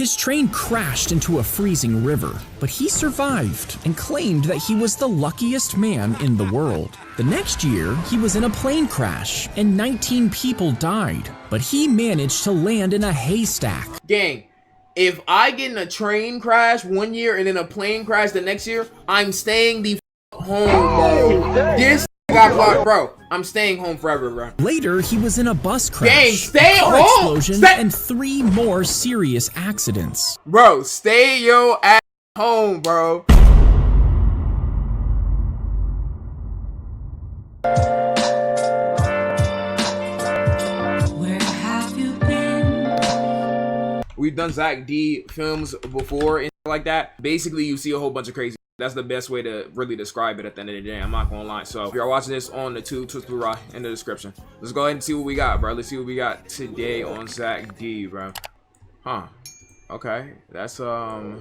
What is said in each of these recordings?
His train crashed into a freezing river, but he survived and claimed that he was the luckiest man in the world. The next year, he was in a plane crash and 19 people died, but he managed to land in a haystack. Gang, if I get in a train crash one year and then a plane crash the next year, I'm staying the home, bro. This got caught, bro. I'm staying home forever, bro. Later, he was in a bus crash, Gang, stay a car home. explosion, and 3 more serious accidents. Bro, stay your ass home, bro. Where have you been? We've done Zack D films before and like that. Basically, you see a whole bunch of crazy. That's the best way to really describe it at the end of the day. I'm not gonna lie. So if you're watching this on the Twitch Blueryai in the description, let's go ahead and see what we got, bro. Let's see what we got today on Zack D, bro. Huh? Okay, that's an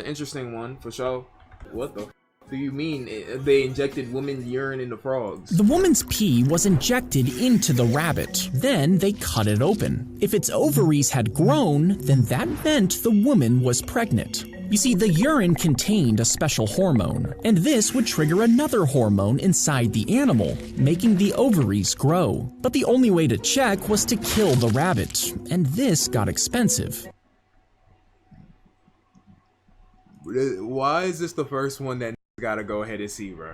interesting one for sure. What the do you mean they injected women's urine into frogs? The woman's pee was injected into the rabbit. Then they cut it open. If its ovaries had grown, then that meant the woman was pregnant. You see, the urine contained a special hormone, and this would trigger another hormone inside the animal, making the ovaries grow. But the only way to check was to kill the rabbit, and this got expensive. Why is this the first one that gotta go ahead and see, bro?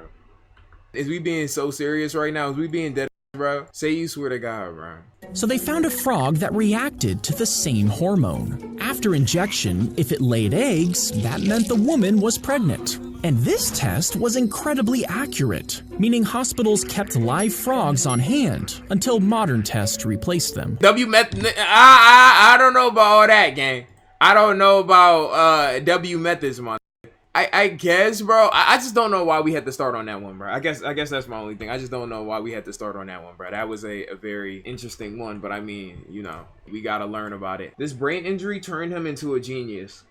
Is we being so serious right now? Is we being dead, bro? Say you swear to God, bro. So they found a frog that reacted to the same hormone. After injection, if it laid eggs, that meant the woman was pregnant. And this test was incredibly accurate, meaning hospitals kept live frogs on hand until modern tests replaced them. I don't know about all that, gang. I don't know about W methods, man. I guess, bro. I just don't know why we had to start on that one, bro. I guess that's my only thing. I just don't know why we had to start on that one, bro. That was a very interesting one, but I mean, you know, we gotta learn about it. This brain injury turned him into a genius.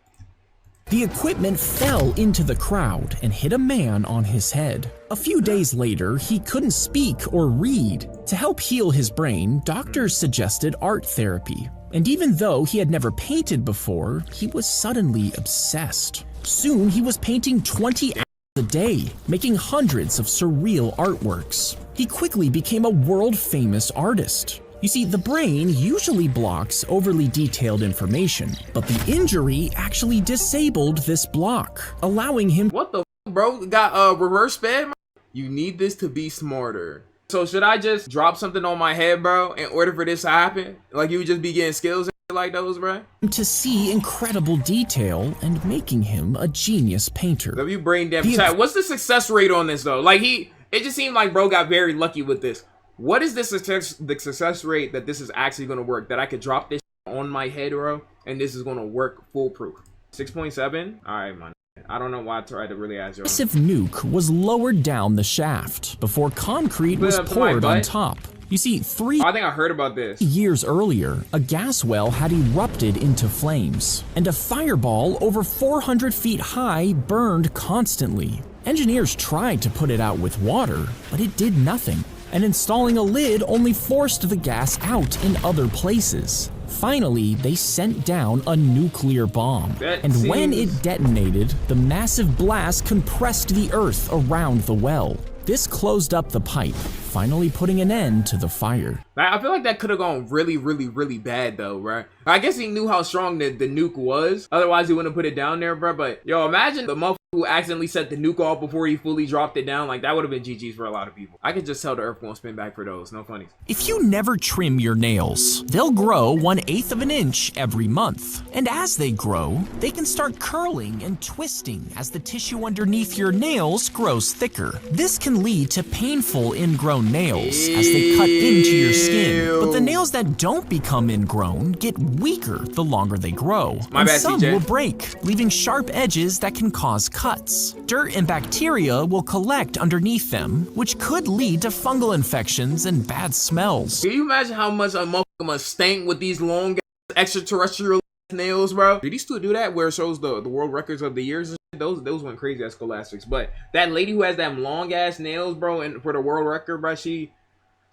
The equipment fell into the crowd and hit a man on his head. A few days later, he couldn't speak or read. To help heal his brain, doctors suggested art therapy. And even though he had never painted before, he was suddenly obsessed. Soon, he was painting 20 hours a day, making hundreds of surreal artworks. He quickly became a world-famous artist. You see, the brain usually blocks overly detailed information, but the injury actually disabled this block, allowing him— What the f, bro? Got reverse sped? You need this to be smarter. So should I just drop something on my head, bro, in order for this to happen? Like you would just be getting skills and shit like those, bro? to see incredible detail and making him a genius painter. W brain damage. Chat, what's the success rate on this though? Like it just seemed like bro got very lucky with this. What is the success rate that this is actually gonna work? That I could drop this on my head, bro, and this is gonna work foolproof. 6.7? All right, man. I don't know why I tried to really ask you. Massive nuke was lowered down the shaft before concrete was poured on top. You see, I think I heard about this. years earlier, a gas well had erupted into flames, and a fireball over 400 feet high burned constantly. Engineers tried to put it out with water, but it did nothing, and installing a lid only forced the gas out in other places. Finally, they sent down a nuclear bomb, and when it detonated, the massive blast compressed the earth around the well. This closed up the pipe, finally putting an end to the fire. I feel like that could have gone really, really, really bad though, right? I guess he knew how strong the nuke was, otherwise he wouldn't have put it down there, bro. But yo, imagine the motherfucker who accidentally set the nuke off before he fully dropped it down. Like that would have been GG's for a lot of people. I could just tell the earth won't spin back for those, no funnies. If you never trim your nails, they'll grow 1/8 of an inch every month. And as they grow, they can start curling and twisting as the tissue underneath your nails grows thicker. This can lead to painful ingrown nails as they cut into your skin. But the nails that don't become ingrown get weaker the longer they grow. And some will break, leaving sharp edges that can cause cuts. Dirt and bacteria will collect underneath them, which could lead to fungal infections and bad smells. Can you imagine how much a motherfucker must stink with these long extraterrestrial nails, bro? Did he still do that where it shows the world records of the years and shit? Those went crazy at scholastics. But that lady who has them long ass nails, bro, and for the world record, bro, she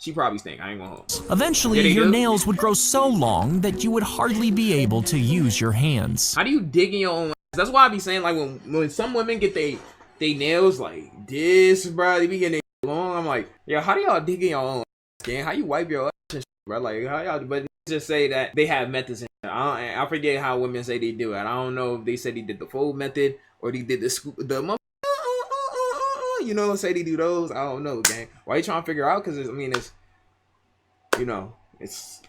She probably stink. I ain't gonna hold. Eventually, Yeah, they your do. nails would grow so long that you would hardly be able to use your hands. How do you dig in your own ass? That's why I be saying, like, when some women get they nails like this, bro, they be getting they long. I'm like, yo, how do y'all dig in your own ass, gang? How you wipe your ass and shit, bro? Like, how y'all? But just say that they have methods. I forget how women say they do it. I don't know if they said they did the fold method or they did the scoop, you know, say they do those. I don't know, gang. Why you trying to figure out? Because it's, you know, it's.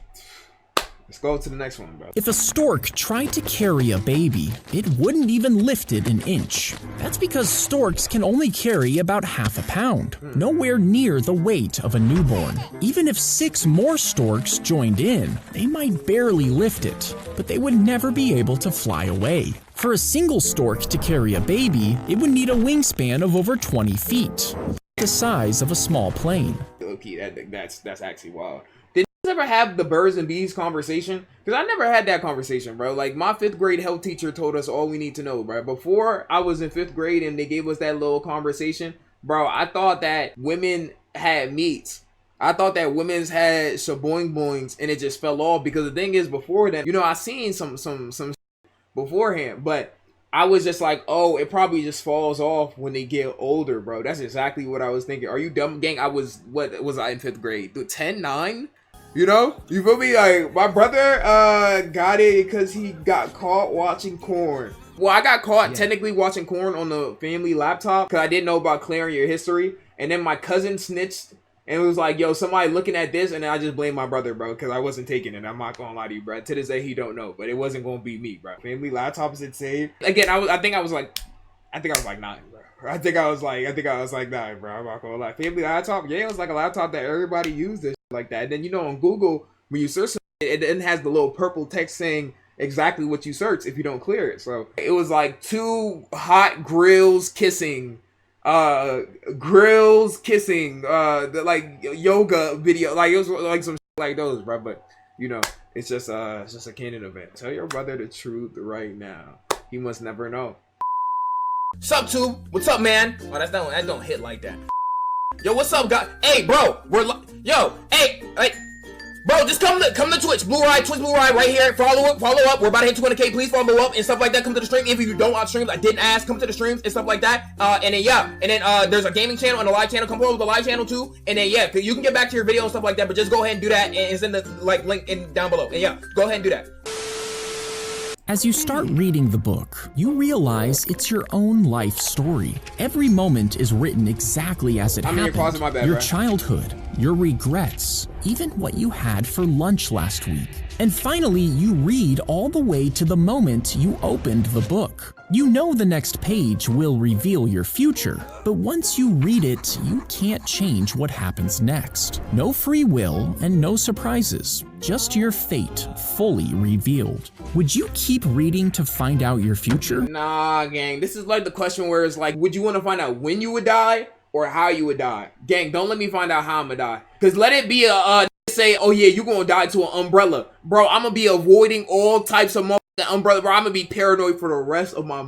Let's go to the next one, bro. If a stork tried to carry a baby, it wouldn't even lift it an inch. That's because storks can only carry about half a pound, nowhere near the weight of a newborn. Even if 6 more storks joined in, they might barely lift it, but they would never be able to fly away. For a single stork to carry a baby, it would need a wingspan of over 20 feet, the size of a small plane. Okay, that's actually wild. Did you ever have the birds and bees conversation? Because I never had that conversation, bro. Like, my 5th grade health teacher told us all we need to know, bro. Before I was in 5th grade and they gave us that little conversation, bro, I thought that women had meats. I thought that women's had shaboing boings and it just fell off. Because the thing is, before then, you know, I seen some beforehand, but I was just like, oh, it probably just falls off when they get older, bro. That's exactly what I was thinking. Are you dumb, gang? What was I in 5th grade? 10, 9? You know? You feel me? Like, my brother got it because he got caught watching corn. Well, I got caught technically watching corn on the family laptop because I didn't know about clearing your history. And then my cousin snitched and was like, yo, somebody looking at this. And then I just blamed my brother, bro, because I wasn't taking it. I'm not gonna lie to you, bro. To this day, he don't know, but it wasn't gonna be me, bro. Family laptop is insane. Again, I think I was like 9, bro. I think I was like 9, bro. I'm not gonna lie. Family laptop, yeah, it was like a laptop that everybody used and like that. And then, you know, on Google, when you search it then has the little purple text saying exactly what you search if you don't clear it. So it was like 2 hot grills kissing. The like yoga video, like it was like some shit like those, bro. But you know, it's just a canon event. Tell your brother the truth right now. He must never know. Sup, tube? What's up, man? Oh, that don't hit like that. Yo, what's up, guy? Hey, bro, hey, bro, just come to Twitch, Twitch Blueryai right here. Follow up. We're about to hit 200K. Please follow up and stuff like that. Come to the stream. If you don't watch streams, I didn't ask. Come to the streams and stuff like that. And then there's a gaming channel and a live channel. Come forward with the live channel too. And then you can get back to your video and stuff like that. But just go ahead and do that. And it's in the link down below. And go ahead and do that. As you start reading the book, you realize it's your own life story. Every moment is written exactly as it happened. Pausing, my bad, your bro. childhood, your regrets, even what you had for lunch last week. And finally, you read all the way to the moment you opened the book. You know the next page will reveal your future, but once you read it, you can't change what happens next. No free will and no surprises, just your fate fully revealed. Would you keep reading to find out your future? Nah, gang. This is like the question where it's like, would you want to find out when you would die or how you would die? Gang, don't let me find out how I'm gonna die. Because let it be say, oh yeah, you gonna die to an umbrella. Bro, I'm gonna be avoiding all types of umbrella, bro. I'm gonna be paranoid for the rest of my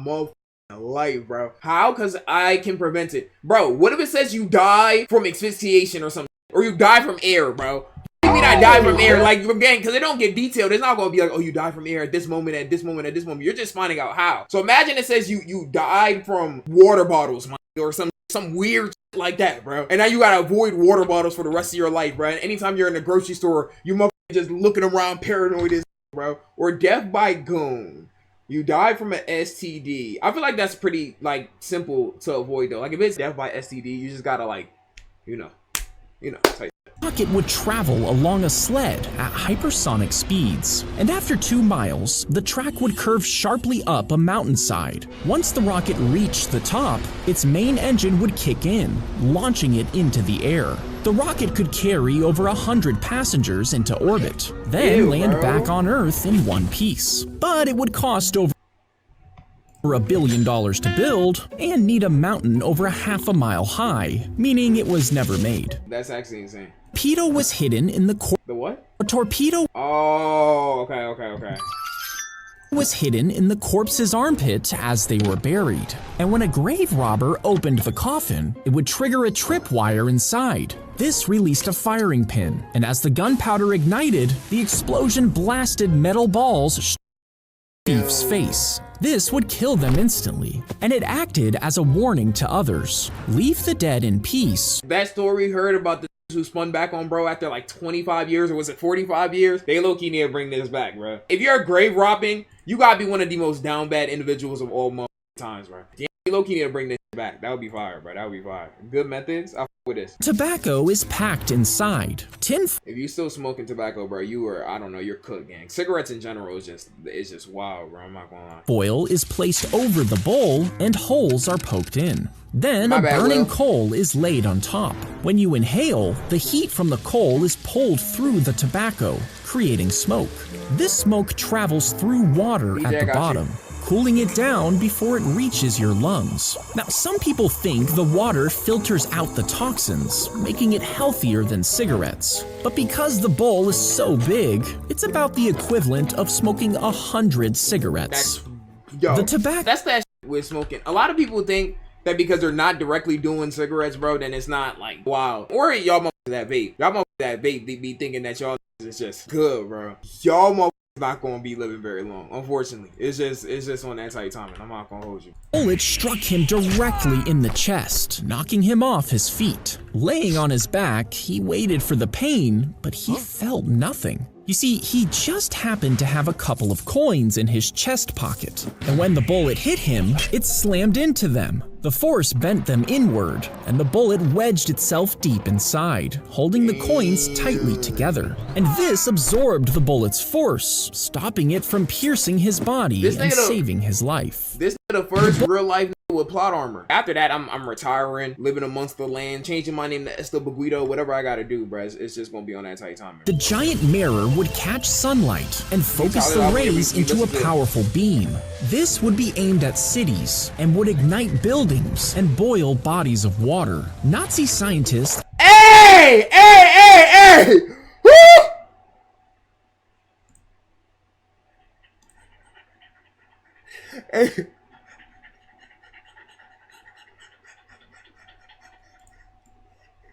life, bro. How? Because I can prevent it. Bro, what if it says you die from asphyxiation or something? Or you die from air, bro? What do you mean I die from air? Like, again, because they don't get detailed. It's not gonna be like, oh, you died from air at this moment, at this moment, at this moment. You're just finding out how. So imagine it says you died from water bottles, or some weird shit like that, bro. And now you gotta avoid water bottles for the rest of your life, bro. And anytime you're in the grocery store, you motherfucker just looking around paranoid as bro. Or death by goon. You die from an STD. I feel like that's pretty like simple to avoid though. Like if it's death by STD, you just gotta like, you know, type. Rocket would travel along a sled at hypersonic speeds, and after 2 miles, the track would curve sharply up a mountainside. Once the rocket reached the top, its main engine would kick in, launching it into the air. The rocket could carry over 100 passengers into orbit, then land back on Earth in one piece. But it would cost over $1 billion to build and need a mountain over 1/2 mile high, meaning it was never made. That's actually insane. Torpedo was hidden in the The what? A torpedo Oh, okay. was hidden in the corpse's armpit as they were buried. And when a grave robber opened the coffin, it would trigger a tripwire inside. This released a firing pin, and as the gunpowder ignited, the explosion blasted metal balls Thief's face. This would kill them instantly, and it acted as a warning to others. Leave the dead in peace. That story heard about the who spun back on bro after like 25 years, or was it 45 years? They low-key need to bring this back, bro. If you're grave robbing, you gotta be one of the most down bad individuals of all times, bro. They low-key need to bring this back. That would be fire, bro. That would be fire. Good methods. I'll with this. Tobacco is packed inside. If you still smoking tobacco, bro, you are, I don't know, you're cooked, gang. Cigarettes in general is just wild, bro. I'm not gonna lie. Foil is placed over the bowl and holes are poked in. Then a burning coal is laid on top. When you inhale, the heat from the coal is pulled through the tobacco, creating smoke. This smoke travels through water at the bottom, cooling it down before it reaches your lungs. Now, some people think the water filters out the toxins, making it healthier than cigarettes. But because the bowl is so big, it's about the equivalent of smoking 100 cigarettes. That's that shit with smoking. A lot of people think that because they're not directly doing cigarettes, bro, then it's not like wild. Or y'all motherfuckers that vape. Y'all motherfuckers that vape, they be thinking that y'all is just good, bro. Y'all motherfuckers not gonna be living very long, unfortunately. It's just on that tight timing. I'm not gonna hold you. Bullet struck him directly in the chest, knocking him off his feet. Laying on his back, he waited for the pain, but he felt nothing. You see, he just happened to have a couple of coins in his chest pocket, and when the bullet hit him, it slammed into them. The force bent them inward, and the bullet wedged itself deep inside, holding the coins tightly together. And this absorbed the bullet's force, stopping it from piercing his body and saving his life. This is the first real life with plot armor. After that, I'm retiring, living amongst the land, changing my name to Estebaguido, whatever I gotta do, bro. It's just gonna be on that tight time. The giant mirror would catch sunlight and focus the rays into a powerful beam. This would be aimed at cities and would ignite buildings and boil bodies of water. Nazi scientists— Hey! Woo! Hey.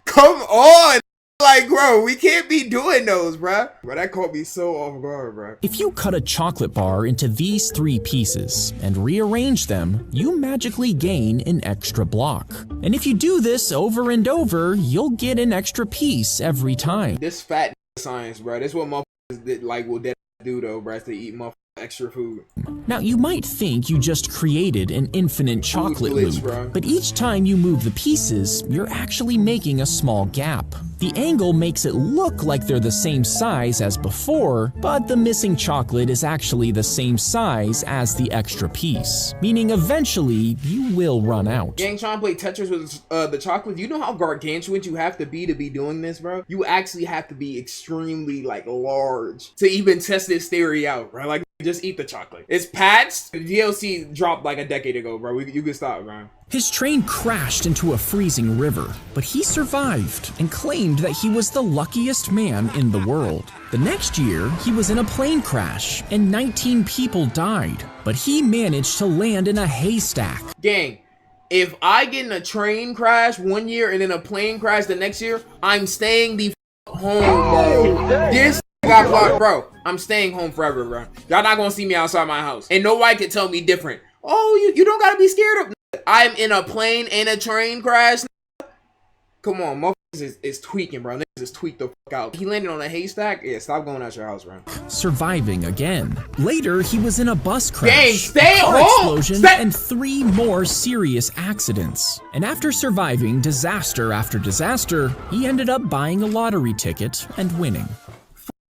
Come on! Like, bro, we can't be doing those, bro. Bro, that caught me so off guard, bro. If you cut a chocolate bar into these 3 pieces and rearrange them, you magically gain an extra block. And if you do this over and over, you'll get an extra piece every time. This fat science, bro. This is what motherfuckers like will do though, bro. To eat motherfuckers extra food. Now, you might think you just created an infinite chocolate loop, but each time you move the pieces, you're actually making a small gap. The angle makes it look like they're the same size as before, but the missing chocolate is actually the same size as the extra piece, meaning eventually you will run out. Gang, trying to play Tetris with the chocolate. You know how gargantuan you have to be doing this, bro? You actually have to be extremely like large to even test this theory out, bro. Like, just eat the chocolate. It's patched. The DLC dropped like a decade ago, bro. You can stop, bro. His train crashed into a freezing river, but he survived and claimed that he was the luckiest man in the world. The next year, he was in a plane crash and 19 people died, but he managed to land in a haystack. Gang, if I get in a train crash one year and then a plane crash the next year, I'm staying the home, bro. This got blocked, bro. I'm staying home forever, bro. Y'all not gonna see me outside my house, and nobody can tell me different. Oh, you don't gotta be scared of. I'm in a plane and a train crash. Come on, motherfuckers is tweaking, bro. Niggas is tweaked the fuck out. He landed on a haystack. Yeah, stop going out your house, bro. Surviving again. Later, he was in a bus crash, Gang, stay a car home. explosion, and 3 more serious accidents. And after surviving disaster after disaster, he ended up buying a lottery ticket and winning.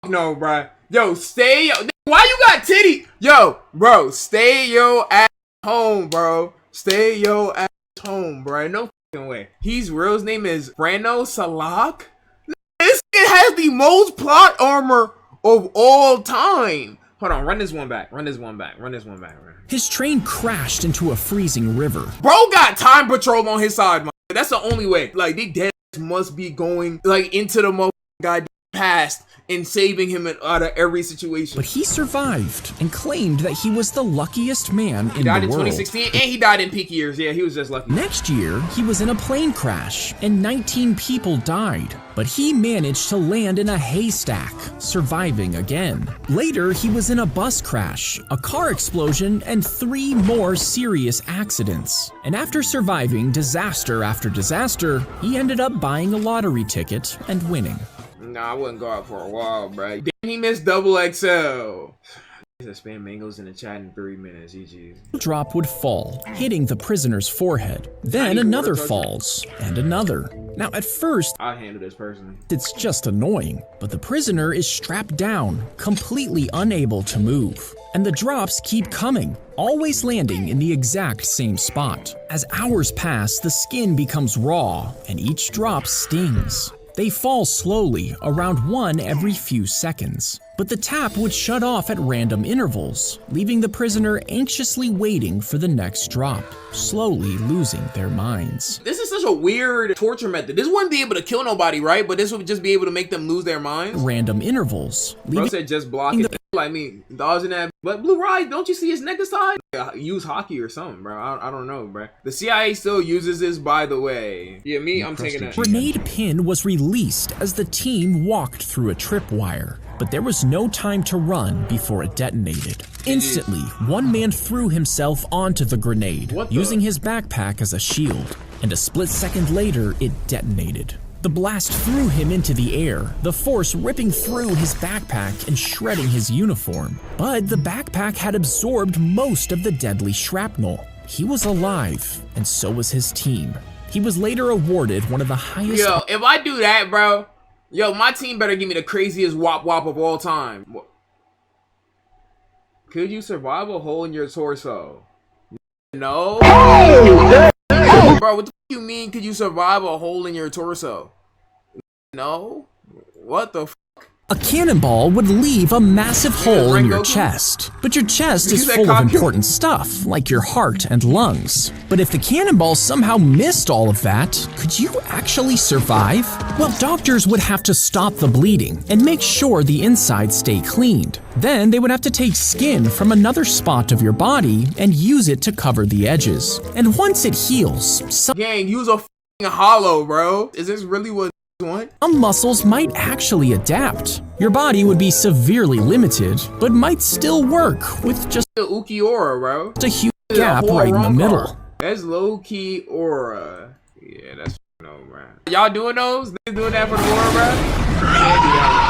No, bro. Yo, why you got titty? Yo, bro, stay your ass home, bro. Stay your ass home, bro. No fucking way. His real name is Brano Salak. This kid has the most plot armor of all time. Hold on, run this one back. His train crashed into a freezing river. Bro got time patrol on his side, man. That's the only way. Like, they dead must be going like into the goddamn past in saving him out of every situation. But he survived and claimed that he was the luckiest man in He died the in world. 2016 and he died in peak years. Yeah, he was just lucky. Next year, he was in a plane crash and 19 people died, but he managed to land in a haystack, surviving again. Later, he was in a bus crash, a car explosion, and 3 more serious accidents. And after surviving disaster after disaster, he ended up buying a lottery ticket and winning. Nah, I wouldn't go out for a while, bro. Damn, he missed double XL. There's a spam mangoes in the chat in 3 minutes. GG. A drop would fall, hitting the prisoner's forehead. Then another falls, and another. Now, at first, I'll handle this personally. it's just annoying, but the prisoner is strapped down, completely unable to move. And the drops keep coming, always landing in the exact same spot. As hours pass, the skin becomes raw, and each drop stings. They fall slowly, around 1 every few seconds. But the tap would shut off at random intervals, leaving the prisoner anxiously waiting for the next drop, slowly losing their minds. This is such a weird torture method. This wouldn't be able to kill nobody, right? But this would just be able to make them lose their minds. Random intervals, Bro leaving said just block it. Like me, dodging that. But Blueryai, don't you see his neck side? Use hockey or something, bro. I don't know, bro. The CIA still uses this, by the way. Yeah, me, I'm taking that. Grenade pin was released as the team walked through a tripwire, but there was no time to run before it detonated. Instantly, one man threw himself onto the grenade, using his backpack as a shield, and a split second later, it detonated. The blast threw him into the air, the force ripping through his backpack and shredding his uniform. But the backpack had absorbed most of the deadly shrapnel. He was alive, and so was his team. He was later awarded one of the highest— Yo, if I do that, bro, yo, my team better give me the craziest wop wop of all time. Could you survive a hole in your torso? No. Bro, what the f you mean? Could you survive a hole in your torso? No. What the f? A cannonball would leave a massive hole in your Goku? chest, but your chest You is said full of cock- important stuff, like your heart and lungs. But if the cannonball somehow missed all of that, could you actually survive? Well, doctors would have to stop the bleeding and make sure the inside stay cleaned. Then they would have to take skin from another spot of your body and use it to cover the edges. And once it heals, some Gang, use a f***ing hollow, bro. Is this really what you want? muscles might actually adapt. Your body would be severely limited, but might still work with just The Ukiora, bro. a huge gap right in the middle. That's low-key aura. Yeah, that's no, bro. Y'all doing those? They doing that for the aura, bro?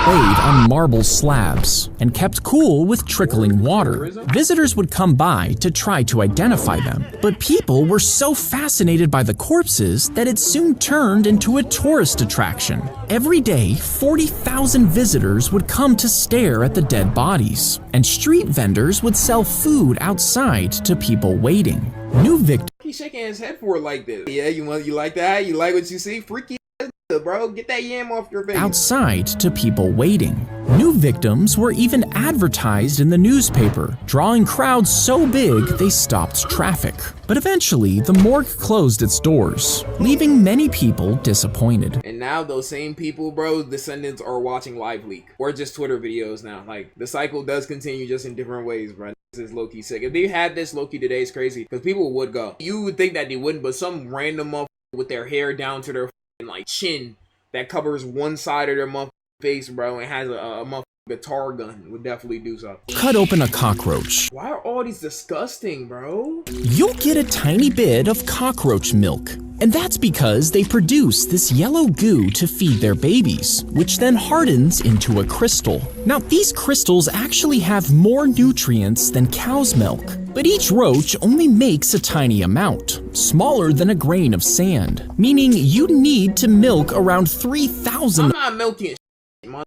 Laid on marble slabs and kept cool with trickling water. Visitors would come by to try to identify them, but people were so fascinated by the corpses that it soon turned into a tourist attraction. Every day, 40,000 visitors would come to stare at the dead bodies, and street vendors would sell food outside to people waiting. New victims He's shaking his head for it like this. Yeah, you like that? You like what you see? Freaky ass, bro. Get that yam off your face. outside to people waiting. New victims were even advertised in the newspaper, drawing crowds so big they stopped traffic. But eventually, the morgue closed its doors, leaving many people disappointed. And now those same people, bro, descendants are watching Live Leak or just Twitter videos now. Like, the cycle does continue just in different ways, bro. This is low-key sick. If they had this low-key today, it's crazy because people would go. You would think that they wouldn't, but some random motherfucker with their hair down to their like chin that covers one side of their motherfucking face, bro, and has a motherfucking guitar gun would definitely do so. Cut open a cockroach. Why are all these disgusting, bro? You'll get a tiny bit of cockroach milk. And that's because they produce this yellow goo to feed their babies, which then hardens into a crystal. Now, these crystals actually have more nutrients than cow's milk, but each roach only makes a tiny amount, smaller than a grain of sand, meaning you need to milk around 3,000. I'm not milking shit, man.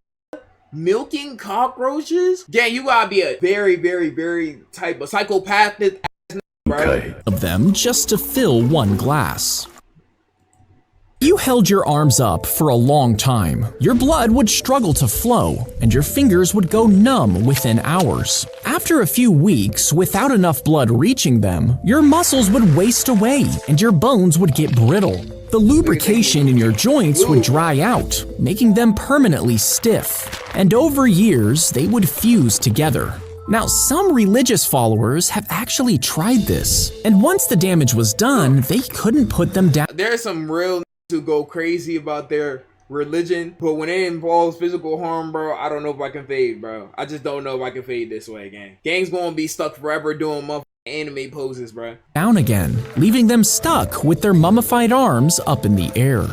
Milking cockroaches? Yeah, you gotta be a very, very, very type of psychopathic ass nigga, bro. Of them just to fill one glass. You held your arms up for a long time. Your blood would struggle to flow, and your fingers would go numb within hours. After a few weeks, without enough blood reaching them, your muscles would waste away, and your bones would get brittle. The lubrication in your joints would dry out, making them permanently stiff. And over years, they would fuse together. Now, some religious followers have actually tried this, and once the damage was done, they couldn't put them down. There's some real who go crazy about their religion, but when it involves physical harm, bro, I don't know if I can fade, bro. I just don't know if I can fade this way, gang. Gang's gonna be stuck forever doing motherfucking anime poses, bro. Down again, leaving them stuck with their mummified arms up in the air.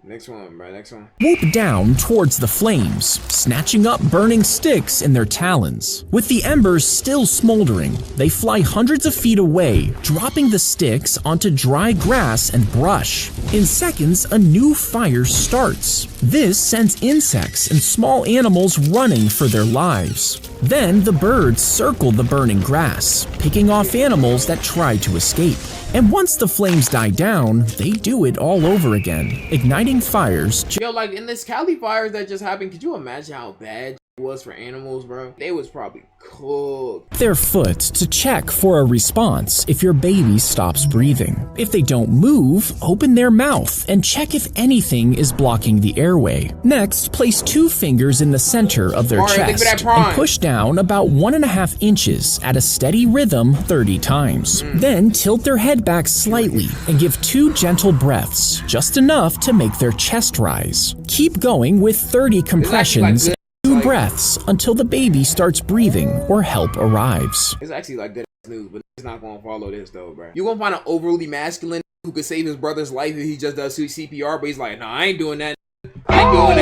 Next one, bro, next one. Swoop down towards the flames, snatching up burning sticks in their talons. With the embers still smoldering, they fly hundreds of feet away, dropping the sticks onto dry grass and brush. In seconds, a new fire starts. This sends insects and small animals running for their lives. Then the birds circle the burning grass, picking off animals that try to escape. And once the flames die down, they do it all over again, igniting fires. Yo, like in this Cali fires that just happened, could you imagine how bad it was for animals, bro? They was probably cooked. Their foot to check for a response if your baby stops breathing. If they don't move, open their mouth and check if anything is blocking the airway. Next, place 2 fingers in the center of their chest and push down about 1.5 inches at a steady rhythm 30 times. Then tilt their head back slightly and give 2 gentle breaths, just enough to make their chest rise. Keep going with 30 compressions. 2 breaths until the baby starts breathing or help arrives. It's actually like good news, but it's not gonna follow this though, bro. You gonna find an overly masculine who could save his brother's life if he just does CPR, but he's like, nah, I ain't doing that. I ain't doing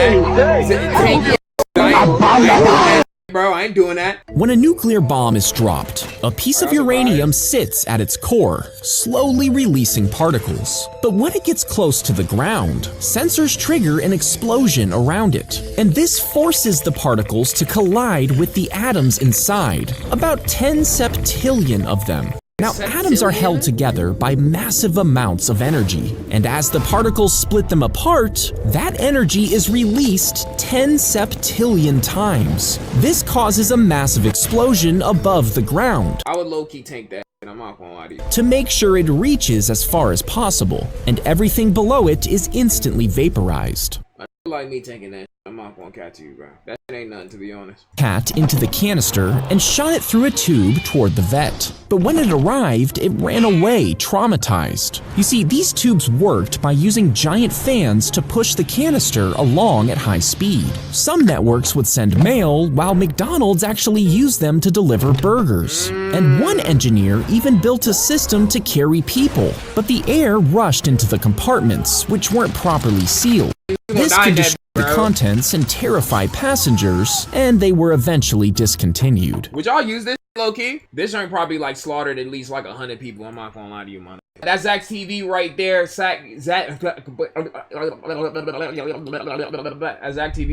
that. Bro, I ain't doing that. When a nuclear bomb is dropped, a piece of uranium sits at its core, slowly releasing particles. But when it gets close to the ground, sensors trigger an explosion around it, and this forces the particles to collide with the atoms inside, about 10 septillion of them. Now, atoms are held together by massive amounts of energy, and as the particles split them apart, that energy is released 10 septillion times. This causes a massive explosion above the ground. I would low-key tank that, and I'm not gonna lie to you. To make sure it reaches as far as possible, and everything below it is instantly vaporized. I feel like me taking that. I'm not gonna catch you, bro. That ain't nothing, to be honest. Cat into the canister and shot it through a tube toward the vet. But when it arrived, it ran away, traumatized. You see, these tubes worked by using giant fans to push the canister along at high speed. Some networks would send mail, while McDonald's actually used them to deliver burgers. And one engineer even built a system to carry people, but the air rushed into the compartments, which weren't properly sealed. This could destroy the contents and terrify passengers, and they were eventually discontinued. Would y'all use this low-key? This joint probably like slaughtered at least like 100 people. I'm not gonna lie to you, man. That's Zack TV right there. Zack TV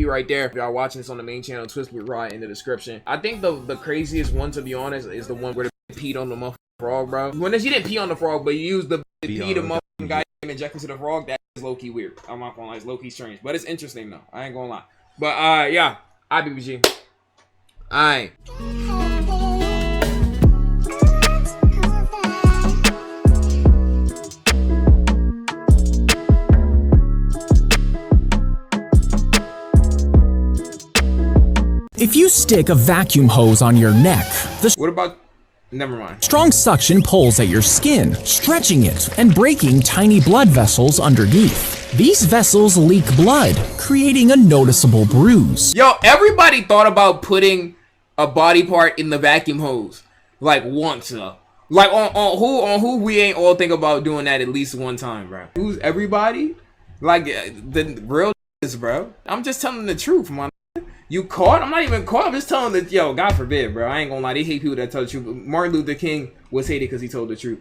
right there. If y'all watching this on the main channel, Twist with Rye in the description. I think the craziest one, to be honest, is the one where they peed on the motherfucking frog, bro. When she didn't pee on the frog, but you used the pee the motherfucking guy injected to the frog. That is low-key weird. I'm not gonna lie, it's low-key strange, but it's interesting though. I ain't gonna lie. But yeah, IBBG. Alright. If you stick a vacuum hose on your neck, What about... Never mind. strong suction pulls at your skin, stretching it and breaking tiny blood vessels underneath. These vessels leak blood, creating a noticeable bruise. Yo, everybody thought about putting a body part in the vacuum hose. Like once, like on who we ain't all think about doing that at least one time, bro. Who's everybody? Like the real bro. I'm just telling the truth, man. You caught? I'm not even caught. I'm just telling that, yo, God forbid, bro. I ain't gonna lie. They hate people that tell the truth. Martin Luther King was hated because he told the truth.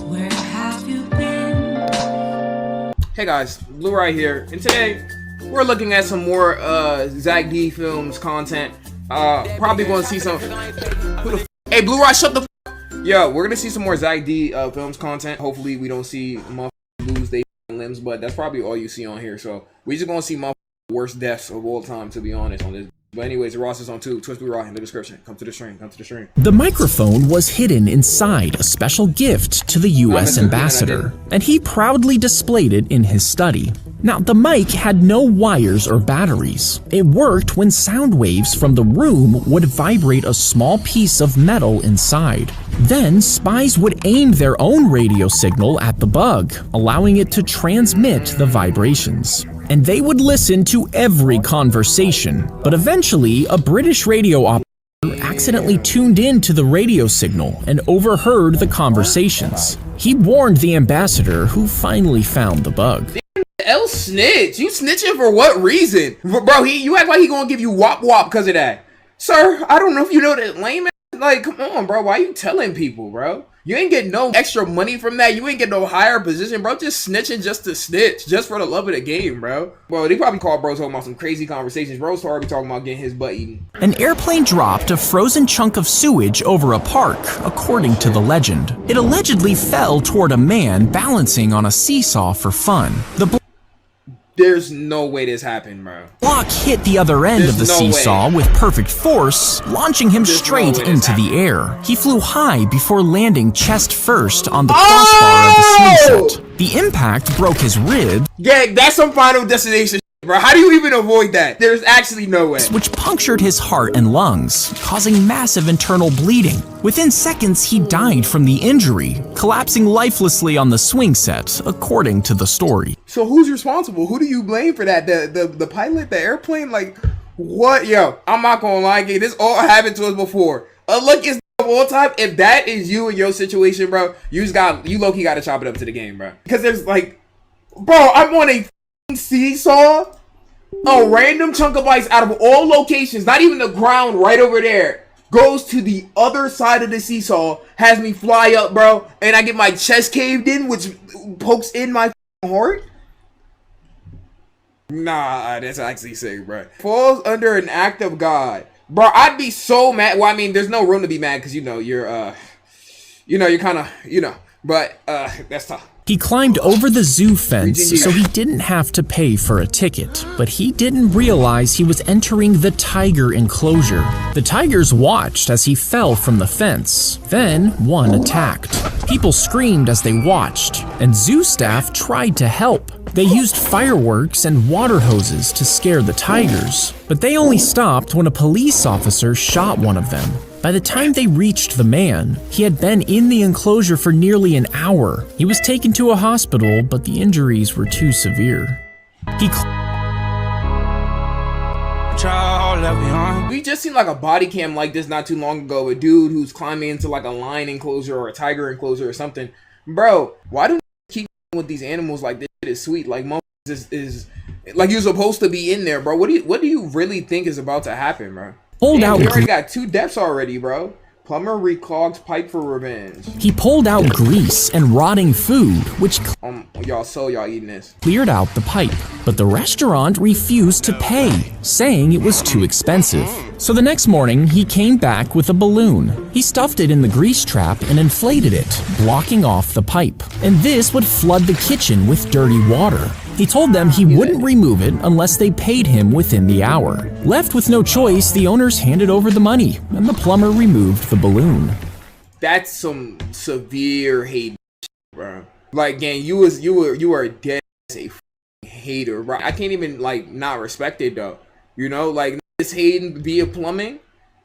Where have you been? Hey guys, Blueryai here, and today we're looking at some more Zack D Films content. Probably gonna see some. Hey, Blueryai, shut the. Yo, we're gonna see some more Zack D Films content. Hopefully, we don't see motherfuckers lose their limbs, but that's probably all you see on here. So we just gonna see motherfuckers worst deaths of all time, to be honest, on this. But anyways, the Ross is on too. Twist Blue Raw in the description. Come to the stream. Come to the stream. The microphone was hidden inside a special gift to the US ambassador, and he proudly displayed it in his study. Now, the mic had no wires or batteries. It worked when sound waves from the room would vibrate a small piece of metal inside. Then, spies would aim their own radio signal at the bug, allowing it to transmit the vibrations. And they would listen to every conversation, but eventually a British radio operator accidentally tuned in to the radio signal and overheard the conversations. He warned the ambassador, who finally found the bug. L snitch. You snitching for what reason? Bro, you act like he gonna give you wop wop because of that. Sir, I don't know if you know that lame ass. Like, come on, bro. Why you telling people, bro? You ain't get no extra money from that. You ain't get no higher position, bro. Just snitching just to snitch. Just for the love of the game, bro. Bro, they probably called bro talking about some crazy conversations. Bro's already talking about getting his butt eaten. An airplane dropped a frozen chunk of sewage over a park, according to the legend. It allegedly fell toward a man balancing on a seesaw for fun. The There's no way this happened, bro. block hit the other end of the seesaw with perfect force, launching him straight into the air. He flew high before landing chest first on the crossbar of the swing set. The impact broke his ribs, Yeah, that's some Final Destination shit, bro. How do you even avoid that? There's actually no way. which punctured his heart and lungs, causing massive internal bleeding. Within seconds, he died from the injury, collapsing lifelessly on the swing set, according to the story. So who's responsible? Who do you blame for that? The pilot, the airplane? Like, what? Yo, I'm not gonna lie, gang. This all happened to us before. Luckiest of all time. If that is you in your situation, bro, you low-key gotta chop it up to the game, bro. Because there's like, bro, I'm on a seesaw. A random chunk of ice out of all locations, not even the ground right over there, goes to the other side of the seesaw, has me fly up, bro, and I get my chest caved in, which pokes in my heart. Nah, that's actually sick, bro. Falls under an act of God. Bro, I'd be so mad. Well, I mean, there's no room to be mad because, you're kind of, but, that's tough. He climbed over the zoo fence so he didn't have to pay for a ticket, but he didn't realize he was entering the tiger enclosure. The tigers watched as he fell from the fence. Then one attacked. People screamed as they watched, and zoo staff tried to help. They used fireworks and water hoses to scare the tigers, but they only stopped when a police officer shot one of them. By the time they reached the man, he had been in the enclosure for nearly an hour. He was taken to a hospital, but the injuries were too severe. We just seen like a body cam like this not too long ago. A dude who's climbing into like a lion enclosure or a tiger enclosure or something. Bro, why do you keep with these animals like this shit is sweet? Like, mom is like you're supposed to be in there, bro. What do you really think is about to happen, bro? We already got 2 deaths already, bro. Plumber reclogs pipe for revenge. He pulled out grease and rotting food, which y'all eating this. cleared out the pipe. But the restaurant refused to pay, saying it was too expensive. So the next morning, he came back with a balloon. He stuffed it in the grease trap and inflated it, blocking off the pipe. And this would flood the kitchen with dirty water. He told them he wouldn't remove it unless they paid him within the hour. Left with no choice, the owners handed over the money, and the plumber removed the balloon. That's some severe hate, bro. Like, gang, you are dead as a hater, bro. I can't even like not respect it though. Like this hating via plumbing,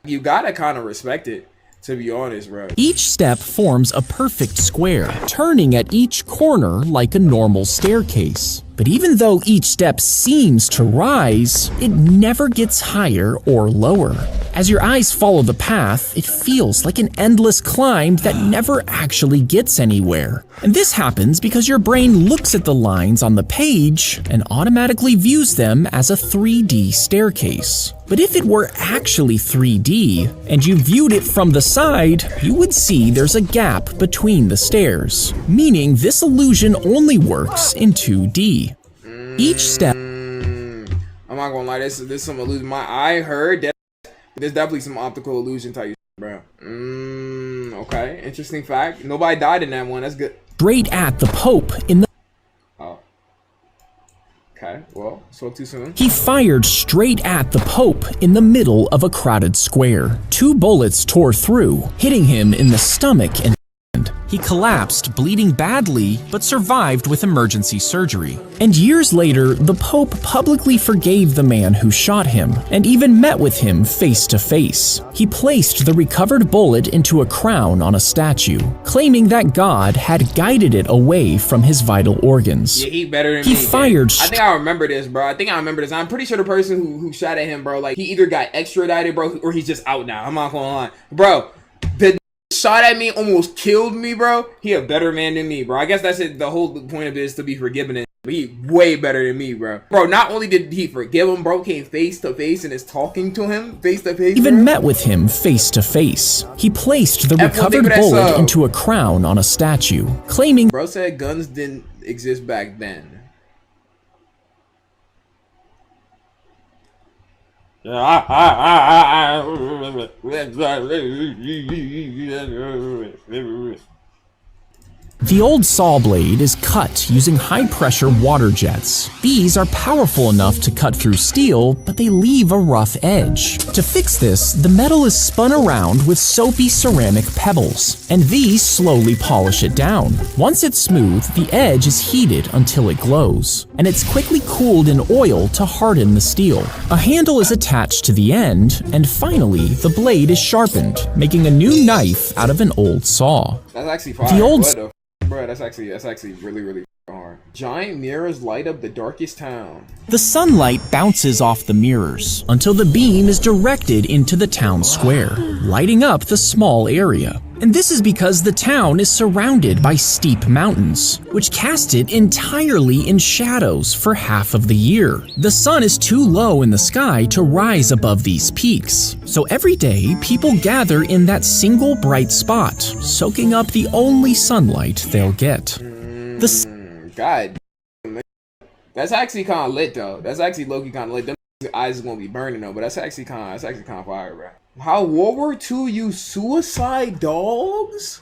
you gotta kind of respect it. To be honest, bro. Each step forms a perfect square, turning at each corner like a normal staircase. But even though each step seems to rise, it never gets higher or lower. As your eyes follow the path, it feels like an endless climb that never actually gets anywhere. And this happens because your brain looks at the lines on the page and automatically views them as a 3D staircase. But if it were actually 3D, and you viewed it from the side, you would see there's a gap between the stairs, meaning this illusion only works in 2D. Each step... I'm not gonna lie, this some illusion. I heard that there's definitely some optical illusion type shit, bro. Okay, interesting fact. Nobody died in that one, that's good. Straight at the Pope in the... Oh. Okay, well, spoke too soon. He fired straight at the Pope in the middle of a crowded square. 2 bullets tore through, hitting him in the stomach and hand. He collapsed, bleeding badly, but survived with emergency surgery. And years later, the Pope publicly forgave the man who shot him, and even met with him face to face. He placed the recovered bullet into a crown on a statue, claiming that God had guided it away from his vital organs. Yeah, he better than He me. fired. I think I remember this, bro. I'm pretty sure the person who shot at him, bro, like, he either got extradited, bro, or he's just out now. I'm not gonna lie. Bro, the shot at me almost killed me, bro. He a better man than me, bro. I guess that's it. The whole point of it is to be forgiven. But he way better than me, bro. Bro, not only did he forgive him, bro, came face to face and is talking to him face to face. Even met with him face to face. He placed the recovered bullet into a crown on a statue, claiming. Bro said guns didn't exist back then. The old saw blade is cut using high-pressure water jets. These are powerful enough to cut through steel, but they leave a rough edge. To fix this, the metal is spun around with soapy ceramic pebbles, and these slowly polish it down. Once it's smooth, the edge is heated until it glows, and it's quickly cooled in oil to harden the steel. A handle is attached to the end, and finally, the blade is sharpened, making a new knife out of an old saw. That's actually fire. The old Bro, that's actually really hard. Giant mirrors light up the darkest town. The sunlight bounces off the mirrors until the beam is directed into the town square, lighting up the small area. And this is because the town is surrounded by steep mountains, which cast it entirely in shadows for half of the year. The sun is too low in the sky to rise above these peaks, so every day people gather in that single bright spot, soaking up the only sunlight they'll get. God, that's actually kind of lit though. That's actually low-key kind of lit. Them eyes are gonna be burning though, but that's actually kind of fire, bro. How World War II used suicide dogs?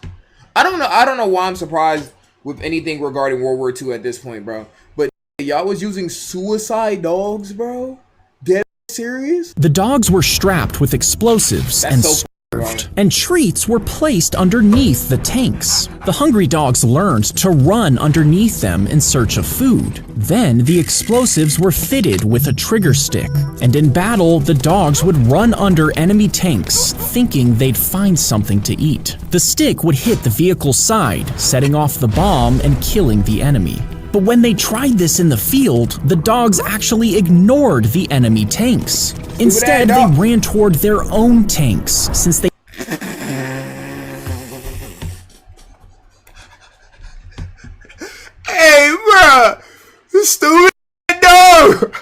I don't know why I'm surprised with anything regarding World War II at this point, bro. But y'all was using suicide dogs, bro? Dead serious? The dogs were strapped with explosives and starved, and treats were placed underneath the tanks. The hungry dogs learned to run underneath them in search of food. Then the explosives were fitted with a trigger stick, and in battle, the dogs would run under enemy tanks, thinking they'd find something to eat. The stick would hit the vehicle's side, setting off the bomb and killing the enemy. But when they tried this in the field, the dogs actually ignored the enemy tanks. Instead, they ran toward their own tanks, since they Hey, bro! Stupid dog!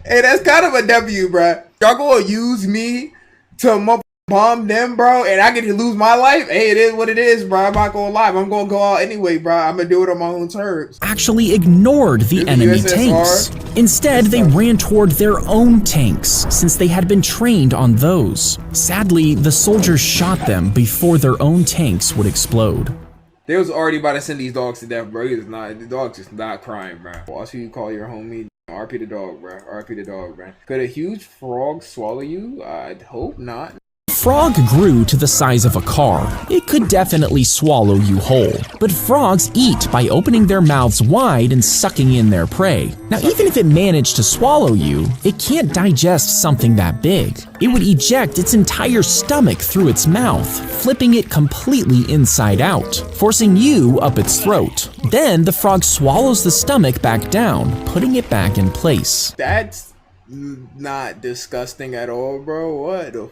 Hey, that's kind of a W, bro. Y'all gonna use me to bomb them, bro, and I get to lose my life? Hey, it is what it is, bro. I'm not gonna lie. I'm gonna go out anyway, bro. I'm gonna do it on my own terms. Actually ignored the enemy tanks. Instead, they ran toward their own tanks, since they had been trained on those. Sadly, the soldiers shot them before their own tanks would explode. They was already about to send these dogs to death, bro. The dog's just not crying, bro. Watch who you call your homie. RP the dog, bro. RP the dog, bro. Could a huge frog swallow you? I'd hope not. Frog grew to the size of a car. It could definitely swallow you whole. But frogs eat by opening their mouths wide and sucking in their prey. Now, even if it managed to swallow you, it can't digest something that big. It would eject its entire stomach through its mouth, flipping it completely inside out, forcing you up its throat. Then the frog swallows the stomach back down, putting it back in place. That's not disgusting at all, bro. What the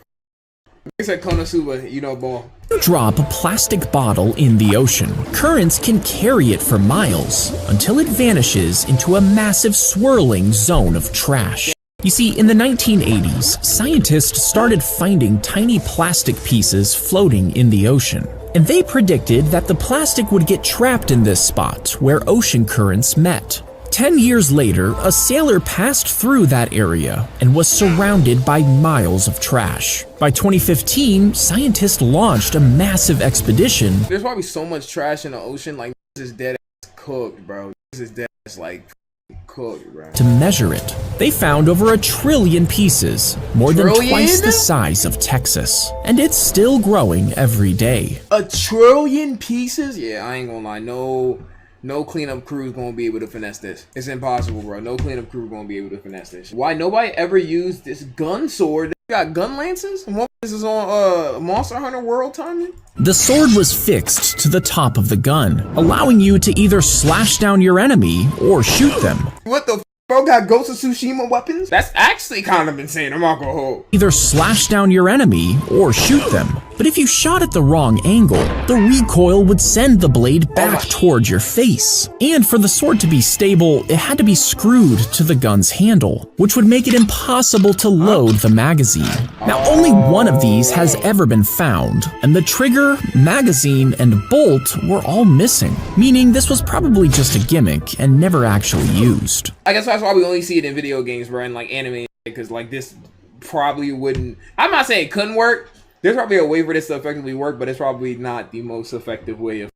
It's like Konosuba, you know, boy. Drop a plastic bottle in the ocean. Currents can carry it for miles until it vanishes into a massive swirling zone of trash. You see, in the 1980s, scientists started finding tiny plastic pieces floating in the ocean. And they predicted that the plastic would get trapped in this spot where ocean currents met. 10 years later, a sailor passed through that area and was surrounded by miles of trash. By 2015, scientists launched a massive expedition. There's probably so much trash in the ocean, like this is dead ass cooked, bro. This is dead. It's like cooked, bro. To measure it, they found over 1 trillion pieces, more than twice the size of Texas. And it's still growing every day. 1 trillion pieces? Yeah, I ain't gonna lie. No cleanup crew is gonna be able to finesse this. It's impossible, bro. No cleanup crew is gonna be able to finesse this. Why nobody ever used this gun sword? They got gun lances? What, this is on Monster Hunter World timing? The sword was fixed to the top of the gun, allowing you to either slash down your enemy or shoot them. What the f, bro? Got Ghost of Tsushima weapons? That's actually kind of insane. I'm not gonna hold. Either slash down your enemy or shoot them. But if you shot at the wrong angle, the recoil would send the blade back towards your face. And for the sword to be stable, it had to be screwed to the gun's handle, which would make it impossible to load the magazine. Now, only one of these has ever been found, and the trigger, magazine, and bolt were all missing, meaning this was probably just a gimmick and never actually used. I guess that's why we only see it in video games, bro, and like anime, because like this probably wouldn't. I'm not saying it couldn't work. There's probably a way for this to effectively work, but it's probably not the most effective way of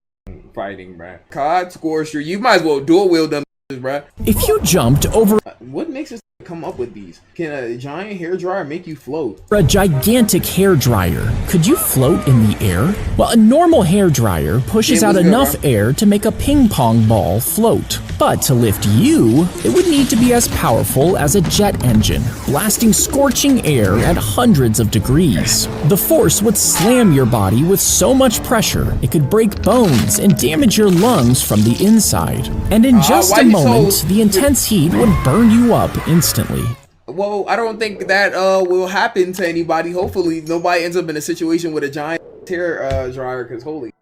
fighting, bruh. COD Scorcher, you might as well dual wield them, bruh. If you jumped over what makes us come up with these? Can a giant hairdryer make you float? a gigantic hairdryer, could you float in the air? Well, a normal hairdryer pushes out enough air to make a ping pong ball float. But to lift you, it would need to be as powerful as a jet engine, blasting scorching air at hundreds of degrees. The force would slam your body with so much pressure, it could break bones and damage your lungs from the inside. And in just a moment, the intense heat would burn you up instantly. Well, I don't think that will happen to anybody. Hopefully, nobody ends up in a situation with a giant hair dryer, because holy,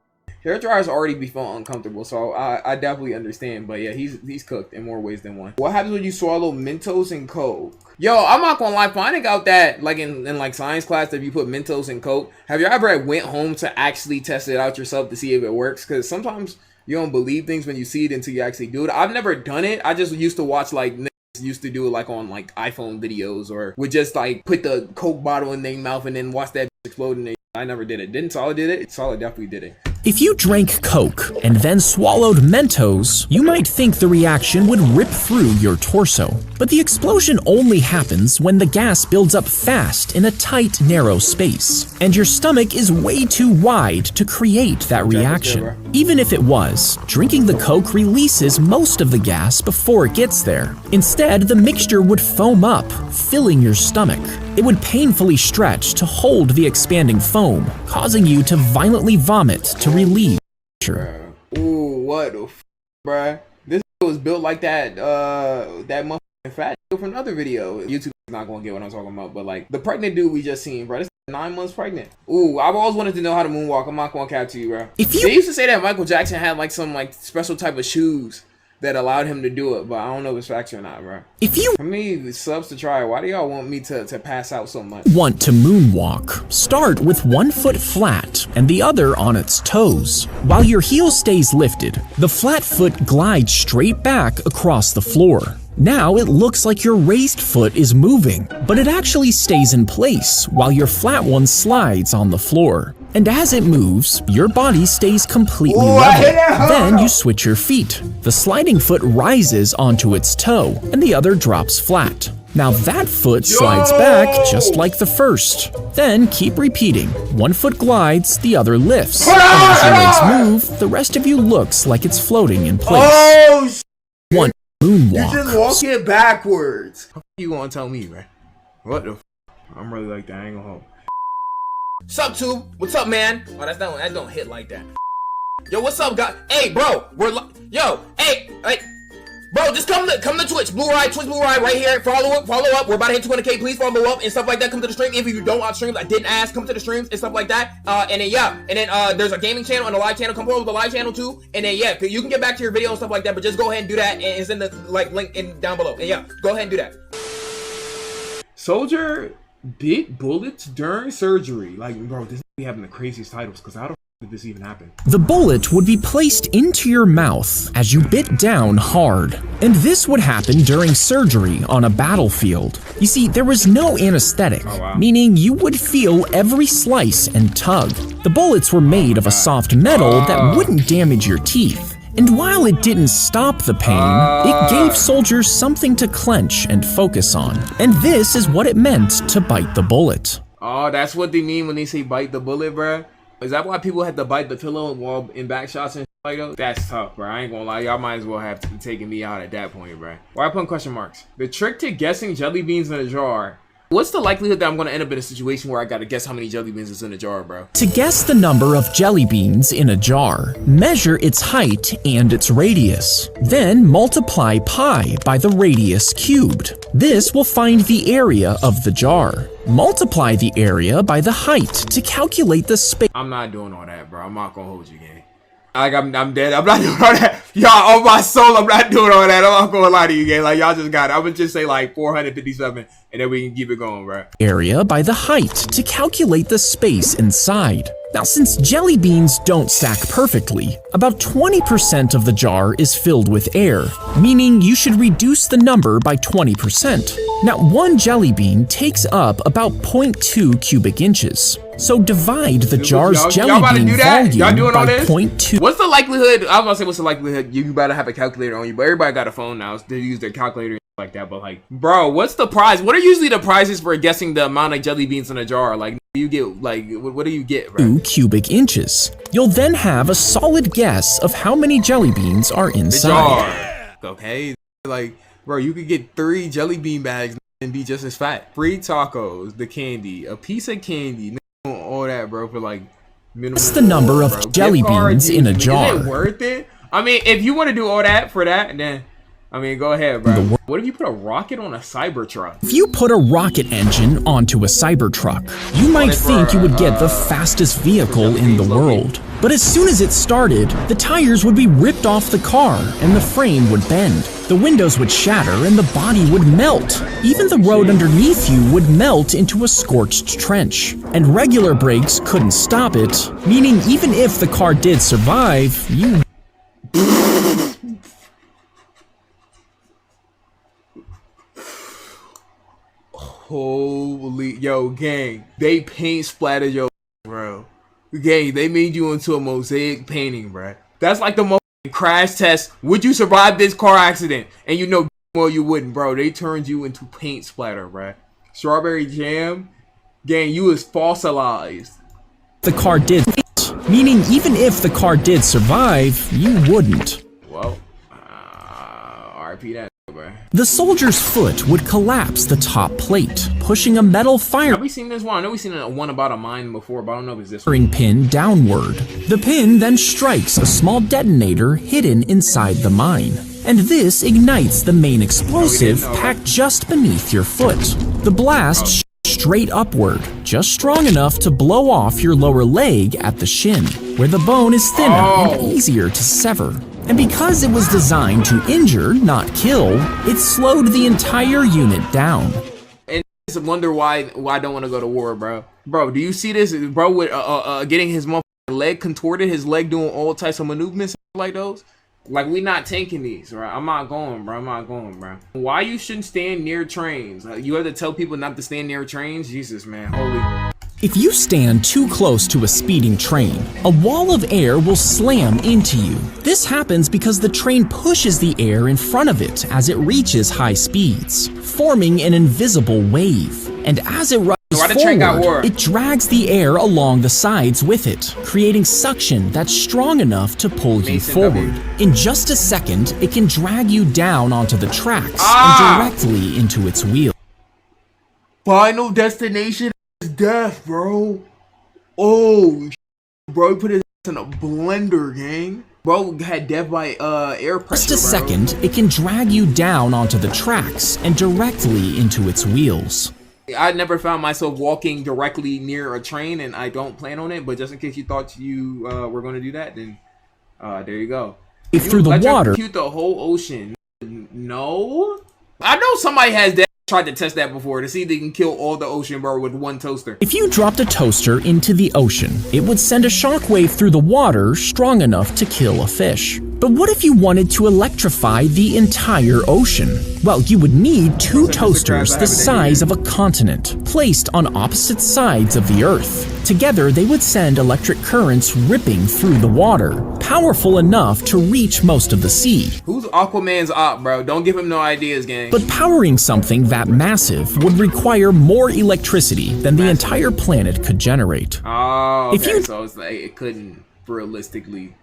hair dryers already be feeling uncomfortable. So I definitely understand. But yeah, he's cooked in more ways than one. What happens when you swallow Mentos and Coke? Yo, I'm not gonna lie, finding out that like in like science class that if you put Mentos and Coke, have you ever went home to actually test it out yourself to see if it works? Because sometimes you don't believe things when you see it until you actually do it. I've never done it. I just used to watch like used to do it like on like iPhone videos, or would just like put the Coke bottle in their mouth and then watch that explode. And I never did it. Didn't Solid did it? Solid definitely did it. If you drank Coke and then swallowed Mentos, you might think the reaction would rip through your torso. But the explosion only happens when the gas builds up fast in a tight, narrow space, and your stomach is way too wide to create that reaction. Even if it was, drinking the Coke releases most of the gas before it gets there. Instead, the mixture would foam up, filling your stomach. It would painfully stretch to hold the expanding foam, causing you to violently vomit to relieve pressure. Ooh, what the f, bruh? This was built like that motherfucking fat dude from another video. YouTube is not gonna get what I'm talking about, but like the pregnant dude we just seen, bro. This is 9 months pregnant. Ooh, I've always wanted to know how to moonwalk. I'm not gonna cap to you, bro. They used to say that Michael Jackson had like some like special type of shoes that allowed him to do it, but I don't know if it's facts or not, bro. For me, subs to try. Why do y'all want me to pass out so much? Want to moonwalk? Start with 1 foot flat and the other on its toes. While your heel stays lifted, the flat foot glides straight back across the floor. Now it looks like your raised foot is moving, but it actually stays in place while your flat one slides on the floor. And as it moves, your body stays completely level. Then you switch your feet. The sliding foot rises onto its toe, and the other drops flat. Now that foot slides back just like the first. Then keep repeating. 1 foot glides, the other lifts. And as your legs move, the rest of you looks like it's floating in place. One moonwalk. You just walk it backwards. What you gonna tell me, man? What the f? I'm really like that. I ain't gonna hold. Sup, tube? What's up, man? Oh, that don't hit like that. Yo, what's up, guys? Hey, bro, hey, bro, just come to Twitch, Blueryai right here. Follow up. We're about to hit 200K. Please follow up and stuff like that. Come to the stream. If you don't watch streams, I didn't ask. Come to the streams and stuff like that. And then there's a gaming channel and a live channel. Come follow the live channel too. And then yeah, you can get back to your video and stuff like that. But just go ahead and do that. And it's in the link down below. And yeah, go ahead and do that. Soldier bit bullets during surgery. Like, bro, this is having the craziest titles because how the f did this even happen? The bullet would be placed into your mouth as you bit down hard. And this would happen during surgery on a battlefield. You see, there was no anesthetic, meaning you would feel every slice and tug. The bullets were made of a soft metal that wouldn't damage your teeth. And while it didn't stop the pain, it gave soldiers something to clench and focus on. And this is what it meant to bite the bullet. Oh, that's what they mean when they say bite the bullet, bruh? Is that why people had to bite the pillow while in back shots and shit like that? That's tough, bro. I ain't gonna lie. Y'all might as well have taken me out at that point, bro. Why I put question marks? The trick to guessing jelly beans in a jar. What's the likelihood that I'm gonna end up in a situation where I gotta guess how many jelly beans is in a jar, bro? To guess the number of jelly beans in a jar, measure its height and its radius. Then multiply pi by the radius cubed. This will find the area of the jar. Multiply the area by the height to calculate the space. I'm not doing all that, bro. I'm not gonna hold you, gang. Like, I'm dead. I'm not doing all that. Y'all, on my soul, I'm not doing all that. I'm not gonna lie to you, gang. Like, y'all just got it. I would just say, like, 457, and then we can keep it going, bro. Area by the height to calculate the space inside. Now, since jelly beans don't stack perfectly, about 20% of the jar is filled with air, meaning you should reduce the number by 20%. Now, one jelly bean takes up about 0.2 cubic inches. So divide the jar's jelly bean volume by 0.2. What's the likelihood? I was gonna say, what's the likelihood? You better have a calculator on you, but everybody got a phone now. So they use their calculator like that. But like, bro, what's the prize? What are usually the prizes for guessing the amount of jelly beans in a jar? Like, you get like, what do you get, bro? 2 cubic inches. You'll then have a solid guess of how many jelly beans are inside. The jar. Okay, like, bro, you could get 3 jelly bean bags and be just as fat. Free tacos, the candy, a piece of candy. All that, bro, for like minimum. What's the number of jelly beans in a jar? Is it worth it? I mean, if you want to do all that for that, then I mean, go ahead, bro. What if you put a rocket on a Cybertruck? If you put a rocket engine onto a Cybertruck, you might think you would get the fastest vehicle in the world. But as soon as it started, the tires would be ripped off the car and the frame would bend. The windows would shatter and the body would melt. Even the road underneath you would melt into a scorched trench. And regular brakes couldn't stop it, meaning even if the car did survive, you... Holy, yo, gang, they paint splattered your, bro. Gang, they made you into a mosaic painting, bro. That's like the most crash test. Would you survive this car accident? And you know, well, you wouldn't, bro. They turned you into paint splatter, bro. Strawberry jam, gang, you was fossilized. The car did, meaning even if the car did survive, you wouldn't. Well, RP that. The soldier's foot would collapse the top plate, pushing a metal Have we seen this one? I know we've seen one about a mine before, but I don't know if it's this firing pin downward. The pin then strikes a small detonator hidden inside the mine. And this ignites the main explosive packed just beneath your foot. The blast shoots straight upward, just strong enough to blow off your lower leg at the shin, where the bone is thinner and easier to sever. And because it was designed to injure, not kill, it slowed the entire unit down. And I wonder why I don't want to go to war, bro. Bro, do you see this? Bro, with getting his leg contorted, his leg doing all types of maneuvers like those. Like, we not taking these, right? I'm not going, bro. I'm not going, bro. Why you shouldn't stand near trains? You have to tell people not to stand near trains? Jesus, man. Holy... If you stand too close to a speeding train, a wall of air will slam into you. This happens because the train pushes the air in front of it as it reaches high speeds, forming an invisible wave. And as it rushes forward, it drags the air along the sides with it, creating suction that's strong enough to pull you forward. In just a second, it can drag you down onto the tracks and directly into its wheel. Final destination is death, bro. Oh, bro, put it in a blender, gang. Bro had death by air pressure. Just a second, it can drag you down onto the tracks and directly into its wheels. I never found myself walking directly near a train, and I don't plan on it. But just in case you thought you were going to do that, then there you go. Through the water, the whole ocean. No, I know somebody has that. Tried to test that before to see if they can kill all the ocean, bro, with one toaster. If you dropped a toaster into the ocean, it would send a shockwave through the water strong enough to kill a fish. But what if you wanted to electrify the entire ocean? Well, you would need 2 toasters the size of a continent, placed on opposite sides of the earth. Together, they would send electric currents ripping through the water, powerful enough to reach most of the sea. Who's Aquaman's op, bro? Don't give him no ideas, gang. But powering something that massive would require more electricity than the entire planet could generate. Oh, okay. If you- So it's like it couldn't realistically.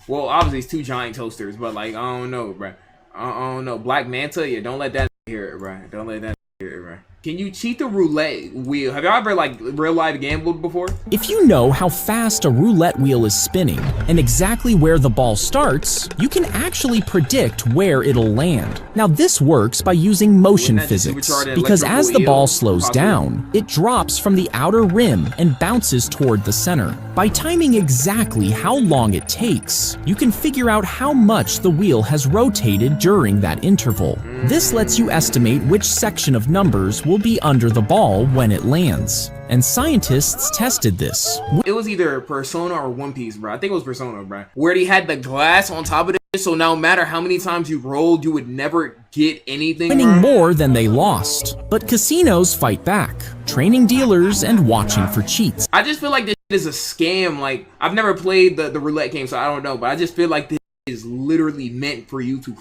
Well, obviously it's two giant toasters, but like I don't know, bro. I don't know. Black Manta, yeah, don't let that hear it, bro. Don't let that hear it, bro. Can you cheat the roulette wheel? Have y'all ever like real life gambled before? If you know how fast a roulette wheel is spinning and exactly where the ball starts, you can actually predict where it'll land. Now this works by using motion Wouldn't that just physics, supercharge an because as the electrical ball eel? slows Possibly. down, it drops from the outer rim and bounces toward the center. By timing exactly how long it takes, you can figure out how much the wheel has rotated during that interval. This lets you estimate which section of numbers will be under the ball when it lands. And scientists tested this. It was either Persona or One Piece, bro. I think it was Persona, bro. Where they had the glass on top of it, so no matter how many times you rolled, you would never get anything. Winning wrong. more than they lost. But casinos fight back, training dealers and watching for cheats. I just feel like this is a scam. Like, I've never played the roulette game, so I don't know. But I just feel like this is literally meant for you to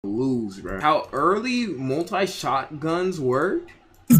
lose, bro. How early multi-shotguns work?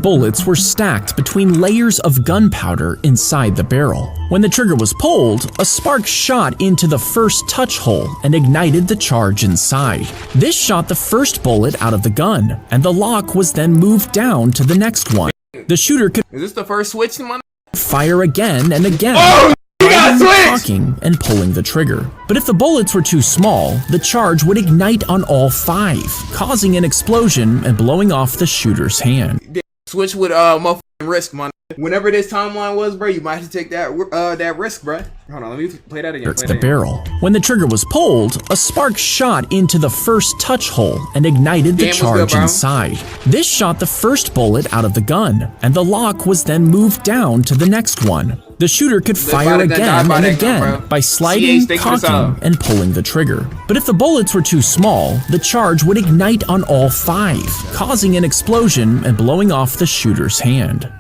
Bullets were stacked between layers of gunpowder inside the barrel. When the trigger was pulled, a spark shot into the first touch hole and ignited the charge inside. This shot the first bullet out of the gun, and the lock was then moved down to the next one. The shooter could Is this the first switch, man? fire again and again. Oh, you got switched! Cocking and pulling the trigger. But if the bullets were too small, the charge would ignite on all 5, causing an explosion and blowing off the shooter's hand. Switch with motherfucking risk, man. Whenever this timeline was, bro, you might have to take that risk, bro. Hold on, let me play that again. It's the barrel. When the trigger was pulled, a spark shot into the first touch hole and ignited the Game was charge good, bro. inside. This shot the first bullet out of the gun, and the lock was then moved down to the next one. The shooter could fire by the gun, die again by and that gun, again bro. by CA sliding, sticks us cocking, up. and pulling the trigger. But if the bullets were too small, the charge would ignite on all 5, causing an explosion and blowing off the shooter's hand.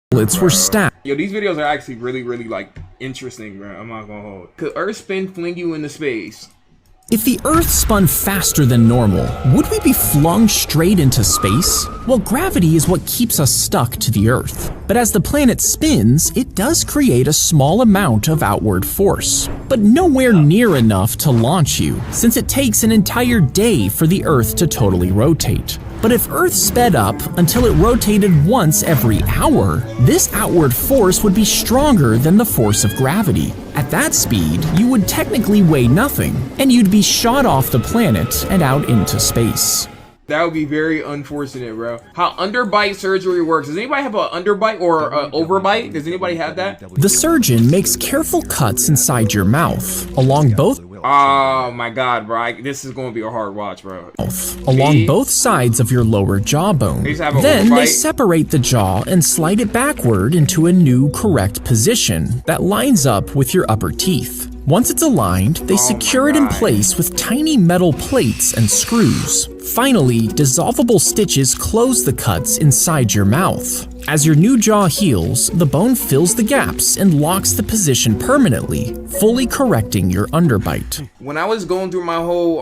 Bullets were stacked. Yo, these videos are actually really like interesting, bro. I'm not gonna hold. Could Earth spin fling you into space? If the Earth spun faster than normal, would we be flung straight into space? Well, gravity is what keeps us stuck to the Earth. But as the planet spins, it does create a small amount of outward force, but nowhere near enough to launch you, since it takes an entire day for the Earth to totally rotate. But if Earth sped up until it rotated once every hour, this outward force would be stronger than the force of gravity. At that speed, you would technically weigh nothing, and you'd be shot off the planet and out into space. That would be very unfortunate, bro. How underbite surgery works. Does anybody have an underbite or an overbite? Does anybody have that? The surgeon makes careful cuts inside your mouth, along both Oh my god, bro. This is going to be a hard watch, bro. along both sides of your lower jawbone. These have a Then they overbite? separate the jaw and slide it backward into a new correct position that lines up with your upper teeth. Once it's aligned, they secure it in God. place with tiny metal plates and screws. Finally, dissolvable stitches close the cuts inside your mouth. As your new jaw heals, the bone fills the gaps and locks the position permanently, fully correcting your underbite. When I was going through my whole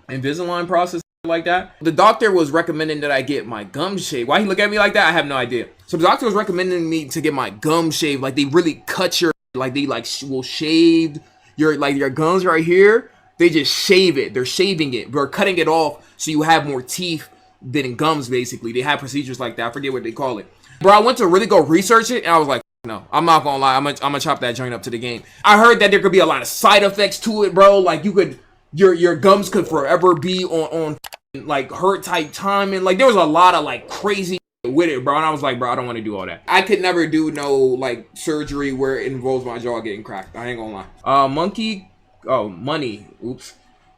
Invisalign process like that, the doctor was recommending that I get my gums shaved. Why he look at me like that, I have no idea. So the doctor was recommending me to get my gums shaved. Like they really cut your, like they like will shave your, like your gums right here. They just shave it. They're shaving it. They're cutting it off so you have more teeth than gums, basically. They have procedures like that. I forget what they call it. Bro, I went to really go research it, and I was like, no, I'm not gonna lie. I'm gonna chop that joint up to the game. I heard that there could be a lot of side effects to it, bro. Like you could, your gums could forever be on like hurt type time, and like there was a lot of like crazy with it, bro. And I was like, bro, I don't want to do all that. I could never do no like surgery where it involves my jaw getting cracked. I ain't gonna lie.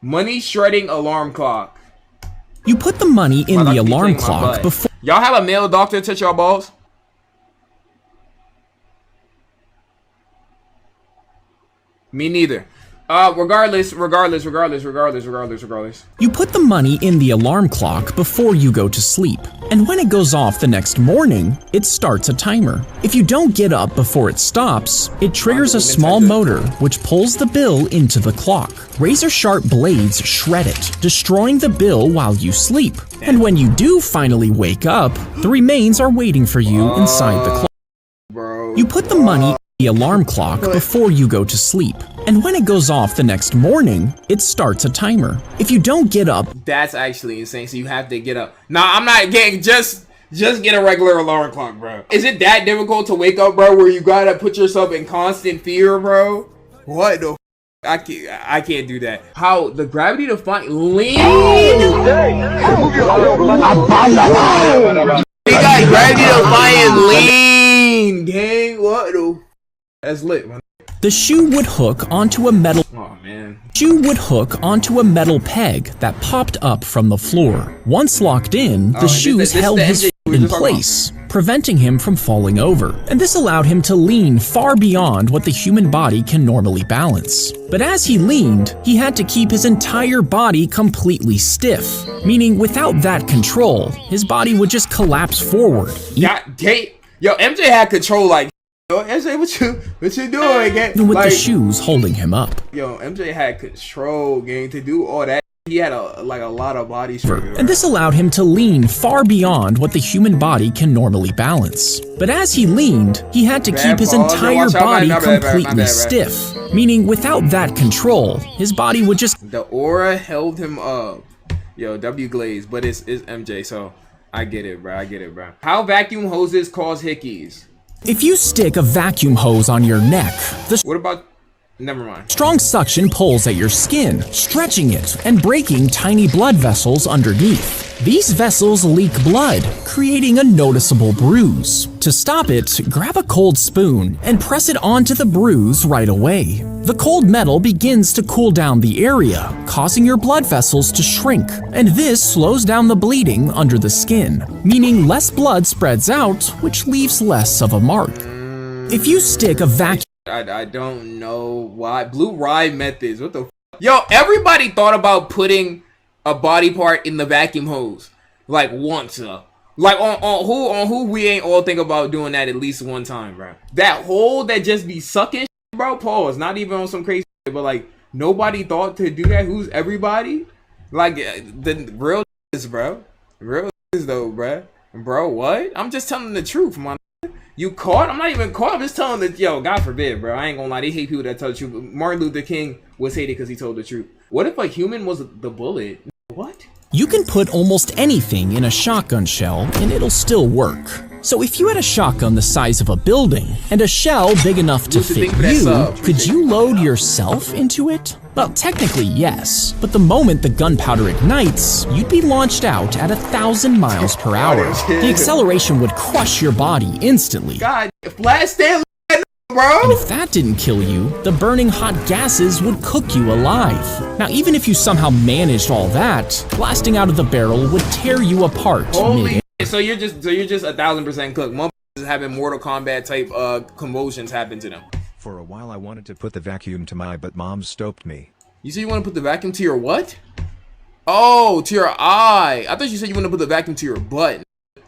Money shredding alarm clock. You put the money in My the doctor be alarm cleaning my clock butt. before Y'all have a male doctor touch y'all balls? Me neither. Regardless. You put the money in the alarm clock before you go to sleep, and when it goes off the next morning, it starts a timer. If you don't get up before it stops, it triggers a small motor which pulls the bill into the clock. Razor-sharp blades shred it, destroying the bill while you sleep. And when you do finally wake up, the remains are waiting for you inside the clock. Bro. You put the money in the alarm clock before you go to sleep, and when it goes off the next morning, it starts a timer. If you don't get up, That's actually insane. So you have to get up. Nah, I'm not getting just get a regular alarm clock, bro. Is it that difficult to wake up, bro? Where you gotta put yourself in constant fear, bro? What the? I can't do that. How the gravity defying lean? They got gravity defying lean, gang. What the? That's lit, man. the shoe would hook onto a metal Oh man. peg that popped up from the floor. Once locked in, the and shoes this held the his MJ foot we in were talking place, preventing him from falling over. And this allowed him to lean far beyond what the human body can normally balance. But as he leaned, he had to keep his entire body completely stiff, meaning without that control, his body would just collapse forward. God damn. Yo, MJ had control like. Yo, MJ, what you doing, gang? Even with Like, the shoes holding him up. yo, MJ had control, gang, to do all that. He had a lot of body strength. And this allowed him to lean far beyond what the human body can normally balance. But as he leaned, he had to keep his entire Watch out, body my bad, completely stiff, meaning without that control, his body would just The aura held him up. Yo, W Glaze, but it's MJ, so I get it, bro. How vacuum hoses cause hickeys? If you stick a vacuum hose on your neck, the What about? Never mind. strong suction pulls at your skin, stretching it and breaking tiny blood vessels underneath. These vessels leak blood, creating a noticeable bruise. To stop it, grab a cold spoon and press it onto the bruise right away. The cold metal begins to cool down the area, causing your blood vessels to shrink, and this slows down the bleeding under the skin, meaning less blood spreads out, which leaves less of a mark. If you stick a vacuum I don't know why. Blueryai methods. What the? Yo, everybody thought about putting a body part in the vacuum hose like once. Like on who we ain't all think about doing that at least one time, bro. That hole that just be sucking, bro. Pause. Not even on some crazy shit, but like nobody thought to do that. Who's everybody? Like the real is, bro. Real is though, bro. Bro, what? I'm just telling the truth, man. You caught? I'm not even caught. I'm just telling the yo. God forbid, bro. I ain't gonna lie. They hate people that tell the truth. Martin Luther King was hated because he told the truth. What if a human was the bullet? What? You can put almost anything in a shotgun shell and it'll still work. So if you had a shotgun the size of a building and a shell big enough to Lucid, fit thank you for that you, sub. could you load yourself into it? Well, technically yes, but the moment the gunpowder ignites, you'd be launched out at 1,000 miles per hour. The acceleration would crush your body instantly. God, Flash Stanley, And bro. if that didn't kill you, the burning hot gases would cook you alive. Now, even if you somehow managed all that, blasting out of the barrel would tear you apart Holy mid-air. shit. So you're just 1,000% cooked. Motherfuckers having Mortal Kombat type convulsions happen to them. For a while I wanted to put the vacuum to my but mom stopped me. You said you want to put the vacuum to your what? Oh, to your eye. I thought you said you want to put the vacuum to your butt.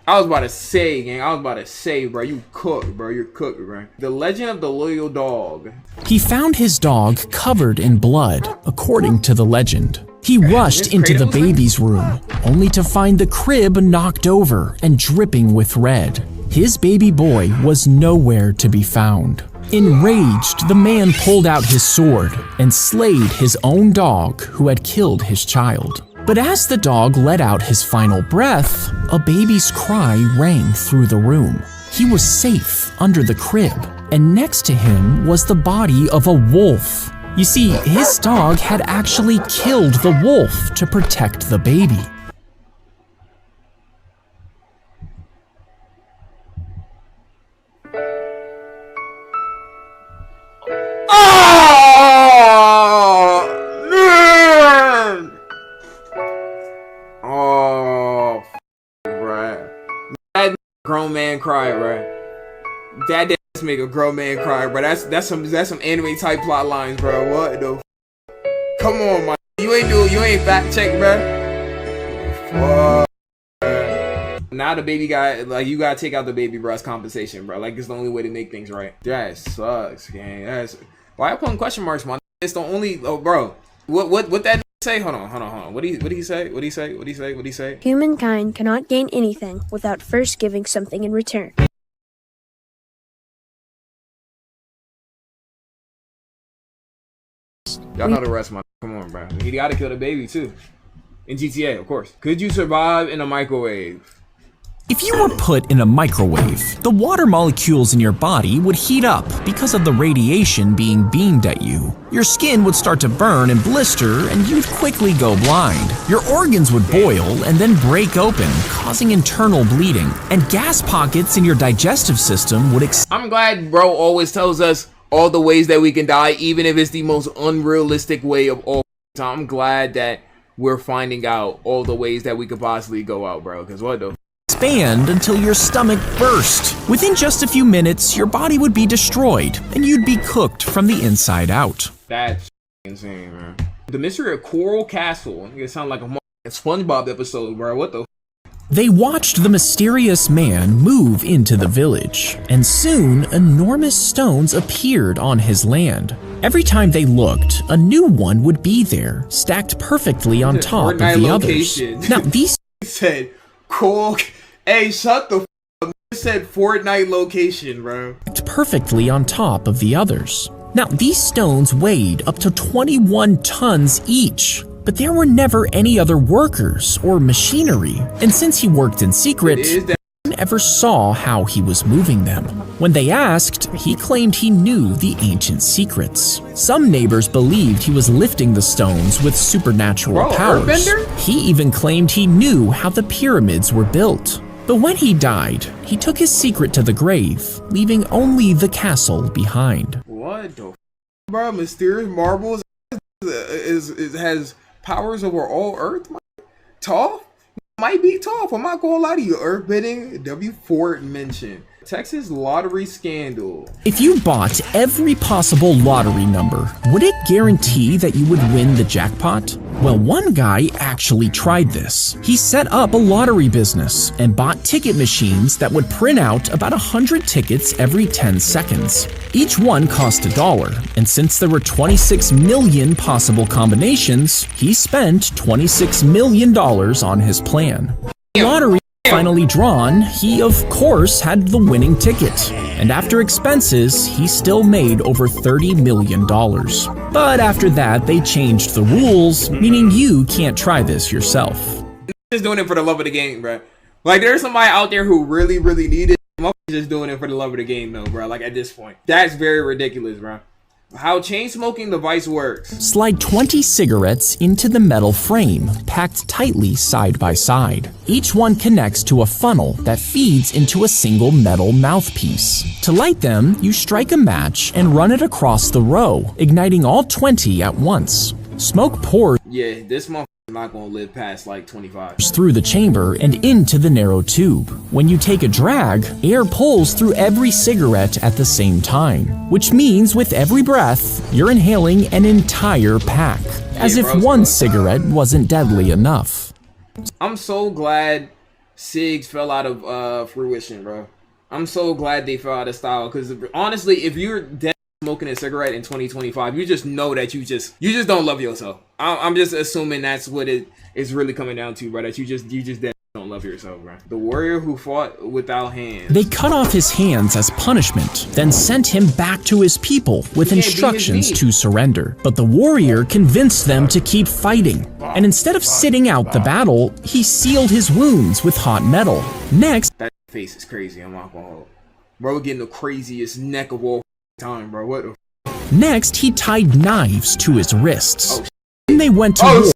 I was about to say, gang. Bro, you cooked, bro. You're cooked, bro. The Legend of the Loyal Dog. He found his dog covered in blood, according to the legend. He rushed into the baby's room, only to find the crib knocked over and dripping with red. His baby boy was nowhere to be found. Enraged, the man pulled out his sword and slayed his own dog who had killed his child. But as the dog let out his final breath, a baby's cry rang through the room. He was safe under the crib, and next to him was the body of a wolf. You see, his dog had actually killed the wolf to protect the baby. Oh, man. Oh, bruh. That grown man cry, bruh. That just make a grown man cry, bruh. That's some anime type plot lines, bro. What the Come on, man. You ain't fact check, bro. Now the baby guy, like, you gotta take out the baby breast compensation, bro. Like, it's the only way to make things right. That sucks, gang. Why I putting question marks, man? It's the only, bro. What that say? Hold on. What did he say? Humankind cannot gain anything without first giving something in return. Y'all know the rest, man. Come on, bro. He gotta kill the baby too. In GTA, of course. Could you survive in a microwave? If you were put in a microwave, the water molecules in your body would heat up because of the radiation being beamed at you. Your skin would start to burn and blister, and you'd quickly go blind. Your organs would boil and then break open, causing internal bleeding, and gas pockets in your digestive system would I'm glad bro always tells us all the ways that we can die, even if it's the most unrealistic way of all time. I'm glad that we're finding out all the ways that we could possibly go out, bro, because what the expand until your stomach burst. Within just a few minutes, your body would be destroyed, and you'd be cooked from the inside out. That's insane, man. The Mystery of Coral Castle. It sounds like a SpongeBob episode, bro. What the They watched the mysterious man move into the village, and soon enormous stones appeared on his land. Every time they looked, a new one would be there, stacked perfectly on top of the others. Now these said cool. Hey, shut the f***. It said Fortnite location, bro. Stacked perfectly on top of the others. Now these stones weighed up to 21 tons each. But there were never any other workers or machinery, and since he worked in secret, no one ever saw how he was moving them. When they asked, he claimed he knew the ancient secrets. Some neighbors believed he was lifting the stones with supernatural powers. Earthbender? He even claimed he knew how the pyramids were built. But when he died, he took his secret to the grave, leaving only the castle behind. What the f***, bro? Mysterious marbles has powers over all Earth? Toph? Might be Toph. I'm not gonna lie to you. Earthbending, W. Fort mentioned. Texas lottery scandal. If you bought every possible lottery number, would it guarantee that you would win the jackpot? Well, one guy actually tried this. He set up a lottery business and bought ticket machines that would print out about 100 tickets every 10 seconds. Each one cost $1, and since there were 26 million possible combinations, he spent $26 million on his plan. The lottery finally drawn, he of course had the winning ticket, and after expenses, he still made over $30 million. But after that, they changed the rules, meaning you can't try this yourself. Just doing it for the love of the game, bro. Like, there's somebody out there who really need it. I'm just doing it for the love of the game, though, bro. Like, at this point, that's very ridiculous, bro. How chain smoking device works. Slide 20 cigarettes into the metal frame, packed tightly side by side. Each one connects to a funnel that feeds into a single metal mouthpiece. To light them, you strike a match and run it across the row, igniting all 20 at once. Smoke pours Yeah, this motherfucker's not gonna live past like 25. through the chamber and into the narrow tube. When you take a drag, air pulls through every cigarette at the same time, which means with every breath, you're inhaling an entire pack, as if one cigarette wasn't deadly enough. I'm so glad cigs fell out of fruition, bro. I'm so glad they fell out of style, because honestly, if you're dead smoking a cigarette in 2025, you just know that you just don't love yourself. I'm just assuming that's what it is really coming down to, bro. That you just dead don't love yourself, bro. The warrior who fought without hands. They cut off his hands as punishment, then sent him back to his people with instructions to surrender. But the warrior convinced them to keep fighting, and instead of sitting out the battle, he sealed his wounds with hot metal. Next, That face is crazy. I'm not gonna hold. Bro, we're getting the craziest neck of all time, bro. What the Next, he tied knives to his wrists. Then they went to war,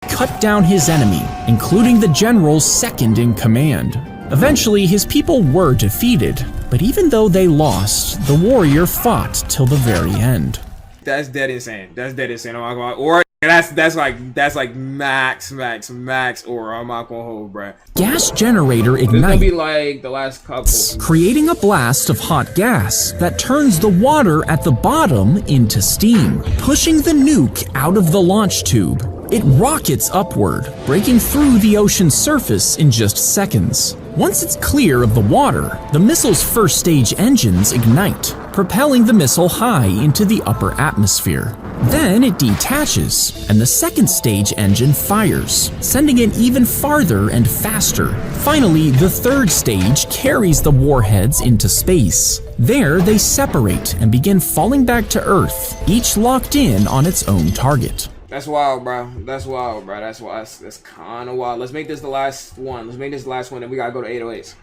cut down his enemy, including the general's second in command. Eventually, his people were defeated, but even though they lost, the warrior fought till the very end. That's dead insane. That's dead insane. I'm not gonna lie. Or That's like max or I'm not gonna hold, bruh. Gas generator It's gonna be ignites, like the last couple. creating a blast of hot gas that turns the water at the bottom into steam, pushing the nuke out of the launch tube. It rockets upward, breaking through the ocean's surface in just seconds. Once it's clear of the water, the missile's first stage engines ignite, propelling the missile high into the upper atmosphere. Then it detaches, and the second stage engine fires, sending it even farther and faster. Finally, the third stage carries the warheads into space. There, they separate and begin falling back to Earth, each locked in on its own target. That's wild, bro. That's wild, bro. That's kind of wild. Let's make this the last one. Let's make this the last one, and we gotta go to 808s.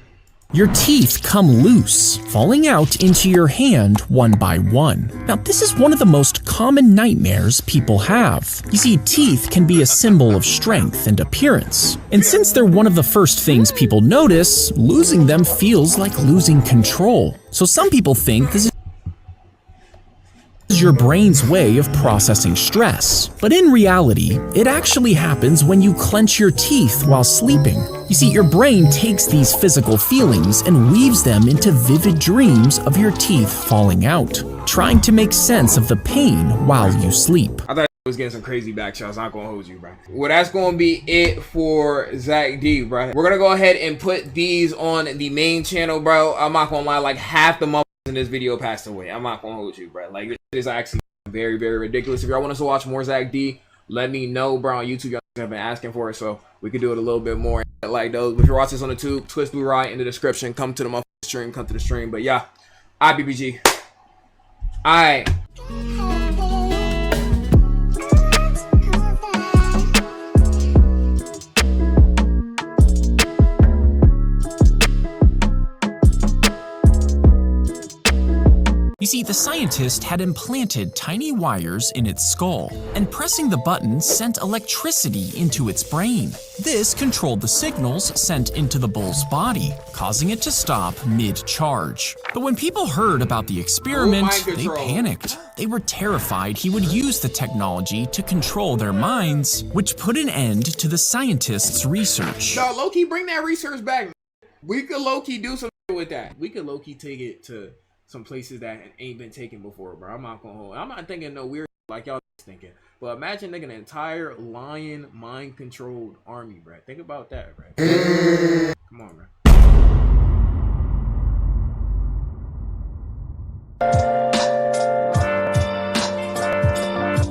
Your teeth come loose, falling out into your hand one by one. Now, this is one of the most common nightmares people have. You see, teeth can be a symbol of strength and appearance. And since they're one of the first things people notice, losing them feels like losing control. So some people think this is your brain's way of processing stress. But in reality, it actually happens when you clench your teeth while sleeping. You see, your brain takes these physical feelings and weaves them into vivid dreams of your teeth falling out, trying to make sense of the pain while you sleep. I thought I was getting some crazy back shots. I'm not gonna hold you, bro. Well, that's gonna be it for Zack D, bro. We're gonna go ahead and put these on the main channel, bro. I'm not gonna lie, like half the month in this video passed away. I'm not gonna hold you, bro. Like, it is actually very, very ridiculous. If y'all want us to watch more Zack D, let me know, bro. On YouTube, y'all have been asking for it, so we could do it a little bit more like those. If you're watching this on the tube, twist Blueryai in the description. Come to the motherfucking stream, come to the stream. But yeah, IBBG. Alright. You see, the scientist had implanted tiny wires in its skull, and pressing the button sent electricity into its brain. This controlled the signals sent into the bull's body, causing it to stop mid-charge. But when people heard about the experiment, they panicked. They were terrified he would use the technology to control their minds, which put an end to the scientist's research. No, low-key, bring that research back. We could low-key do something with that. We could low-key take it to some places that ain't been taken before, bro. I'm not gonna hold. I'm not thinking no weird like y'all thinking. But imagine an entire lion mind-controlled army, bro. Think about that, bro. Come on, bro.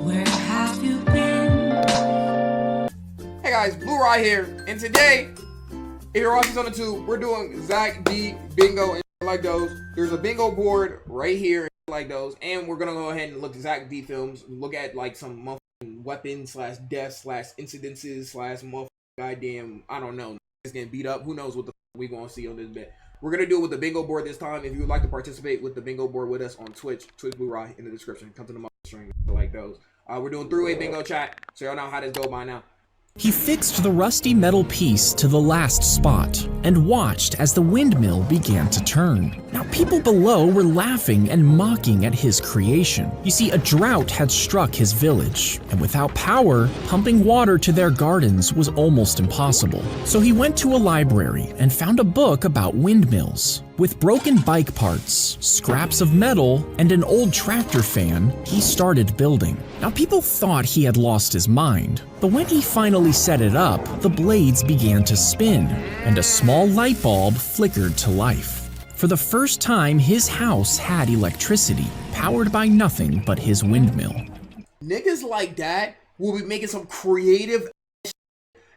Where have you been? Hey guys, Blueryai here, and today, if you're watching this on the tube, we're doing Zack D bingo and like those. There's a bingo board right here like those, and we're gonna go ahead and look at Zack D films, look at like some motherfucking weapons slash deaths slash incidences slash motherfucking goddamn, I don't know, it's getting beat up. Who knows what the fuck we gonna see on this bit. We're gonna do it with the bingo board this time. If you would like to participate with the bingo board with us on Twitch Blueryai in the description. Come to the motherfucking stream like those. We're doing three-way bingo chat, so y'all know how this go by now. He fixed the rusty metal piece to the last spot and watched as the windmill began to turn. Now, people below were laughing and mocking at his creation. You see, a drought had struck his village, and without power, pumping water to their gardens was almost impossible. So he went to a library and found a book about windmills. With broken bike parts, scraps of metal, and an old tractor fan, he started building. Now, people thought he had lost his mind, but when he finally set it up, the blades began to spin, and a small light bulb flickered to life. For the first time, his house had electricity, powered by nothing but his windmill. Niggas like that will be making some creative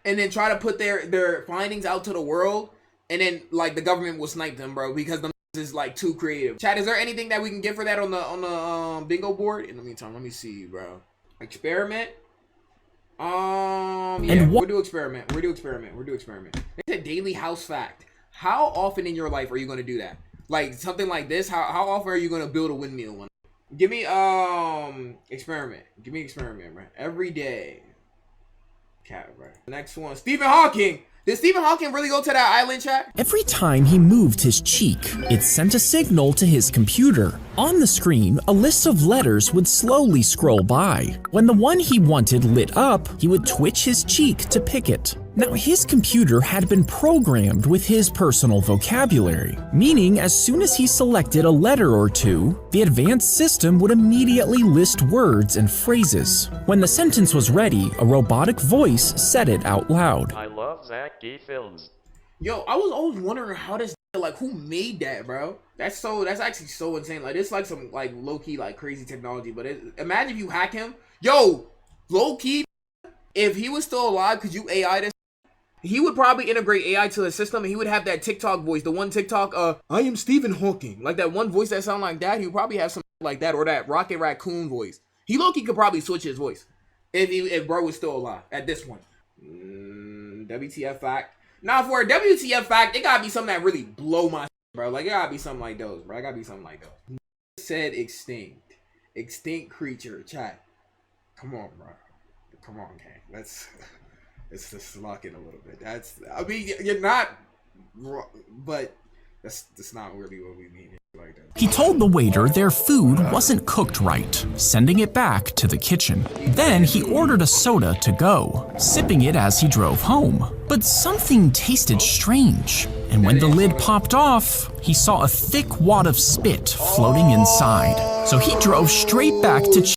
and then try to put their findings out to the world, and then like the government will snipe them, bro, because them is like too creative. Chat, is there anything that we can get for that on the bingo board? In the meantime, let me see, bro. Experiment. Yeah, we'll do experiment. We'll do experiment. It's a daily house fact. How often in your life are you gonna do that? Like something like this. How often are you gonna build a windmill? Give me experiment. Give me experiment, bro. Every day. Cat, bro. Next one. Stephen Hawking. Did Stephen Hawking really go to that island, chat? Every time he moved his cheek, it sent a signal to his computer. On the screen, a list of letters would slowly scroll by. When the one he wanted lit up, he would twitch his cheek to pick it. Now, his computer had been programmed with his personal vocabulary, meaning as soon as he selected a letter or two, the advanced system would immediately list words and phrases. When the sentence was ready, a robotic voice said it out loud. I love Zack films. Yo, I was always wondering how this, like, who made that, bro? That's actually so insane. Like, it's like some, like, low-key, like, crazy technology. But imagine if you hack him. Yo, low-key, if he was still alive, could you AI this? He would probably integrate AI to his system, and he would have that TikTok voice, the one TikTok, I am Stephen Hawking. Like that one voice that sound like that, he would probably have something like that, or that Rocket Raccoon voice. He low-key could probably switch his voice if bro was still alive at this point. WTF fact. Now, for a WTF fact, it gotta be something that really blow my bro. Like, it gotta be something like those, bro. It gotta be something like those. Said extinct. Extinct creature, chat. Come on, bro. Come on, gang. Let's just lock in a little bit. I mean, you're not wrong, but that's not really what we mean like that. He told the waiter their food wasn't cooked right, sending it back to the kitchen. Then he ordered a soda to go, sipping it as he drove home. But something tasted strange, and when the lid popped off, he saw a thick wad of spit floating inside. So he drove straight back to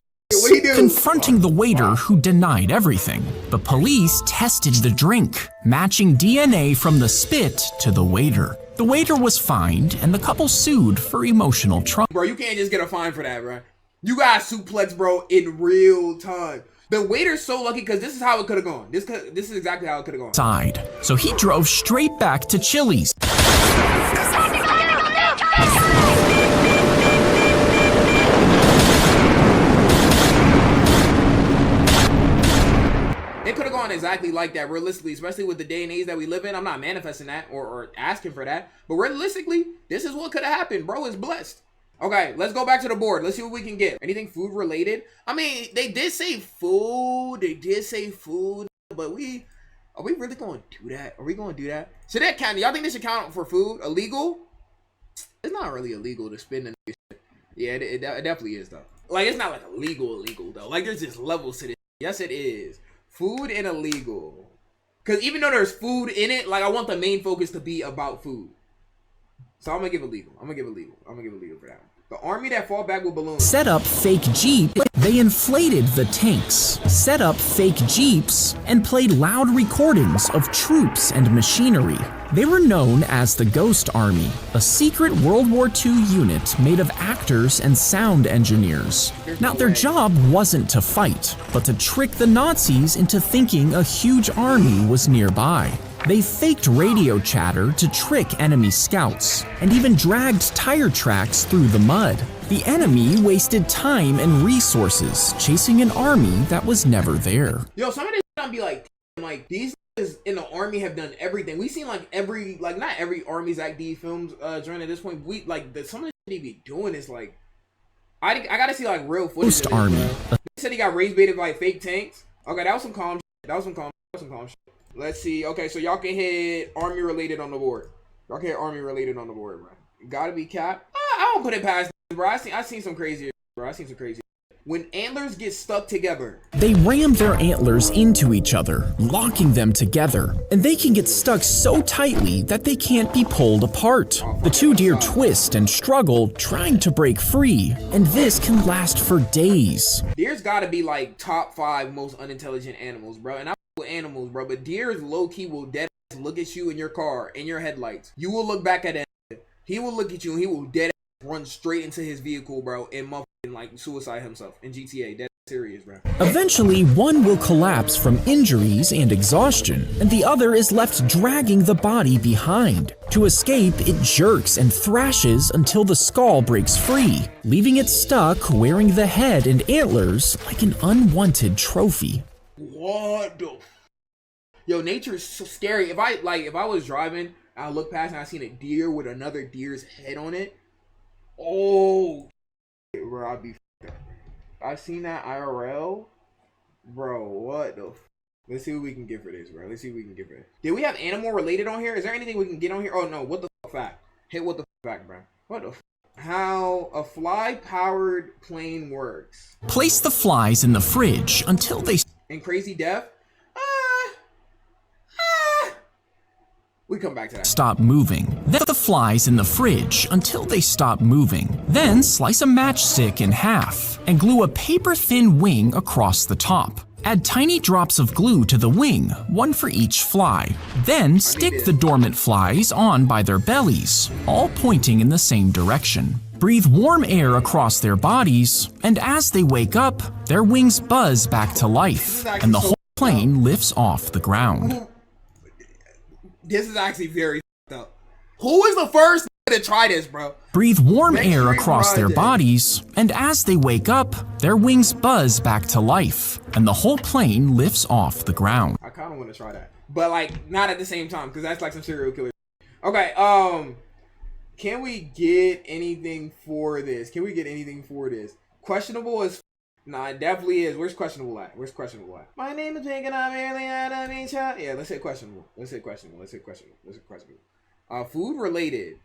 confronting the waiter who denied everything. The police tested the drink, matching DNA from the spit to the waiter. The waiter was fined, and the couple sued for emotional trauma. Bro, you can't just get a fine for that, bro. You got suplex, bro, in real time. The waiter's so lucky because this is how it could have gone. This is exactly how it could have gone. Side. So he drove straight back to Chili's. It could have gone exactly like that, realistically, especially with the day and age that we live in. I'm not manifesting that or asking for that, but realistically, this is what could have happened. Bro is blessed. Okay, let's go back to the board. Let's see what we can get. Anything food related? I mean, they did say food. But are we really going to do that? Are we going to do that? So that count? Y'all think this should count for food? Illegal? It's not really illegal to spend the shit. Yeah, it definitely is though. Like, it's not like illegal though. Like, there's just levels to this. Yes, it is. Food and illegal. Because even though there's food in it, like, I want the main focus to be about food. So I'm gonna give illegal. I'm gonna give illegal for that one. The army that fall back with balloons. Set up fake Jeep. They inflated the tanks, set up fake Jeeps, and played loud recordings of troops and machinery. They were known as the Ghost Army, a secret World War II unit made of actors and sound engineers. Now, their job wasn't to fight, but to trick the Nazis into thinking a huge army was nearby. They faked radio chatter to trick enemy scouts, and even dragged tire tracks through the mud. The enemy wasted time and resources chasing an army that was never there. Yo, some of this gonna be like these niggas in the army have done everything. We seen like not every Army Zack D films during at this point. We like some of the shit he be doing is like I gotta see like real footage. Ghost Army. They said he got race baited by fake tanks. Okay, that was some calm shit. Let's see. Okay, so y'all can hit army related on the board. Y'all can hit army related on the board, bro. Gotta be cap. I don't put it past, bro. I seen some crazy, bro. When antlers get stuck together. They rammed their antlers into each other, locking them together, and they can get stuck so tightly that they can't be pulled apart. The two deer twist and struggle trying to break free, and this can last for days. Deer's gotta be like top 5 most unintelligent animals, bro. And I with animals, bro, but deers low-key will dead look at you in your car, in your headlights. You will look back at it. He will look at you and he will dead run straight into his vehicle, bro, and motherfucking like suicide himself in GTA. Dead serious, bro. Eventually, one will collapse from injuries and exhaustion, and the other is left dragging the body behind. To escape, it jerks and thrashes until the skull breaks free, leaving it stuck wearing the head and antlers like an unwanted trophy. What the yo, nature is so scary. If I was driving and I look past and I seen a deer with another deer's head on it, oh, bro, I'd be. I seen that IRL, bro. What the? Let's see what we can get for this, bro. Let's see what we can get for this. Did we have animal related on here? Is there anything we can get on here? Oh no, what the fact? Hit what the fact, bro. What the how a fly-powered plane works. Place the flies in the fridge until they In Crazy Death? We come back to that. stop moving. Then the flies in the fridge until they stop moving. Then slice a matchstick in half and glue a paper-thin wing across the top. Add tiny drops of glue to the wing, one for each fly. Then stick the dormant flies on by their bellies, all pointing in the same direction. Breathe warm air across their bodies, and as they wake up, their wings buzz back to life, and the whole plane lifts off the ground. This is actually very up. Who is the first to try this, bro? Breathe warm air across their bodies, and as they wake up, their wings buzz back to life, and the whole plane lifts off the ground. I kind of want to try that, but like not at the same time, because that's like some serial killer. Okay, can we get anything for this? Can we get anything for this? Questionable is. Nah, it definitely is. Where's questionable at? Where's questionable at? My name is Jake and I'm barely out of each other. Yeah, let's hit questionable. Let's hit questionable. Let's hit questionable. Let's hit questionable. Food related.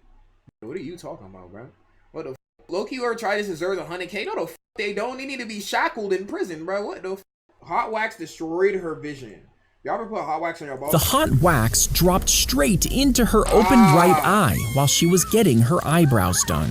What are you talking about, bro? What the f? Loki or try this deserves 100K? No, the f they don't. They need to be shackled in prison, bro. What the f? Hot wax destroyed her vision. Y'all ever put hot wax on your balls? The hot wax dropped straight into her open right eye while she was getting her eyebrows done.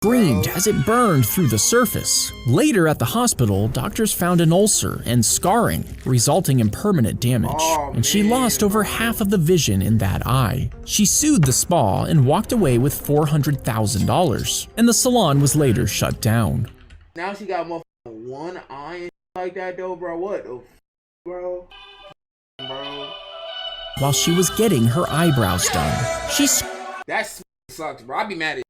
Screamed as it burned through the surface. Later at the hospital, doctors found an ulcer and scarring, resulting in permanent damage, and she lost over half of the vision in that eye. She sued the spa and walked away with $400,000, and the salon was later shut down. Now she got one eye and like that though, bro. What the f, bro? While she was getting her eyebrows done, that sucks, bro. I'd be mad at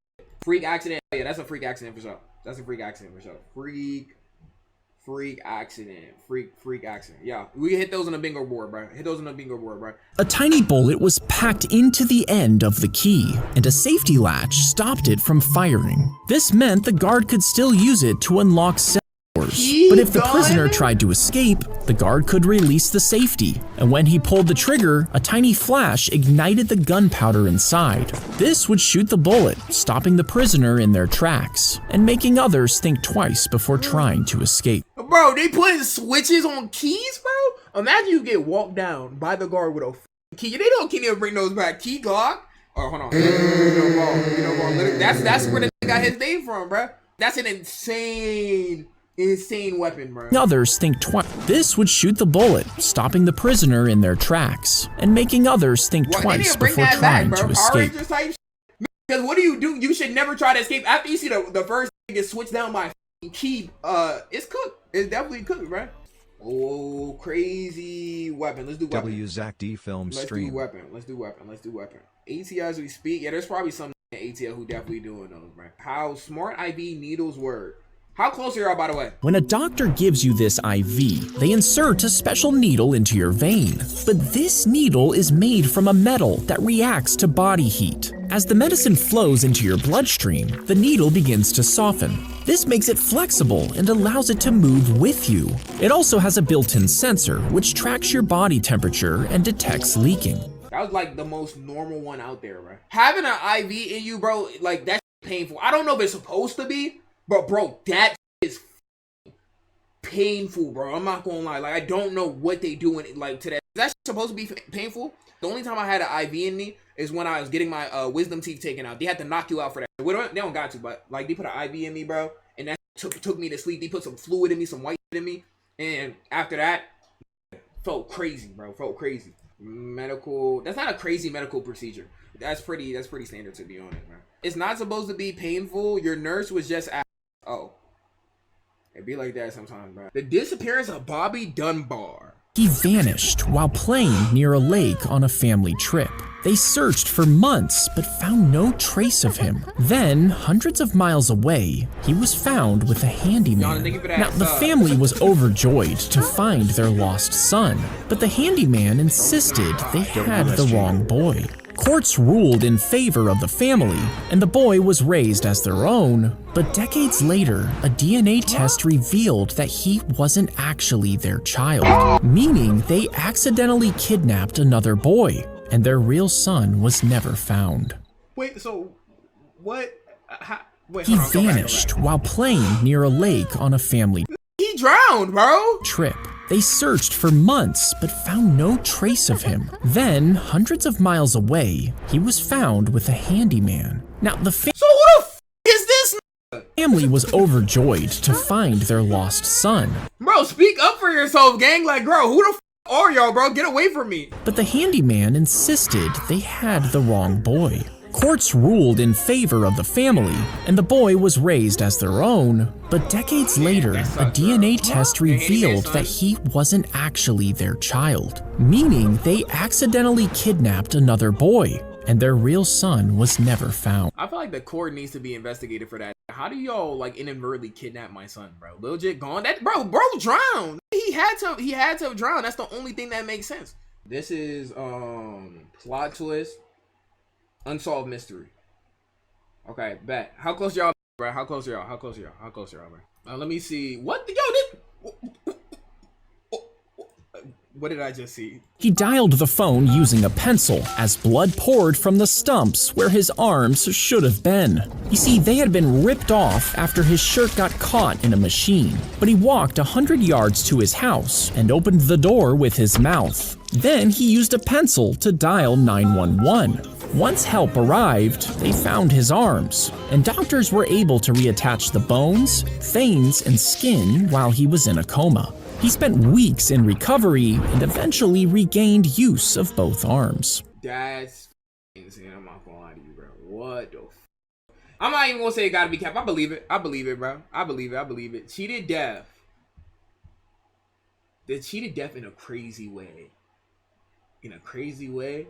freak accident. Yeah, that's a freak accident for sure. That's a freak accident for sure. Freak accident. Freak accident. Yeah, we can hit those on the bingo board, bro. Hit those on the bingo board, bro. A tiny bullet was packed into the end of the key, and a safety latch stopped it from firing. This meant the guard could still use it to unlock cell doors. But if the prisoner tried to escape, the guard could release the safety, and when he pulled the trigger, a tiny flash ignited the gunpowder inside. This would shoot the bullet, stopping the prisoner in their tracks, and making others think twice before trying to escape. Bro, they putting switches on keys, bro? Imagine you get walked down by the guard with a key. They don't can't even bring those back. Key Glock? Oh, hold on. That's where the got his name from, bro. That's an insane weapon, bro. Others think twice. This would shoot the bullet, stopping the prisoner in their tracks, and making others think twice before trying to escape. Because what do? You should never try to escape. After you see the first thing get switched down by a key, it's cooked. It's definitely cooked, bro. Oh, crazy weapon. Let's do weapon. Zack D film stream. Let's do weapon. ATL as we speak. Yeah, there's probably some ATL who definitely doing those, bro. How smart IV needles work. How close are y'all, by the way? When a doctor gives you this IV, they insert a special needle into your vein. But this needle is made from a metal that reacts to body heat. As the medicine flows into your bloodstream, the needle begins to soften. This makes it flexible and allows it to move with you. It also has a built-in sensor, which tracks your body temperature and detects leaking. That was like the most normal one out there, bro. Having an IV in you, bro, like that's painful. I don't know if it's supposed to be, but bro, that is painful, bro. I'm not gonna lie. Like, I don't know what they do in like to that. That's supposed to be painful. The only time I had an IV in me is when I was getting my wisdom teeth taken out. They had to knock you out for that. They don't got to, but like they put an IV in me, bro, and that took me to sleep. They put some fluid in me, some white in me, and after that, felt crazy, bro. Felt crazy. Medical. That's not a crazy medical procedure. That's pretty standard, to be honest, man. It's not supposed to be painful. Your nurse was just oh. It be like that sometimes, bro. The disappearance of Bobby Dunbar. He vanished while playing near a lake on a family trip. They searched for months but found no trace of him. Then, hundreds of miles away, he was found with a handyman. Now, the family was overjoyed to find their lost son, but the handyman insisted they had the wrong boy. Courts ruled in favor of the family, and the boy was raised as their own. But decades later, a DNA test revealed that he wasn't actually their child, meaning they accidentally kidnapped another boy, and their real son was never found. Wait, so what? Wait, He hold on, go back, go back. vanished while playing near a lake on a family He drowned, bro. trip. They searched for months but found no trace of him. Then, hundreds of miles away, he was found with a handyman. Now, the So who the f is this? family was overjoyed to find their lost son. Bro, speak up for yourself, gang. Like, bro, who the f are y'all, bro? Get away from me. But the handyman insisted they had the wrong boy. Courts ruled in favor of the family, and the boy was raised as their own. But decades later, a DNA test revealed that he wasn't actually their child, meaning they accidentally kidnapped another boy, and their real son was never found. I feel like the court needs to be investigated for that. How do y'all like inadvertently kidnap my son, bro? Lil Jit gone. That bro drowned. He had to have drowned. That's the only thing that makes sense. This is plot twist. Unsolved mystery. Okay, bet. How close y'all, bro? How close y'all? How close y'all? How close y'all, bro? Let me see. What? Yo, what did I just see? He dialed the phone using a pencil as blood poured from the stumps where his arms should have been. You see, they had been ripped off after his shirt got caught in a machine. But he walked 100 yards to his house and opened the door with his mouth. Then he used a pencil to dial 911. Once help arrived, they found his arms, and doctors were able to reattach the bones, veins, and skin while he was in a coma. He spent weeks in recovery and eventually regained use of both arms. That's insane. I'm not gonna lie to you, bro. What the f? I'm not even gonna say it gotta be capped. I believe it. I believe it, bro. I believe it. I believe it. Cheated death. They cheated death in a crazy way. In a crazy way.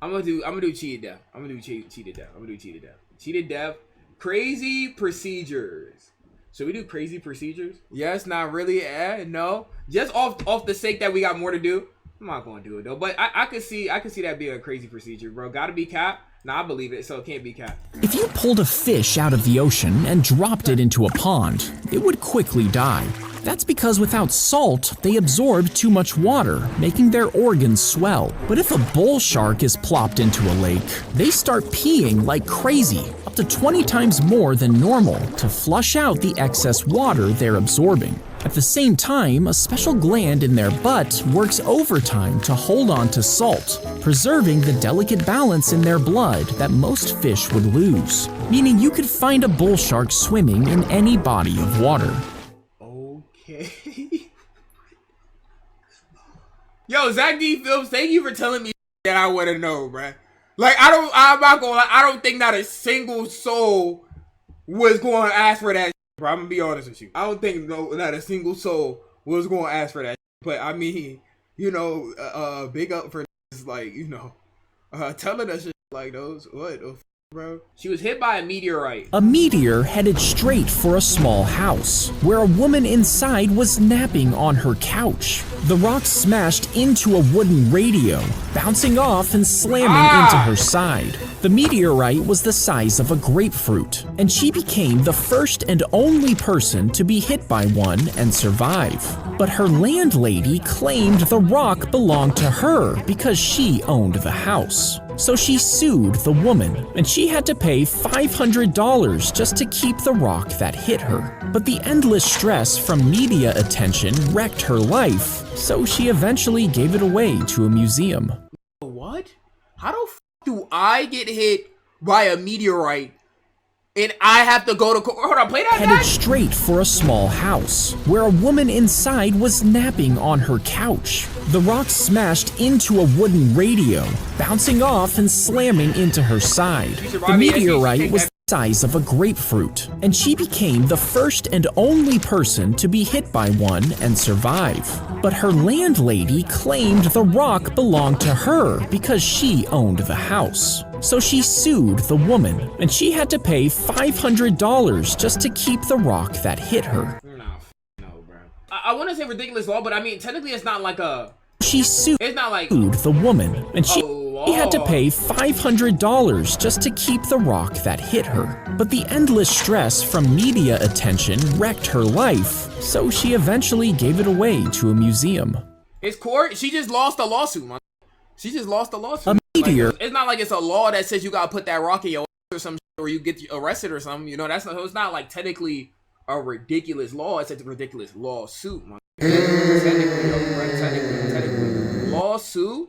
I'm gonna do cheated death. I'm gonna do cheated death. I'm gonna do cheated death. Cheated death. Crazy procedures. Should we do crazy procedures? Yes, not really. No. Just off the sake that we got more to do. I'm not gonna do it though. But I could see that being a crazy procedure, bro. Gotta be capped. Nah, I believe it, so it can't be capped. If you pulled a fish out of the ocean and dropped it into a pond, it would quickly die. That's because without salt, they absorb too much water, making their organs swell. But if a bull shark is plopped into a lake, they start peeing like crazy, up to 20 times more than normal, to flush out the excess water they're absorbing. At the same time, a special gland in their butt works overtime to hold on to salt, preserving the delicate balance in their blood that most fish would lose. Meaning you could find a bull shark swimming in any body of water. Okay. Yo, Zack D Films, thank you for telling me that I want to know, bruh. Like, I'm not gonna lie, I don't think not a single soul was going to ask for that shit, bro. I'm gonna be honest with you. I don't think not a single soul was going to ask for that shit. But I mean, you know, big up for this, like, you know, telling us shit like those. What the f, bro? She was hit by a meteorite. A meteor headed straight for a small house, where a woman inside was napping on her couch. The rock smashed into a wooden radio, bouncing off and slamming into her side. The meteorite was the size of a grapefruit, and she became the first and only person to be hit by one and survive. But her landlady claimed the rock belonged to her because she owned the house. So she sued the woman, and she had to pay $500 just to keep the rock that hit her. But the endless stress from media attention wrecked her life, so she eventually gave it away to a museum. What? How the f do I get hit by a meteorite and I have to go to court? Hold on, play that Headed back? straight for a small house, where a woman inside was napping on her couch. The rock smashed into a wooden radio, bouncing off and slamming into her side. The meteorite was the size of a grapefruit, and she became the first and only person to be hit by one and survive. But her landlady claimed the rock belonged to her because she owned the house. So she sued the woman, and she had to pay $500 just to keep the rock that hit her. No, bro. I want to say ridiculous law, but I mean, technically it's not like a... She sued It's not like... the woman, and she... Oh, He had to pay $500 just to keep the rock that hit her. But the endless stress from media attention wrecked her life, so she eventually gave it away to a museum. It's court. She just lost a lawsuit, man. She just lost a lawsuit. A meteor. Like, it's not like it's a law that says you gotta put that rock in your ass or some shit, or you get arrested or something. You know, that's not. It's not like technically a ridiculous law. It's a ridiculous lawsuit, man. Technically, lawsuit.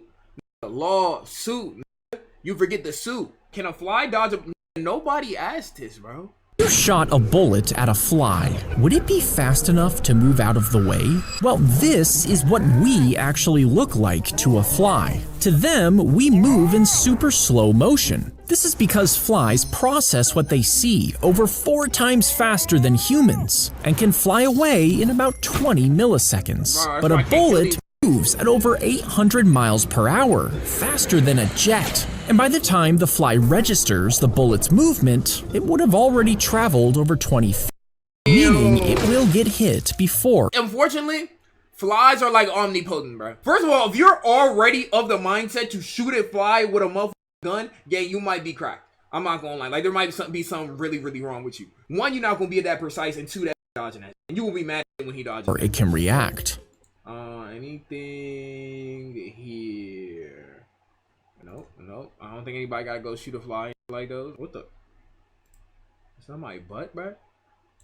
You forget the suit. Can a fly dodge a? Nobody asked this, bro. You shot a bullet at a fly. Would it be fast enough to move out of the way? Well, this is what we actually look like to a fly. To them, we move in super slow motion. This is because flies process what they see over 4 times faster than humans and can fly away in about 20 milliseconds. But a bullet moves at over 800 miles per hour, faster than a jet. And by the time the fly registers the bullet's movement, it would have already traveled over 20 feet, meaning it will get hit before. Unfortunately, flies are like omnipotent, bro. First of all, if you're already of the mindset to shoot a fly with a motherfucking gun, yeah, you might be cracked. I'm not gonna lie. Like, there might be something really, really wrong with you. 1, you're not gonna be that precise, and 2, that dodging that. And you will be mad when he dodges. Or it can react. Anything here? Nope. I don't think anybody gotta go shoot a fly like those. What the? Is that my butt, bro?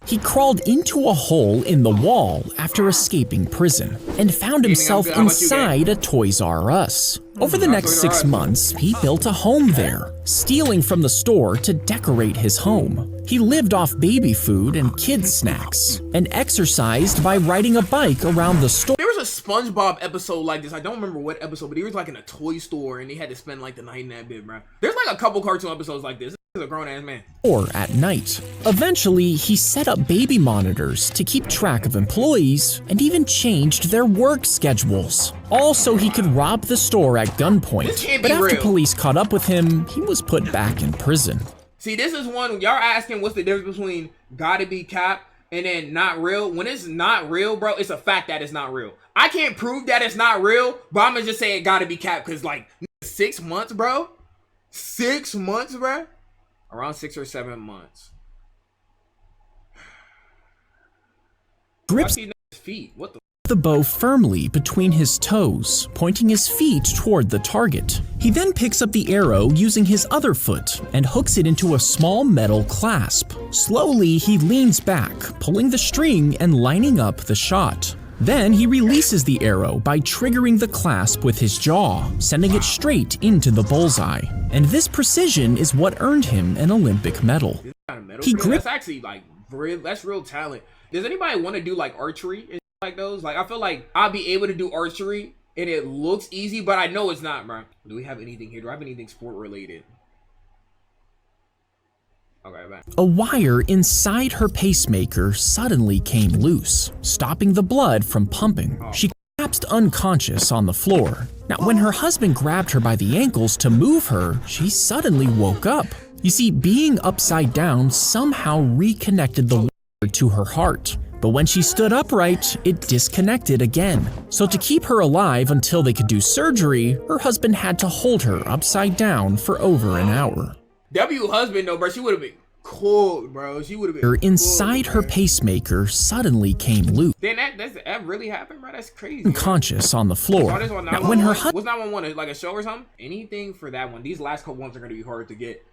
He crawled into a hole in the wall after escaping prison and found himself inside a Toys R Us. Over the next 6 months, he built a home there, stealing from the store to decorate his home. He lived off baby food and kids' snacks, and exercised by riding a bike around the store. There was a SpongeBob episode like this. I don't remember what episode, but he was like in a toy store and he had to spend like the night in that bit, bro. There's like a couple cartoon episodes like this. This is a grown-ass man. Or at night. Eventually, he set up baby monitors to keep track of employees and even changed their work schedules. All so he could rob the store at gunpoint. But after police caught up with him, he was put back in prison. See, this is one, y'all asking what's the difference between gotta be cap and then not real. When it's not real, bro, it's a fact that it's not real. I can't prove that it's not real, but I'm gonna just say it gotta be cap because like 6 months, bro. 6 months, bro. Around 6 or 7 months. Grips his feet. What the bow firmly between his toes, pointing his feet toward the target. He then picks up the arrow using his other foot and hooks it into a small metal clasp. Slowly, he leans back, pulling the string and lining up the shot. Then he releases the arrow by triggering the clasp with his jaw, sending it straight into the bullseye. And this precision is what earned him an Olympic medal. That's actually like that's real talent. Does anybody want to do like archery and like those? Like, I feel like I'll be able to do archery and it looks easy, but I know it's not, bro. Do we have anything here? Do I have anything sport related? Okay, bye. A wire inside her pacemaker suddenly came loose, stopping the blood from pumping. She collapsed unconscious on the floor. Now, when her husband grabbed her by the ankles to move her, she suddenly woke up. You see, being upside down somehow reconnected the wire to her heart. But when she stood upright, it disconnected again. So to keep her alive until they could do surgery, her husband had to hold her upside down for over an hour. Husband though, bro, she would have been cold, bro. She would have been inside cold, her pacemaker suddenly came loose. Then that really happened, bro? That's crazy. Unconscious on the floor. Now, when her husband was 911 like a show or something? Anything for that one. These last couple ones are gonna be hard to get.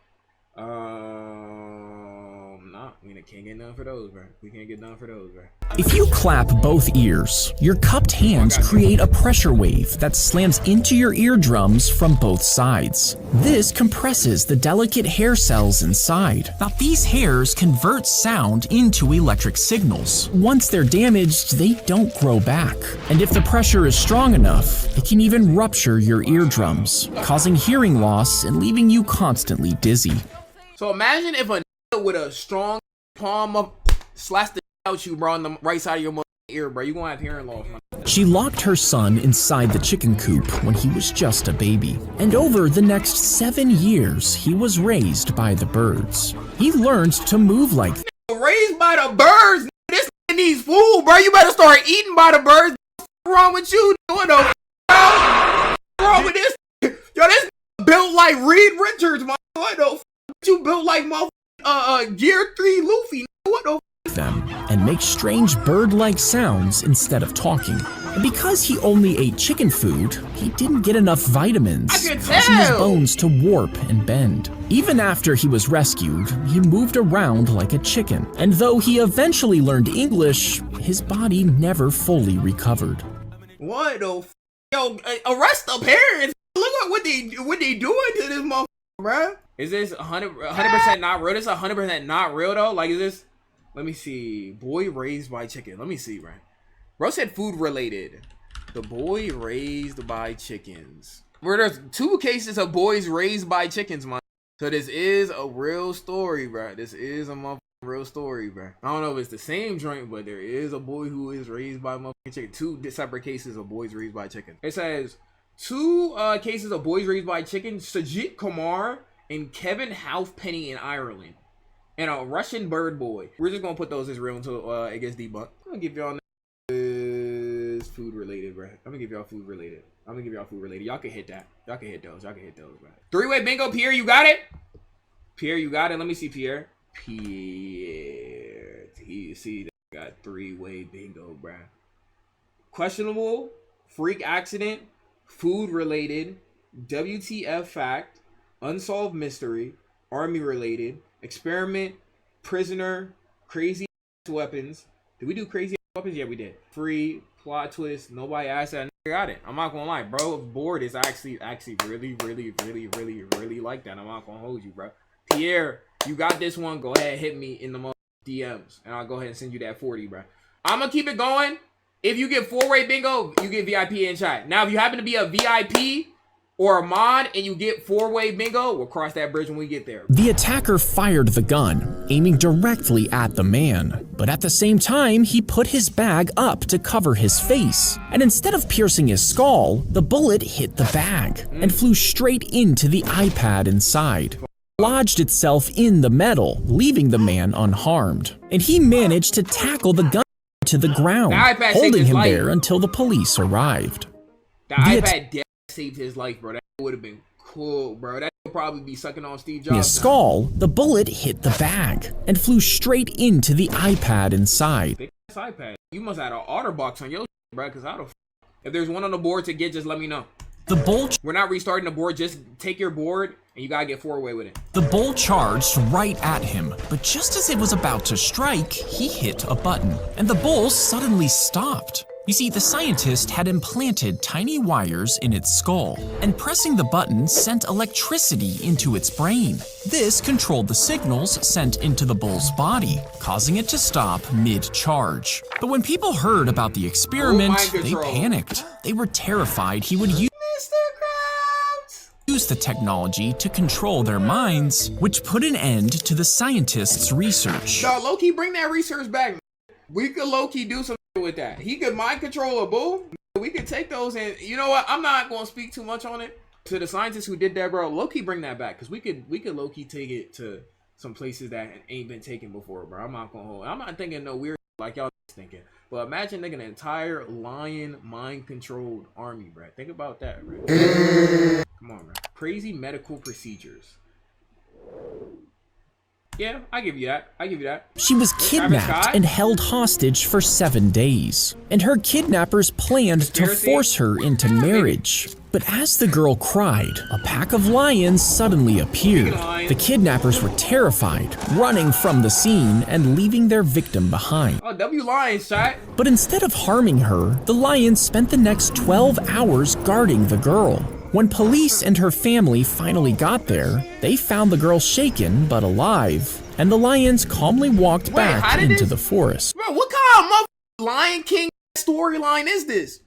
Nah, we can't get none for those, bro. We can't get none for those, bro. If you clap both ears, your cupped hands create a pressure wave that slams into your eardrums from both sides. This compresses the delicate hair cells inside. Now, these hairs convert sound into electric signals. Once they're damaged, they don't grow back. And if the pressure is strong enough, it can even rupture your eardrums, causing hearing loss and leaving you constantly dizzy. So imagine if a with a strong palm up slash the out you, bro, on the right side of your ear, bro. You gonna have hearing loss, man. She locked her son inside the chicken coop when he was just a baby. And over the next 7 years, he was raised by the birds. He learned to move like raised by the birds. This needs food, bro. You better start eating by the birds. What's wrong with you? What's wrong with this? Yo, this like Reed Richards, man. What the f? You built like Gear 3 Luffy. What the f? Them and make strange bird-like sounds instead of talking. And because he only ate chicken food, he didn't get enough vitamins, I can causing his tell. bones to warp and bend. Even after he was rescued, he moved around like a chicken. And though he eventually learned English, his body never fully recovered. What the f? Yo, arrest the parents. Look at what they doing to this motherfucker, bruh. Is this 100% not real? This 100% not real though? Like, is this? Let me see. Boy raised by chicken. Let me see, right? Bro said food related. The boy raised by chickens. Where there's 2 cases of boys raised by chickens, man. So this is a real story, bro. This is a motherfucking real story, bro. I don't know if it's the same joint, but there is a boy who is raised by motherfucking chicken. 2 separate cases of boys raised by chicken. It says 2 cases of boys raised by chicken. Sajid Kumar and Kevin Halfpenny in Ireland. And a Russian bird boy. We're just gonna put those as real until it gets debunked. I'm gonna give y'all this food related, bro. I'm gonna give y'all food related. Y'all can hit that. Y'all can hit those, bro. 3-way bingo, Pierre, you got it? Pierre, you got it? Let me see, Pierre. You see, that got 3-way bingo, bro. Questionable, freak accident, food related, WTF fact, unsolved mystery, army related, experiment, prisoner, crazy weapons. Did we do crazy weapons? Yeah, we did. Free, plot twist, nobody asked that. I got it. I'm not gonna lie, bro. Board is actually really like that. I'm not gonna hold you, bro. Pierre, you got this one. Go ahead, hit me in the DMs, and I'll go ahead and send you that 40, bro. I'm gonna keep it going. If you get 4-way bingo, you get VIP in chat. Now, if you happen to be a VIP or a mod and you get 4-way bingo, we'll cross that bridge when we get there. The attacker fired the gun, aiming directly at the man. But at the same time, he put his bag up to cover his face. And instead of piercing his skull, the bullet hit the bag and flew straight into the iPad inside. Lodged itself in the metal, leaving the man unharmed. And he managed to tackle the gun to the ground, holding him there until the police arrived. The iPad saved his life, bro. That would have been cool, bro. That would probably be sucking on Steve Jobs. In his skull, the bullet hit the bag and flew straight into the iPad inside. Big ass iPad. You must have an OtterBox on your shit, bro, because how the f. If there's one on the board to get, just let me know. The bull. We're not restarting the board. Just take your board and you gotta get 4-way with it. The bull charged right at him, but just as it was about to strike, he hit a button, and the bull suddenly stopped. You see, the scientist had implanted tiny wires in its skull, and pressing the button sent electricity into its brain. This controlled the signals sent into the bull's body, causing it to stop mid-charge. But when people heard about the experiment, they panicked. They were terrified he would use the technology to control their minds, which put an end to the scientist's research. Dog, low-key, bring that research back, man. We could low-key do some with that. He could mind control a bull. We could take those and, you know what? I'm not going to speak too much on it. To the scientists who did that, bro, low-key bring that back, because we could low-key take it to some places that ain't been taken before, bro. I'm not going to hold. I'm not thinking no weird like y'all thinking. But imagine thinking an entire lion mind-controlled army, bro. Think about that, bro. Come on, bro. Crazy medical procedures. Yeah, I give you that. She was kidnapped and held hostage for 7 days, and her kidnappers planned to force her into marriage. But as the girl cried, a pack of lions suddenly appeared. The kidnappers were terrified, running from the scene and leaving their victim behind. Oh, W lions, chat. But instead of harming her, the lions spent the next 12 hours guarding the girl. When police and her family finally got there, they found the girl shaken but alive, and the lions calmly walked back into the forest. Bro, what kind of Lion King storyline is this?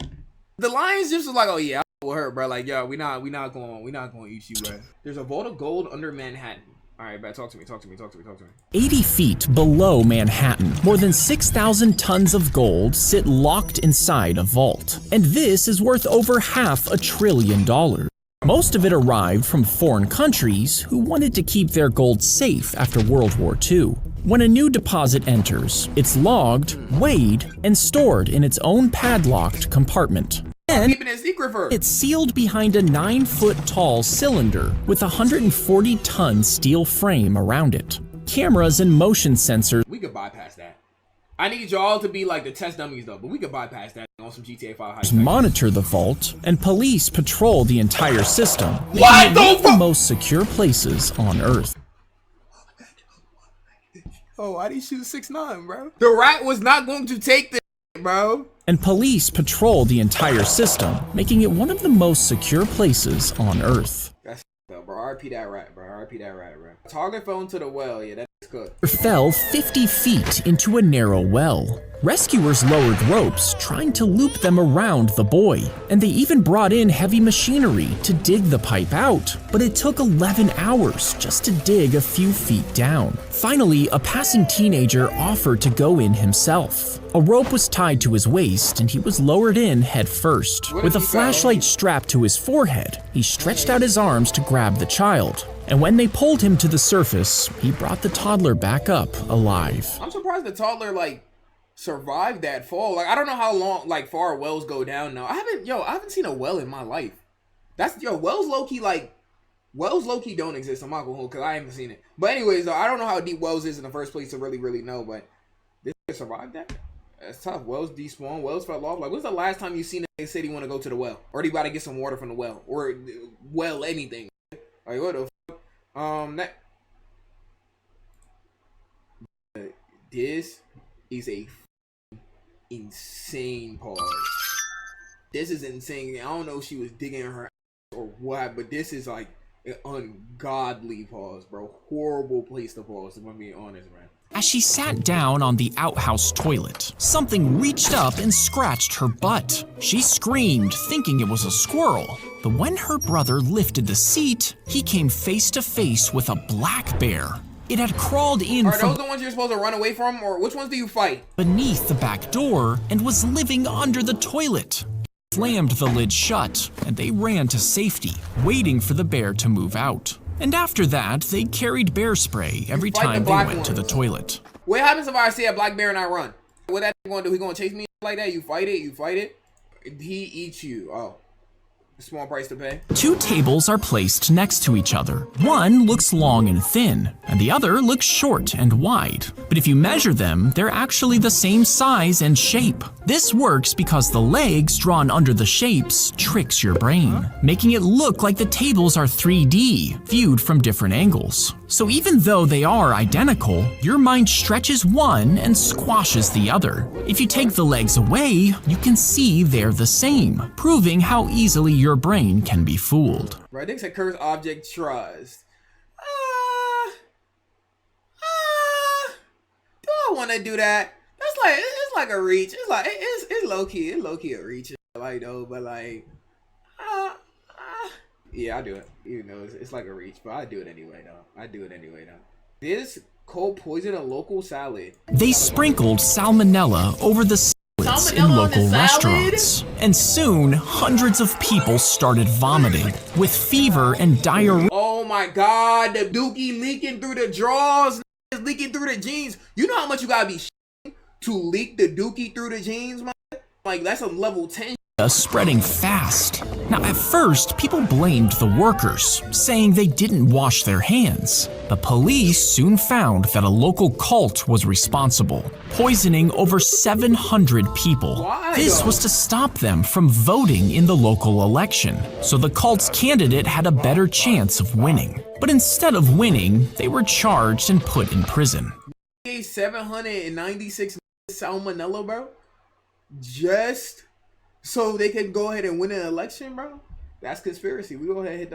The lions just was like, oh yeah, I'm with her, bro. Like, yo, we not gonna eat you, bro. There's a vault of gold under Manhattan. All right, bro, talk to me. 80 feet below Manhattan, more than 6,000 tons of gold sit locked inside a vault. And this is worth over $500 billion. Most of it arrived from foreign countries who wanted to keep their gold safe after World War II. When a new deposit enters, it's logged, weighed, and stored in its own padlocked compartment. then keeping it secret for? it's sealed behind a 9-foot-tall cylinder with a 140-ton steel frame around it. Cameras and motion sensors We could bypass that. I need y'all to be like the test dummies though, but we could bypass that on some GTA 5 high tech. monitor the vault, and police patrol the entire system, making What it the one of the fuck? most secure places on Earth. Oh, why did he shoot 6'9", bro? The rat was not going to take this, bro. And police patrol the entire system, making it one of the most secure places on Earth. That's though, bro. RP that rat, bro. RP that rat, bro. Target fell into the well. Yeah, that's good. Fell 50 feet into a narrow well. Rescuers lowered ropes, trying to loop them around the boy, and they even brought in heavy machinery to dig the pipe out, but it took 11 hours just to dig a few feet down. Finally, a passing teenager offered to go in himself. A rope was tied to his waist, and he was lowered in head first. With a flashlight strapped to his forehead, he stretched out his arms to grab the child. And when they pulled him to the surface, he brought the toddler back up alive. I'm surprised the toddler like survived that fall. Like I don't know how long like far wells go down now. I haven't seen a well in my life. Wells low key don't exist. I'm not gonna hold because I haven't seen it. But anyways though, I don't know how deep wells is in the first place to really know. But this nigga survived that. That's tough. Wells despawned. Wells fell off. Like when's the last time you seen a said he want to go to the well or he about to get some water from the well or well anything? Like what the fuck? This is a insane pause. This is insane. I don't know if she was digging her ass or what, but this is like an ungodly pause, bro. Horrible place to pause, if I'm being honest, man. As she sat down on the outhouse toilet, something reached up and scratched her butt. She screamed, thinking it was a squirrel. But when her brother lifted the seat, he came face to face with a black bear. It had crawled in Are from those the ones you're supposed to run away from, or which ones do you fight? beneath the back door and was living under the toilet. He slammed the lid shut, and they ran to safety, waiting for the bear to move out. And after that, they carried bear spray every Fight the time they black went to the ones. toilet. What happens if I see a black bear and I run? What that gonna do? He gonna chase me like that? You fight it? He eats you. Oh. Small price to pay. 2 tables are placed next to each other. One looks long and thin, and the other looks short and wide. But if you measure them, they're actually the same size and shape. This works because the legs drawn under the shapes tricks your brain, making it look like the tables are 3D, viewed from different angles. So even though they are identical, your mind stretches one and squashes the other. If you take the legs away, you can see they're the same, proving how easily your brain can be fooled. Right, it's a cursed object trust. Do I want to do that? That's like it's like a reach. It's like it's low key. It's low key a reach. Like though, but like, yeah, I do it. Even though it's like a reach, but I do it anyway though. This cold poison a local salad. They sprinkled salmonella over the salads in Salmonella on the local salad? restaurants. And soon, hundreds of people started vomiting, with fever and diarrhea. Oh my god, the dookie leaking through the drawers, is leaking through the jeans. You know how much you gotta be to leak the dookie through the jeans, man? Like that's a level 10. Spreading fast. Now, at first, people blamed the workers, saying they didn't wash their hands. But police soon found that a local cult was responsible, poisoning over 700 people. Why, This though? was to stop them from voting in the local election, so the cult's candidate had a better chance of winning. But instead of winning, they were charged and put in prison. 796 salmonella, bro. Just so they can go ahead and win an election, bro. That's conspiracy. We go ahead and hit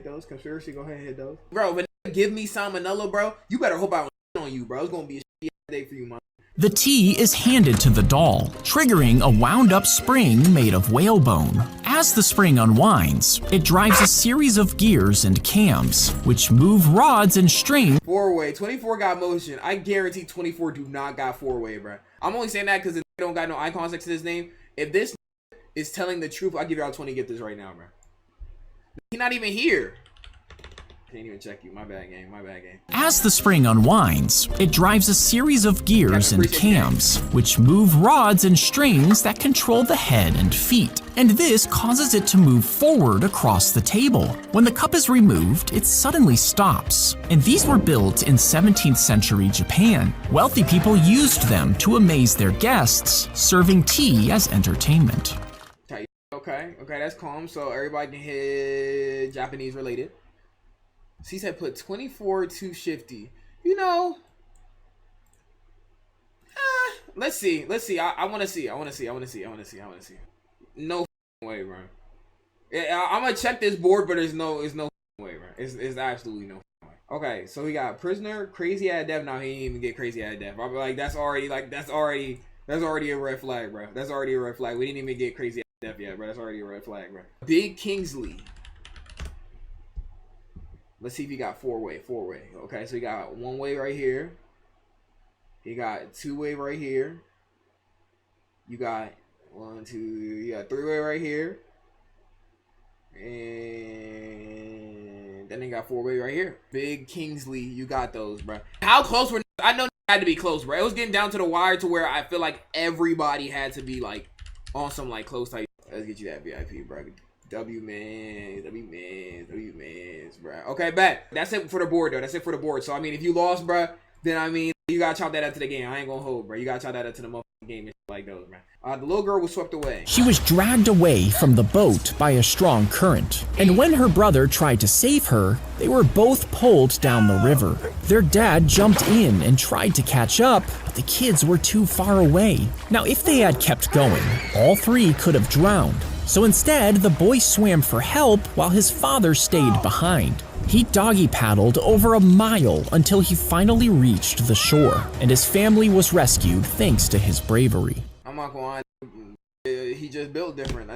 those. Conspiracy, go ahead and hit those. Bro, but give me salmonella, bro. You better hope I don't on you, bro. It's gonna be a shitty day for you, man. The tea is handed to the doll, triggering a wound-up spring made of whalebone. As the spring unwinds, it drives a series of gears and cams, which move rods and strings. 4-way. 24 got motion. I guarantee 24 do not got 4-way, bro. I'm only saying that because they don't got no icons next to his name. If this is telling the truth, I'll give y'all 20 get this right now, bro. He's not even here. Can't even check you. My bad game. My bad game. As the spring unwinds, it drives a series of gears and cams, which move rods and strings that control the head and feet. And this causes it to move forward across the table. When the cup is removed, it suddenly stops. And these were built in 17th century Japan. Wealthy people used them to amaze their guests, serving tea as entertainment. Okay, that's calm. So everybody can hit Japanese related. She said put 24 250. You know, let's see. I want to see. No way, bro. Yeah, I'm gonna check this board, but there's no way, bro. It's absolutely no way. Okay, so we got prisoner, crazy at death. Now he didn't even get crazy at death. I'm like, that's already a red flag, bro. That's already a red flag. We didn't even get crazy at death yet, bro. That's already a red flag, bro. Big Kingsley. Let's see if he got four-way. Okay, so he got one-way right here. He got two-way right here. You got you got three-way right here. And then they got four-way right here. Big Kingsley, you got those, bro. How close were I know had to be close, bro. It was getting down to the wire to where I feel like everybody had to be like on some like close type. Let's get you that VIP, bro. W mans, bro. Okay, bet. That's it for the board, though. That's it for the board. So, I mean, if you lost, bro, then, I mean, you gotta chalk that up to the game. I ain't gonna hold, bro. You gotta chalk that up to the motherfucking game and shit like those, bro. The little girl was swept away. She was dragged away from the boat by a strong current, and when her brother tried to save her, they were both pulled down the river. Their dad jumped in and tried to catch up, but the kids were too far away. Now, if they had kept going, all three could have drowned. So instead, the boy swam for help while his father stayed behind. He doggy paddled over a mile until he finally reached the shore, and his family was rescued thanks to his bravery. I'm not going he just built different.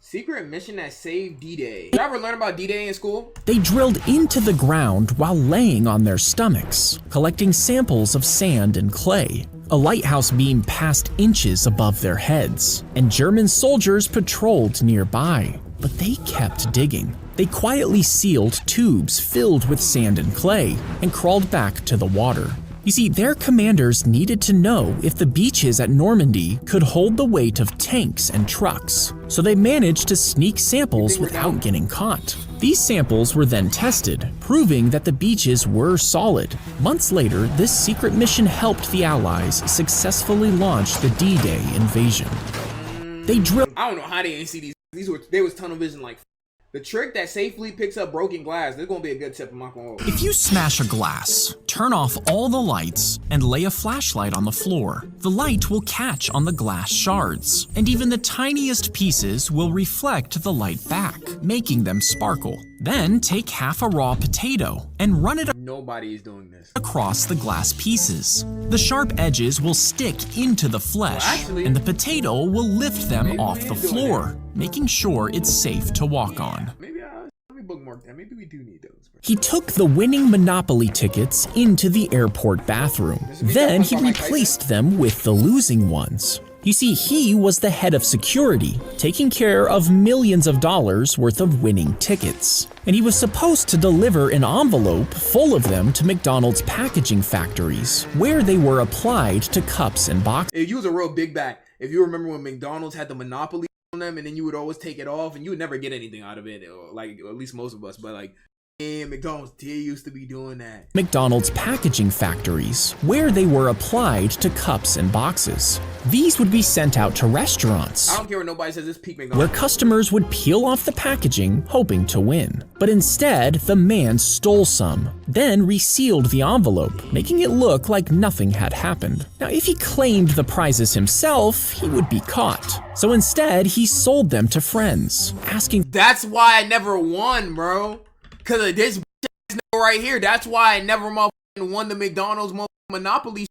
Secret mission that saved D-Day. Did you ever learn about D-Day in school? They drilled into the ground while laying on their stomachs, collecting samples of sand and clay. A lighthouse beam passed inches above their heads, and German soldiers patrolled nearby. But they kept digging. They quietly sealed tubes filled with sand and clay and crawled back to the water. You see, their commanders needed to know if the beaches at Normandy could hold the weight of tanks and trucks, so they managed to sneak samples without getting caught. These samples were then tested, proving that the beaches were solid. Months later, this secret mission helped the Allies successfully launch the D-Day invasion. They drilled. I don't know how they didn't see they was tunnel vision like. The trick that safely picks up broken glass, this is gonna be a good tip. I'm not gonna hold. If you smash a glass, turn off all the lights, and lay a flashlight on the floor, the light will catch on the glass shards, and even the tiniest pieces will reflect the light back, making them sparkle. Then take half a raw potato and run it Nobody is doing this. across the glass pieces. The sharp edges will stick into the flesh, and the potato will lift them off the floor, making sure it's safe to walk on. Maybe let me bookmark that. Maybe we do need those. He took the winning Monopoly tickets into the airport bathroom. Then he replaced them with the losing ones. You see, he was the head of security, taking care of millions of dollars worth of winning tickets. And he was supposed to deliver an envelope full of them to McDonald's packaging factories, where they were applied to cups and boxes. If you was a real big bag, if you remember when McDonald's had the monopoly on them and then you would always take it off and you would never get anything out of it, or like at least most of us, but like, man, McDonald's used to be doing that. McDonald's packaging factories, where they were applied to cups and boxes. These would be sent out to restaurants, I don't care what nobody says, this peak where McDonald's. customers would peel off the packaging hoping to win. But instead, the man stole some, then resealed the envelope, making it look like nothing had happened. Now, if he claimed the prizes himself, he would be caught. So instead, he sold them to friends, asking. That's why I never won, bro. Cause of this right here. That's why I never won the McDonald's Monopoly.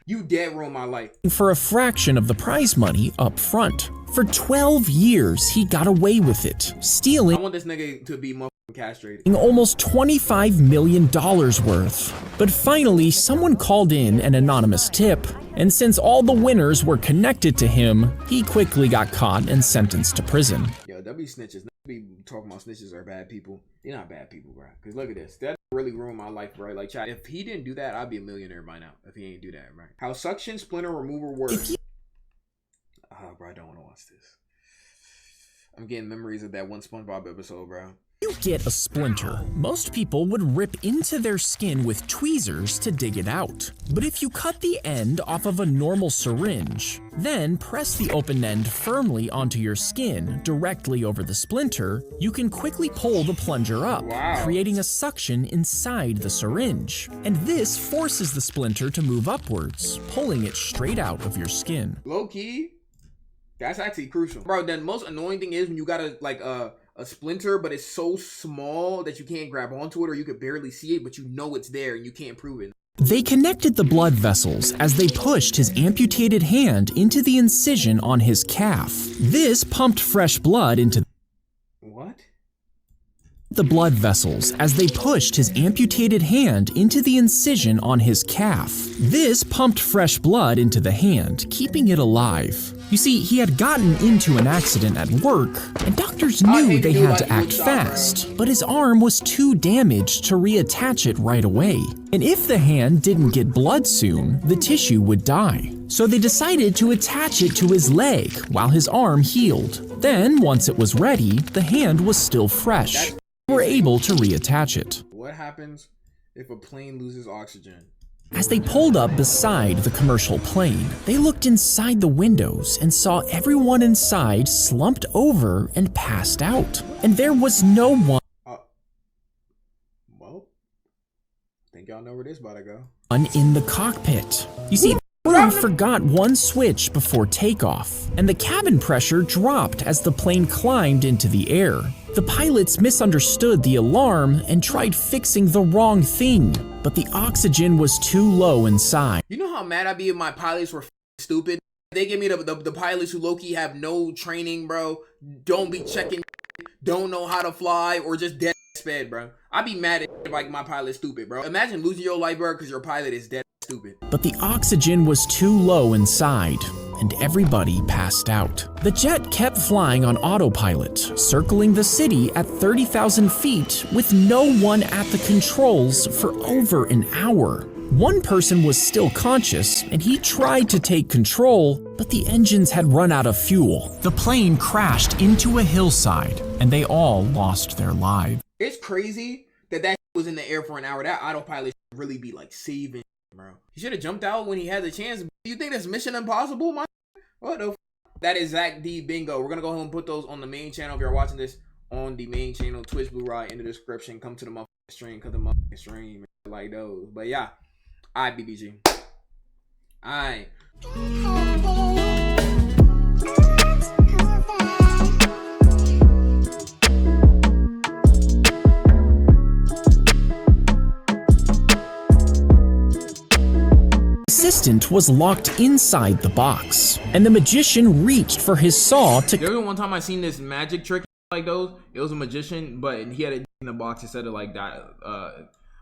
You dead ruined my life. For a fraction of the prize money up front. For 12 years, he got away with it, stealing I want this nigga to be castrated. almost $25 million worth. But finally, someone called in an anonymous tip, and since all the winners were connected to him, he quickly got caught and sentenced to prison. Yo, W snitches. Be talking about snitches are bad people. They're not bad people, bro. Cause look at this. That really ruined my life, bro. Like, chat, if he didn't do that, I'd be a millionaire by now. If he ain't do that, right? How suction splinter remover works. Bro, I don't want to watch this. I'm getting memories of that one SpongeBob episode, bro. You get a splinter. Most people would rip into their skin with tweezers to dig it out. But if you cut the end off of a normal syringe, then press the open end firmly onto your skin directly over the splinter, you can quickly pull the plunger up, creating a suction inside the syringe. And this forces the splinter to move upwards, pulling it straight out of your skin. Low key, that's actually crucial. Bro, the most annoying thing is when you got a splinter, but it's so small that you can't grab onto it or you could barely see it, but you know it's there and you can't prove it. They connected the blood vessels as they pushed his amputated hand into the incision on his calf. This pumped fresh blood into the blood vessels as they pushed his amputated hand into the incision on his calf. This pumped fresh blood into the hand, keeping it alive. You see, he had gotten into an accident at work, and doctors knew they had to act fast, but his arm was too damaged to reattach it right away. And if the hand didn't get blood soon, the tissue would die. So they decided to attach it to his leg while his arm healed. Then, once it was ready, the hand was still fresh. They were able to reattach it. What happens if a plane loses oxygen? As they pulled up beside the commercial plane, they looked inside the windows and saw everyone inside slumped over and passed out. And there was no one well, I think y'all know where this about to go. In the cockpit. You see, the crew forgot one switch before takeoff, and the cabin pressure dropped as the plane climbed into the air. The pilots misunderstood the alarm and tried fixing the wrong thing, but the oxygen was too low inside. You know how mad I'd be if my pilots were stupid? They give me the pilots who low-key have no training, bro. Don't be checking, don't know how to fly, or just dead sped, bro. I'd be mad at like my pilot's stupid, bro. Imagine losing your life, bro, because your pilot is dead stupid. But the oxygen was too low inside, and everybody passed out. The jet kept flying on autopilot, circling the city at 30,000 feet with no one at the controls for over an hour. One person was still conscious, and he tried to take control, but the engines had run out of fuel. The plane crashed into a hillside, and they all lost their lives. It's crazy that was in the air for an hour. That autopilot should really be like saving, bro. He should have jumped out when he had the chance. You think that's Mission Impossible, man? What the f? That is Zack D Bingo. We're gonna go ahead and put those on the main channel. If you're watching this on the main channel, Twitch, Blueryai in the description. Come to the motherfucking stream, cut the motherfucking stream, like those. But yeah, alright, BBG. Alright. Assistant was locked inside the box, and the magician reached for his saw to. There was one time I seen this magic trick like those. It was a magician, but he had it in the box instead of like that.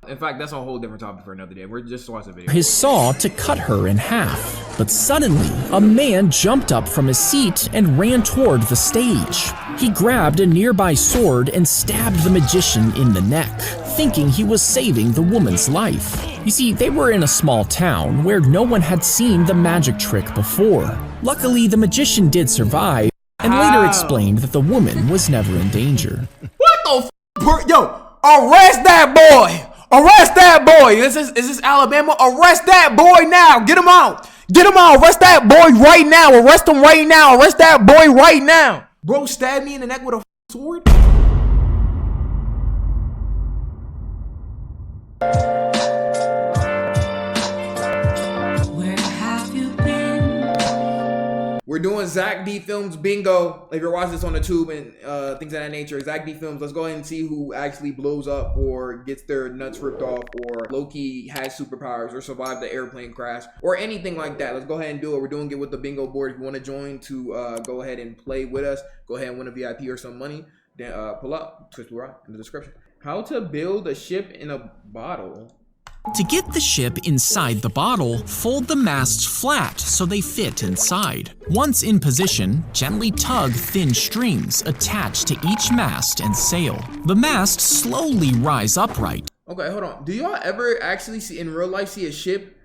In fact, that's a whole different topic for another day. We're just watching the video. His saw to cut her in half, but suddenly a man jumped up from his seat and ran toward the stage. He grabbed a nearby sword and stabbed the magician in the neck, thinking he was saving the woman's life. You see, they were in a small town where no one had seen the magic trick before. Luckily, the magician did survive, and later explained that the woman was never in danger. What the f? Yo, arrest that boy! Arrest that boy! Is this Alabama? Arrest that boy now! Get him out! Get him out! Arrest that boy right now! Arrest him right now! Arrest that boy right now! Bro stabbed me in the neck with a sword? Where have you been? We're doing Zack D Films bingo. If you're watching this on the tube and things of that nature, Zack D Films, let's go ahead and see who actually blows up or gets their nuts ripped off or low-key has superpowers or survived the airplane crash or anything like that. Let's go ahead and do it. We're doing it with the bingo board. If you want to join to go ahead and play with us, go ahead and win a VIP or some money. Then pull up Twitch Blueryai in the description. How to build a ship in a bottle. To get the ship inside the bottle, fold the masts flat so they fit inside. Once in position, gently tug thin strings attached to each mast and sail. The masts slowly rise upright. Okay, hold on. Do y'all ever actually see in real life see a ship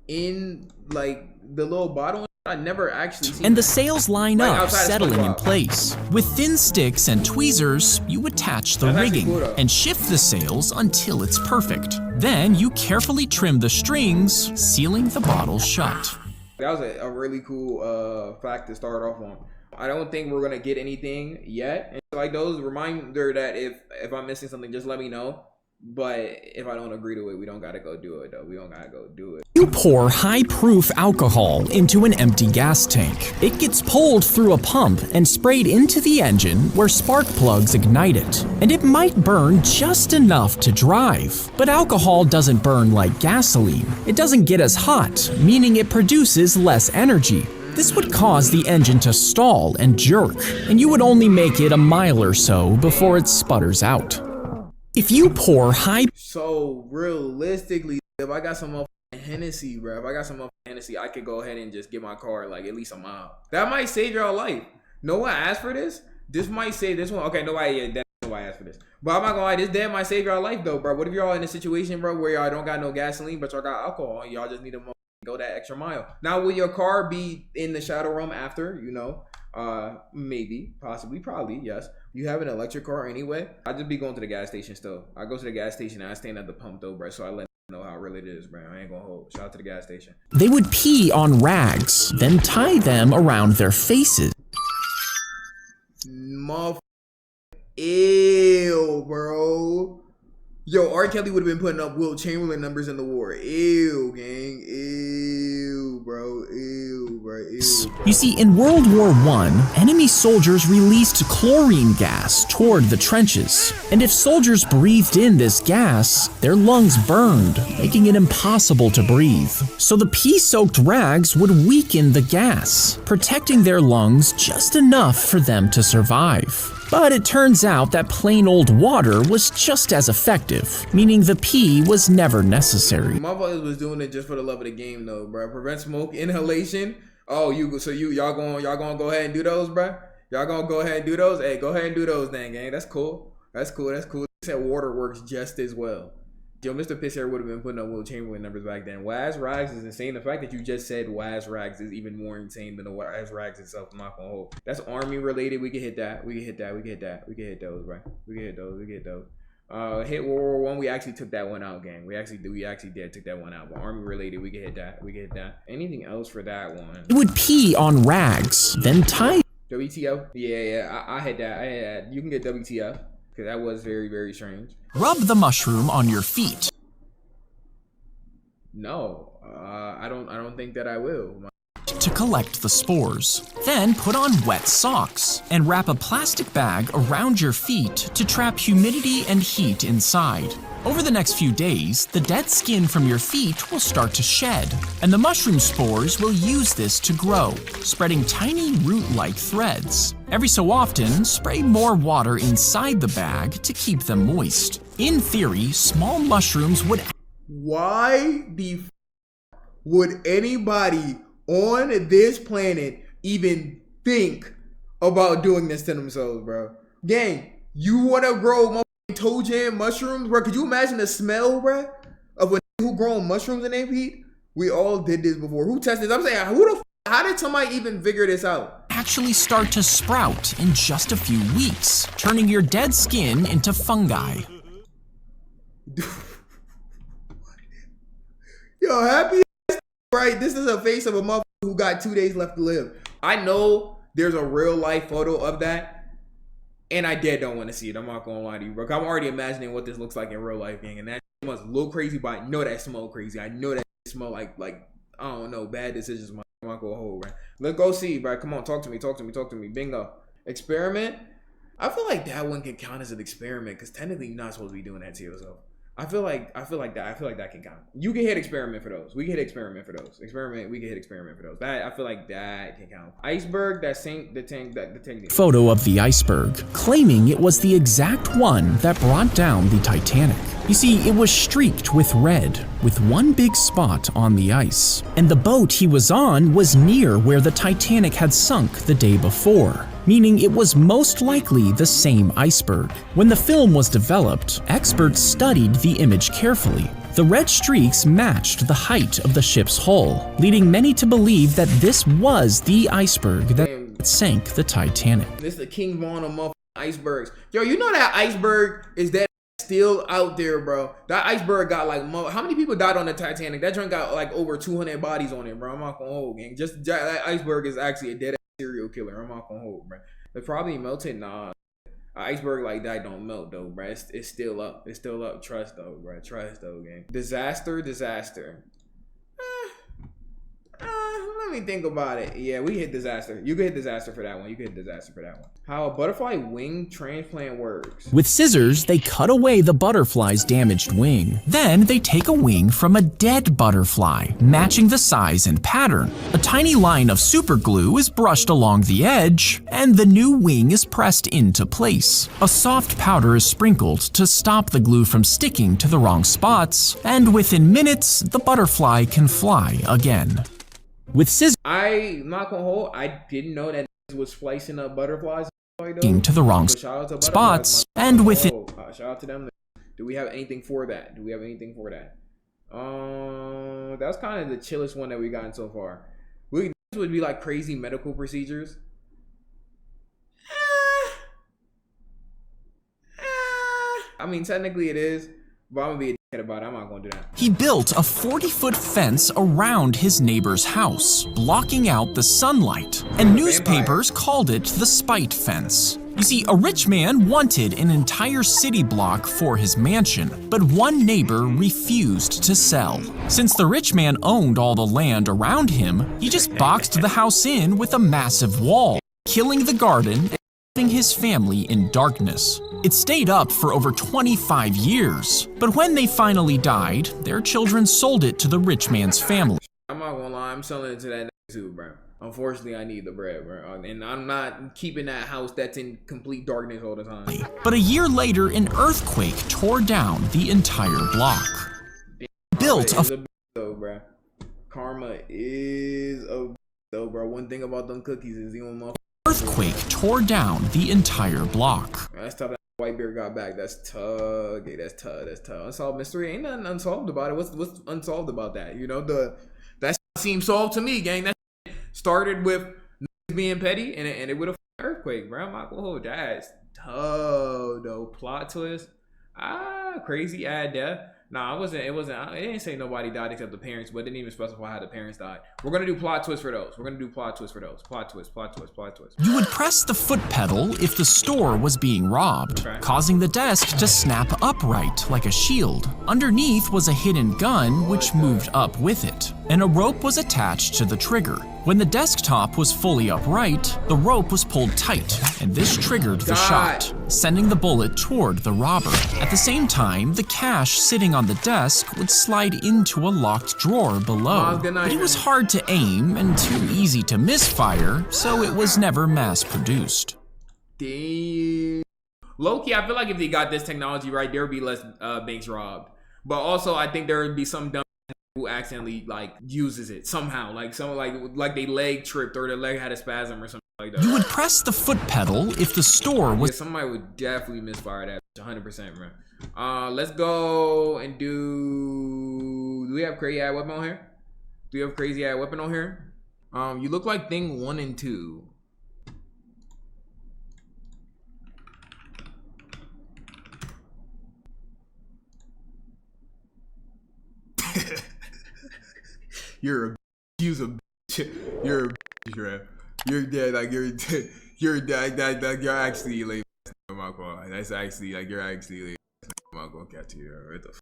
in like the little bottle? I never actually seen And the that. sails line Like up, outside of settling in SpongeBob. place. With thin sticks and tweezers, you attach the That's actually rigging cool, though. and shift the sails until it's perfect. Then you carefully trim the strings, sealing the bottle shut. That was a really cool fact to start off on. I don't think we're gonna get anything yet. And like those reminder that if I'm missing something, just let me know. But if I don't agree to it, we don't gotta go do it though. We don't gotta go do it. You pour high-proof alcohol into an empty gas tank. It gets pulled through a pump and sprayed into the engine where spark plugs ignite it. And it might burn just enough to drive. But alcohol doesn't burn like gasoline. It doesn't get as hot, meaning it produces less energy. This would cause the engine to stall and jerk, and you would only make it a mile or so before it sputters out. If you pour So realistically, if I got some motherfucking Hennessy, bro, I could go ahead and just get my car like at least a mile. That might save y'all life. No one asked for this. This might save this one. Okay, nobody asked for this. But I'm not gonna lie, this dead might save y'all life though, bro. What if y'all in a situation, bro, where y'all don't got no gasoline, but y'all got alcohol, and y'all just need to go that extra mile? Now, will your car be in the shadow realm after? You know, maybe, possibly, probably, yes. You have an electric car anyway. I just be going to the gas station still. I go to the gas station and I stand at the pump though, bro. So I let know how real it is, bro. I ain't gonna hold. Shout out to the gas station. They would pee on rags, then tie them around their faces. Motherfucker. Ew, bro. Yo, R. Kelly would have been putting up Wilt Chamberlain numbers in the war. Ew, gang. Ew, bro. Ew, bro. Ew, bro. You see, in World War I, enemy soldiers released chlorine gas toward the trenches. And if soldiers breathed in this gas, their lungs burned, making it impossible to breathe. So the pee-soaked rags would weaken the gas, protecting their lungs just enough for them to survive. But it turns out that plain old water was just as effective, meaning the pee was never necessary. Motherfuckers was doing it just for the love of the game, though, bro. Prevent smoke inhalation. Oh, y'all gonna go ahead and do those, bro? Y'all gonna go ahead and do those? Hey, go ahead and do those, then, gang. That's cool. That's cool. That's cool. They said water works just as well. Yo, Mr. Pisshair would have been putting up Wilt Chamberlain numbers back then. Waz Rags is insane. The fact that you just said Waz Rags is even more insane than the Waz Rags itself. I'm not gonna hold. That's army related. We can hit that. We can hit hit those, bro. We can hit those. Hit World War One. We actually took that one out, gang. We actually did took that one out. But army related, we can hit that. Anything else for that one? It would pee on rags, then tie. WTF? Yeah. I had that. You can get WTF because that was very, very strange. Rub the mushroom on your feet. No, I don't think that I will. To collect the spores. Then put on wet socks and wrap a plastic bag around your feet to trap humidity and heat inside. Over the next few days, the dead skin from your feet will start to shed, and the mushroom spores will use this to grow, spreading tiny root-like threads. Every so often, spray more water inside the bag to keep them moist. In theory, small mushrooms would... Why the would anybody on this planet even think about doing this to themselves, bro? Gang, you want to grow toe jam mushrooms, bro? Could you imagine the smell, bro, of a who growing mushrooms in their feet? We all did this before. Who tested this? I'm saying, how did somebody even figure this out? Actually start to sprout in just a few weeks, turning your dead skin into fungi. Yo, happy ass, right? This is a face of a motherfucker who got 2 days left to live. I know there's a real life photo of that, and I dead don't want to see it. I'm not gonna lie to you, bro. I'm already imagining what this looks like in real life, gang, and that must look crazy, but I know that smell crazy. I know that smell like I don't know, bad decisions. I'm not gonna hold, right? Let's go see, bro. Come on, talk to me. Bingo. Experiment. I feel like that one can count as an experiment because technically you're not supposed to be doing that to yourself. I feel like that can count. You can hit experiment for those. We can hit experiment for those. We can hit experiment for those. That I feel like that can count. Iceberg that sank the tank. Photo of the iceberg, claiming it was the exact one that brought down the Titanic. You see, it was streaked with red, with one big spot on the ice. And the boat he was on was near where the Titanic had sunk the day before, meaning it was most likely the same iceberg. When the film was developed, experts studied the image carefully. The red streaks matched the height of the ship's hull, leading many to believe that this was the iceberg that sank the Titanic. This is the King Von of motherfucking icebergs. Yo, you know that iceberg is that still out there, bro. That iceberg got like, how many people died on the Titanic? That joint got like over 200 bodies on it, bro. I'm not gonna hold, gang. Just that iceberg is actually a dead serial killer. I'm not gonna hold, bro. It probably melted. Nah, an iceberg like that don't melt though, bro. It's still up. It's still up. Trust though, bro. Trust though, gang. Disaster. Let me think about it. Yeah, we hit disaster. You can hit disaster for that one. How a butterfly wing transplant works. With scissors, they cut away the butterfly's damaged wing. Then they take a wing from a dead butterfly, matching the size and pattern. A tiny line of super glue is brushed along the edge, and the new wing is pressed into place. A soft powder is sprinkled to stop the glue from sticking to the wrong spots, and within minutes, the butterfly can fly again. With scissors I'm not gonna hold. I didn't know that was splicing up butterflies to the wrong spots, and within shout out to them. Do we have anything for that? That's kind of the chillest one that we gotten so far. This would be like crazy medical procedures. I mean, technically it is, but I'm gonna be a dickhead about it. I'm not gonna do that. He built a 40-foot fence around his neighbor's house, blocking out the sunlight, and newspapers called it the spite fence. You see, a rich man wanted an entire city block for his mansion, but one neighbor refused to sell. Since the rich man owned all the land around him, he just boxed the house in with a massive wall, killing the garden and leaving his family in darkness. It stayed up for over 25 years, but when they finally died, their children sold it to the rich man's family. I'm not gonna lie, I'm selling it to that too, bro. Unfortunately, I need the bread, bro. And I'm not keeping that house that's in complete darkness all the time. But a year later, an earthquake tore down the entire block. Built a bro. Karma is a bro. One thing about them cookies is you don't know. Earthquake tore down the entire block. That's tough. That Whitebeard got back. That's tough. Okay, that's tough. Unsolved mystery. Ain't nothing unsolved about it. What's unsolved about that? You know, that seems solved to me, gang. That started with being petty, and it would have earthquake, bro. I'm not gonna hold that. It's tough though. Plot twist. Crazy ad death. Nah, it didn't say nobody died except the parents, but it didn't even specify how the parents died. We're gonna do plot twist for those. Plot twist. You would press the foot pedal if the store was being robbed, causing the desk to snap upright like a shield. Underneath was a hidden gun which moved up with it, and a rope was attached to the trigger. When the desktop was fully upright, the rope was pulled tight, and this triggered the shot, sending the bullet toward the robber. At the same time, the cash sitting on the desk would slide into a locked drawer below. But it was hard to aim and too easy to misfire, so it was never mass-produced. Damn. Low-key, I feel like if they got this technology right, there would be less banks robbed. But also, I think there would be some dumb who accidentally like uses it somehow, like they leg tripped or their leg had a spasm or something like that. You would press the foot pedal if the store was. Yeah, somebody would definitely misfire that 100%, bro. Let's go and do we have crazy ad weapon on here? Do we have crazy ad weapon on here? You look like thing 1 and 2. You're a dead, like you're dead, like you're actually lame. That's actually like you're actually lame. I'm not gonna catch you. What the f?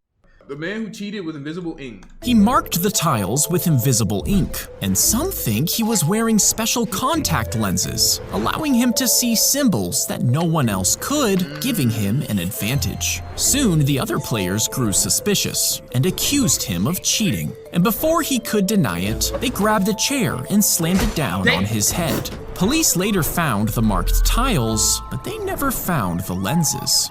The man who cheated with invisible ink. He marked the tiles with invisible ink, and some think he was wearing special contact lenses, allowing him to see symbols that no one else could, giving him an advantage. Soon, the other players grew suspicious and accused him of cheating. And before he could deny it, they grabbed a chair and slammed it down on his head. Police later found the marked tiles, but they never found the lenses.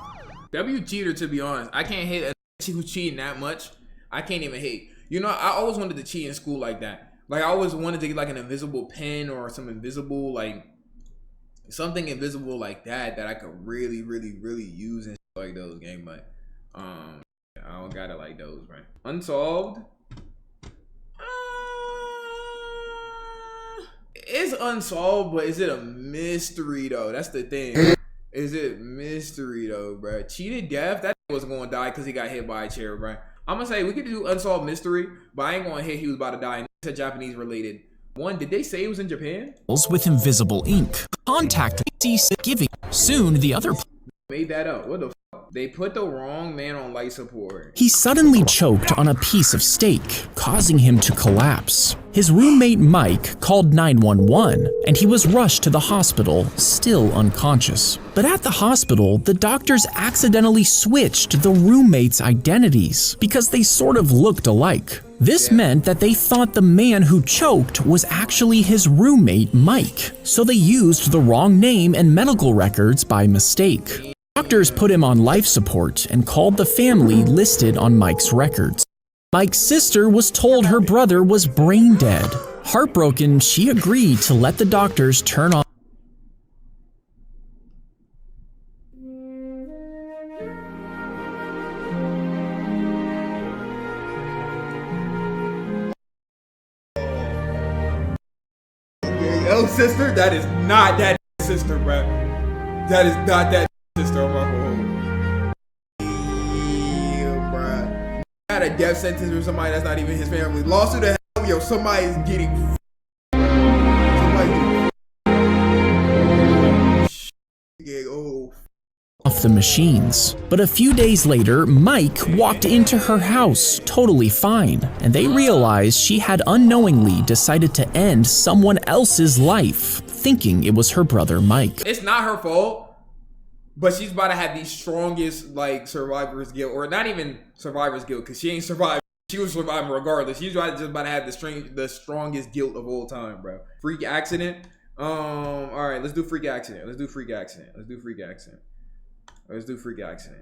W cheater, to be honest. I can't hate she was cheating that much, I can't even hate. You know, I always wanted to cheat in school like that. Like, I always wanted to get like an invisible pen or some invisible, like something invisible like that I could really, really, really use and like those game. But I don't got it like those, right? Unsolved. It's unsolved, but is it a mystery though? That's the thing. Is it mystery though, bro? Cheated death? That wasn't gonna die because he got hit by a chair, bro. I'm gonna say we could do unsolved mystery, but I ain't gonna hit he was about to die. And it's a Japanese related. One, did they say it was in Japan? With invisible ink. Contact giving. Soon the other Made that up. What the fuck? They put the wrong man on life support. he suddenly choked on a piece of steak, causing him to collapse. His roommate Mike called 911 and he was rushed to the hospital, still unconscious. But at the hospital, the doctors accidentally switched the roommates' identities because they sort of looked alike. This meant that they thought the man who choked was actually his roommate Mike, so they used the wrong name and medical records by mistake. Doctors put him on life support and called the family listed on Mike's records. Mike's sister was told her brother was brain dead. Heartbroken, she agreed to let the doctors turn on. Yo, sister, that is not that sister, bro. That is not that sister on my home. Yeah, bro. Got a death sentence with somebody that's not even his family. Lawsuit to hell, yo, somebody's getting. Off the machines. But a few days later, Mike walked into her house totally fine, and they realized she had unknowingly decided to end someone else's life, thinking it was her brother Mike. It's not her fault, but she's about to have the strongest like survivor's guilt, or not even survivor's guilt, because she ain't survived. She was surviving regardless. She's just about to have the strongest guilt of all time, bro. Freak accident. All right, let's do freak accident. Let's do freak accident. Let's do freak accident. Let's do freak accident.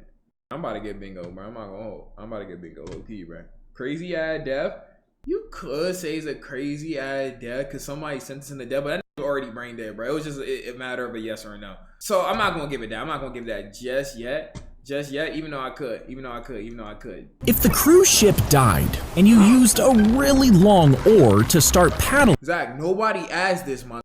I'm about to get bingo, bro. I'm not gonna hold. I'm about to get bingo OT, bro. Crazy ass death. You could say it's a crazy ass death because somebody sentenced him to death, but that was already brain dead, bro. It was just a matter of a yes or a no. So I'm not gonna give it that. I'm not gonna give that just yet. Just yet, even though I could. If the cruise ship died and you used a really long oar to start paddling Zach, nobody asked this, man.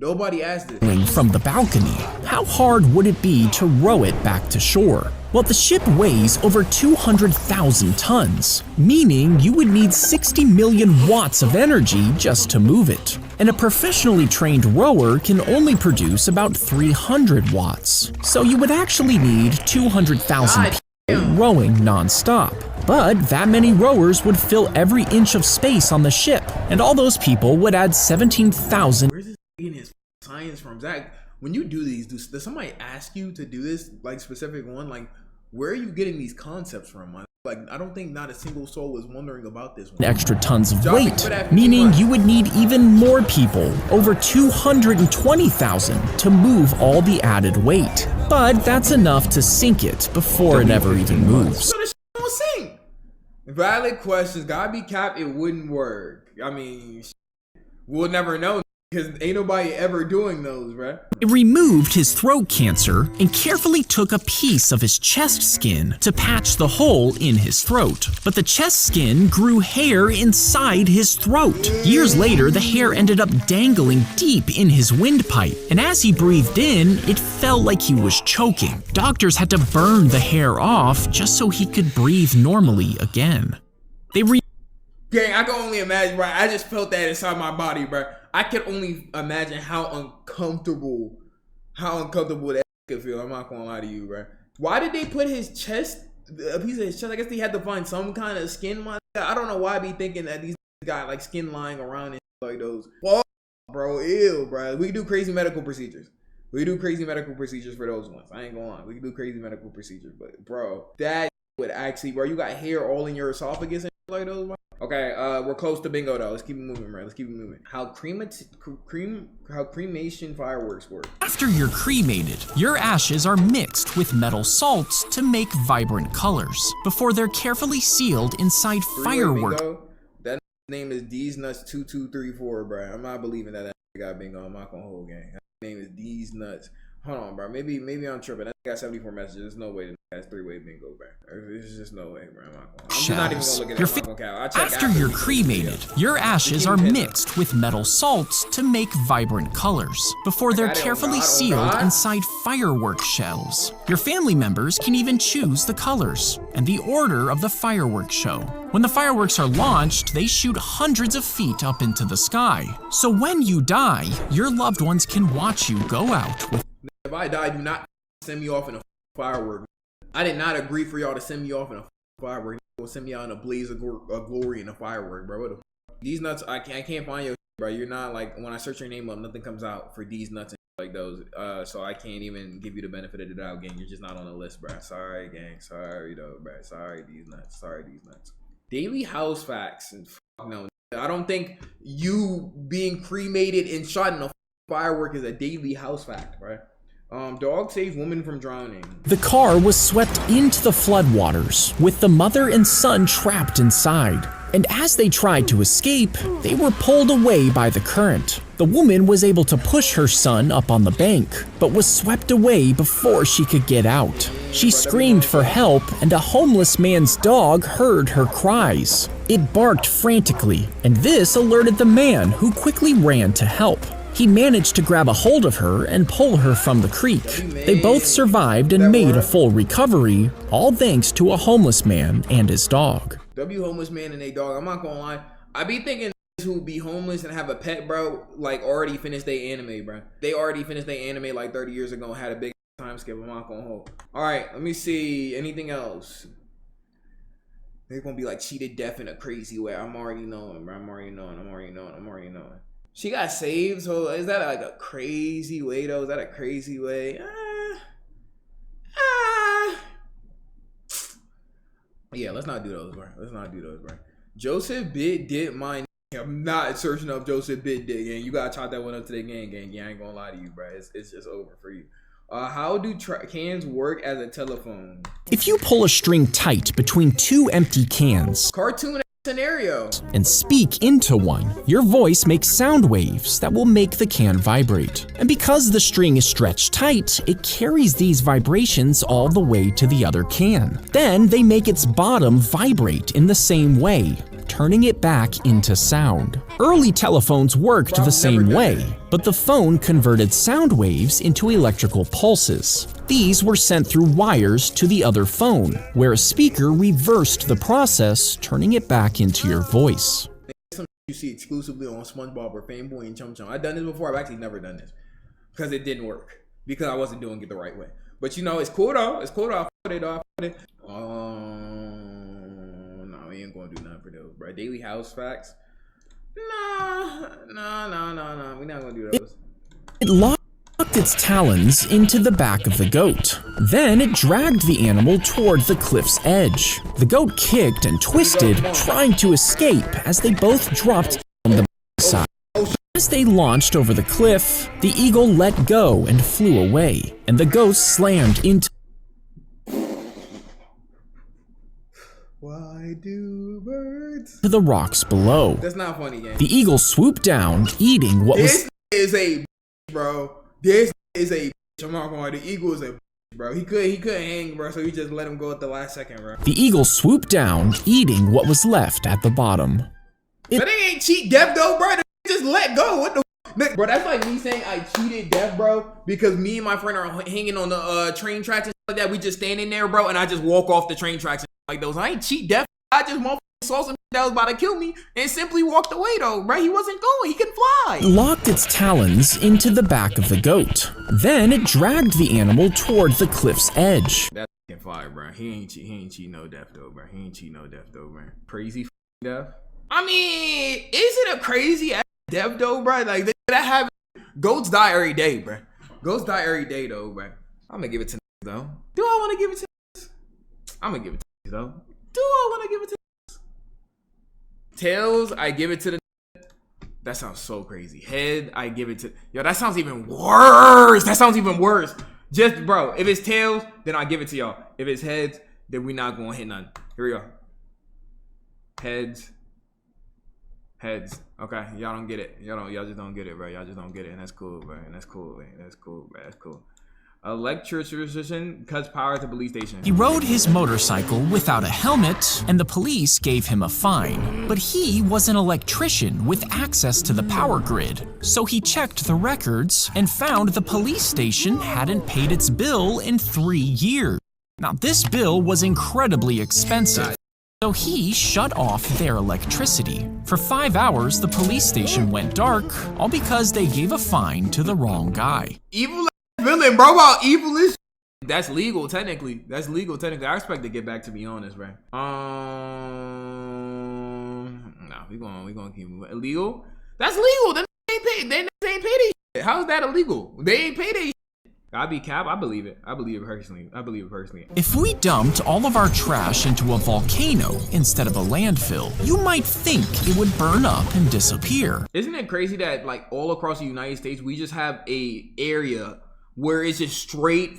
Nobody asked this. from the balcony, how hard would it be to row it back to shore? Well, the ship weighs over 200,000 tons, meaning you would need 60 million watts of energy just to move it. And a professionally trained rower can only produce about 300 watts. So you would actually need 200,000 people rowing non-stop. But that many rowers would fill every inch of space on the ship, and all those people would add 17,000. Where's this getting his science from, Zach? When you do these, does somebody ask you to do this, like specific one? Like, where are you getting these concepts from, man? Like, I don't think not a single soul is wondering about this one. Extra tons of weight, meaning you would need even more people, over 220,000, to move all the added weight. But that's enough to sink it before it ever even moves. So this shit won't sink. Valid questions. Gotta be capped. It wouldn't work. I mean, we'll never know. Because ain't nobody ever doing those, right? It removed his throat cancer and carefully took a piece of his chest skin to patch the hole in his throat. But the chest skin grew hair inside his throat. Years later, the hair ended up dangling deep in his windpipe, and as he breathed in, it felt like he was choking. Doctors had to burn the hair off just so he could breathe normally again. Gang, I can only imagine, bro. I just felt that inside my body, bro. I can only imagine how uncomfortable that could feel. I'm not gonna lie to you, bro. Why did they put his chest, a piece of his chest? I guess they had to find some kind of skin. I don't know why I be thinking that these got like skin lying around and like those. Well, bro, ew, bro. We do crazy medical procedures. We do crazy medical procedures for those ones. I ain't gonna lie. We do crazy medical procedures, but bro, that would actually, bro, you got hair all in your esophagus and like those, bro. Okay, we're close to bingo though. Let's keep it moving, bro. Let's keep it moving. How cremation fireworks work. After you're cremated, your ashes are mixed with metal salts to make vibrant colors before they're carefully sealed inside fireworks. That name is D's Nuts 2234, bro. I'm not believing that got bingo. I'm not gonna hold gang. That name is D's Nuts. Hold on, bro. Maybe I'm tripping. That got 74 messages. There's no way that has 3-way bingo, bro. There's just no way, bro. I'm not even gonna look at that. After you're cremated, your ashes are mixed with metal salts to make vibrant colors before they're carefully sealed inside firework shells. Your family members can even choose the colors and the order of the fireworks show. When the fireworks are launched, they shoot hundreds of feet up into the sky. So when you die, your loved ones can watch you go out with. If I die, do not send me off in a firework. I did not agree for y'all to send me off in a firework. You'll send me out in a blaze of glory in a firework, bro. What the These Nuts, I can't find your bro. You're not like, when I search your name up, nothing comes out for These Nuts and like those. So I can't even give you the benefit of the doubt, gang. You're just not on the list, bro. Sorry, gang. Sorry, though, bro. Sorry, These Nuts. Sorry, These Nuts. Daily house facts. And no, I don't think you being cremated and shot in a firework is a daily house fact, right? Dog saves woman from drowning. The car was swept into the floodwaters, with the mother and son trapped inside. And as they tried to escape, they were pulled away by the current. The woman was able to push her son up on the bank, but was swept away before she could get out. She screamed for help, and a homeless man's dog heard her cries. It barked frantically, and this alerted the man, who quickly ran to help. He managed to grab a hold of her and pull her from the creek. They both survived and made a full recovery, all thanks to a homeless man and his dog. Homeless man and a dog. I'm not gonna lie. I be thinking who be homeless and have a pet, bro, like already finished their anime, bro. They already finished their anime like 30 years ago and had a big time skip. I'm not gonna hold. All right, let me see. Anything else? They're gonna be like cheated death in a crazy way. I'm already knowing, bro. I'm already knowing. She got saved, so is that like a crazy way though? Is that a crazy way? Yeah, let's not do those, bro. Joseph Bit did mine. I'm not searching up Joseph Bit did, gang. You gotta chalk that one up to the gang. I ain't gonna lie to you, bro. It's just over for you. How do cans work as a telephone? If you pull a string tight between two empty cans, Cartoon scenario, and speak into one, your voice makes sound waves that will make the can vibrate. And because the string is stretched tight, it carries these vibrations all the way to the other can. Then they make its bottom vibrate in the same way, turning it back into sound. Early telephones worked the same way, but the phone converted sound waves into electrical pulses. These were sent through wires to the other phone, where a speaker reversed the process, turning it back into your voice. You see exclusively on SpongeBob or Fanboy and Chum Chum. I've done this before. I've actually never done this because it didn't work, because I wasn't doing it the right way. But you know, it's cool though. I put it. No, we ain't gonna do nothing for those, bro. Daily house facts. No. We're not gonna do those. It locked its talons into the back of the goat. Then it dragged the animal toward the cliff's edge. The goat kicked and twisted, trying to escape as they both dropped on the side. As they launched over the cliff, the eagle let go and flew away, and the goat slammed into Why do birds? the rocks below. That's not funny, gang. The eagle swooped down, eating what was. This is a bro. This is a I'm not gonna lie. The eagle is a bro. He couldn't hang, bro. So he just let him go at the last second, bro. The eagle swooped down, eating what was left at the bottom. But they ain't cheat death though, bro. They just let go. What the bro? That's like me saying I cheated death, bro, because me and my friend are hanging on the train tracks and stuff like that. We just standing there, bro, and I just walk off the train tracks and like those. I ain't cheat death. I just saw some that was about to kill me and simply walked away though, bro. He wasn't going. He can fly. Locked its talons into the back of the goat. Then it dragged the animal toward the cliff's edge. That can fly, bro. He ain't cheat no death though, bro. Crazy death. I mean, is it a crazy death though, bro? Like that happen. Goats die every day, bro. Goats die every day though, bro. I'm gonna give it to though. Do I want to give it to? I'm gonna give it to though. Do I want to give it to Tails? I give it to the. That sounds so crazy. Head, I give it to. Yo, that sounds even worse. That sounds even worse. Just, bro, if it's Tails, then I give it to y'all. If it's heads, then we not gonna hit none. Here we go. Heads. Heads. Okay, y'all don't get it. Y'all just don't get it, bro. Y'all just don't get it, and that's cool, bro. And that's cool, man. That's cool, bro. That's cool. Electrician cuts power at the police station. He rode his motorcycle without a helmet, and the police gave him a fine. But he was an electrician with access to the power grid, so he checked the records and found the police station hadn't paid its bill in 3 years. Now, this bill was incredibly expensive, so he shut off their electricity. For 5 hours, the police station went dark, all because they gave a fine to the wrong guy. Evil villain, bro. About evil is. That's legal, technically. That's legal, technically. I expect to get back, to be honest, bro. Nah, we gonna keep moving. Illegal? That's legal. They ain't paid. They ain't paid it. How is that illegal? They ain't paid it. I be cap. I believe it. I believe it personally. If we dumped all of our trash into a volcano instead of a landfill, you might think it would burn up and disappear. Isn't it crazy that like all across the United States, we just have a area where it's just straight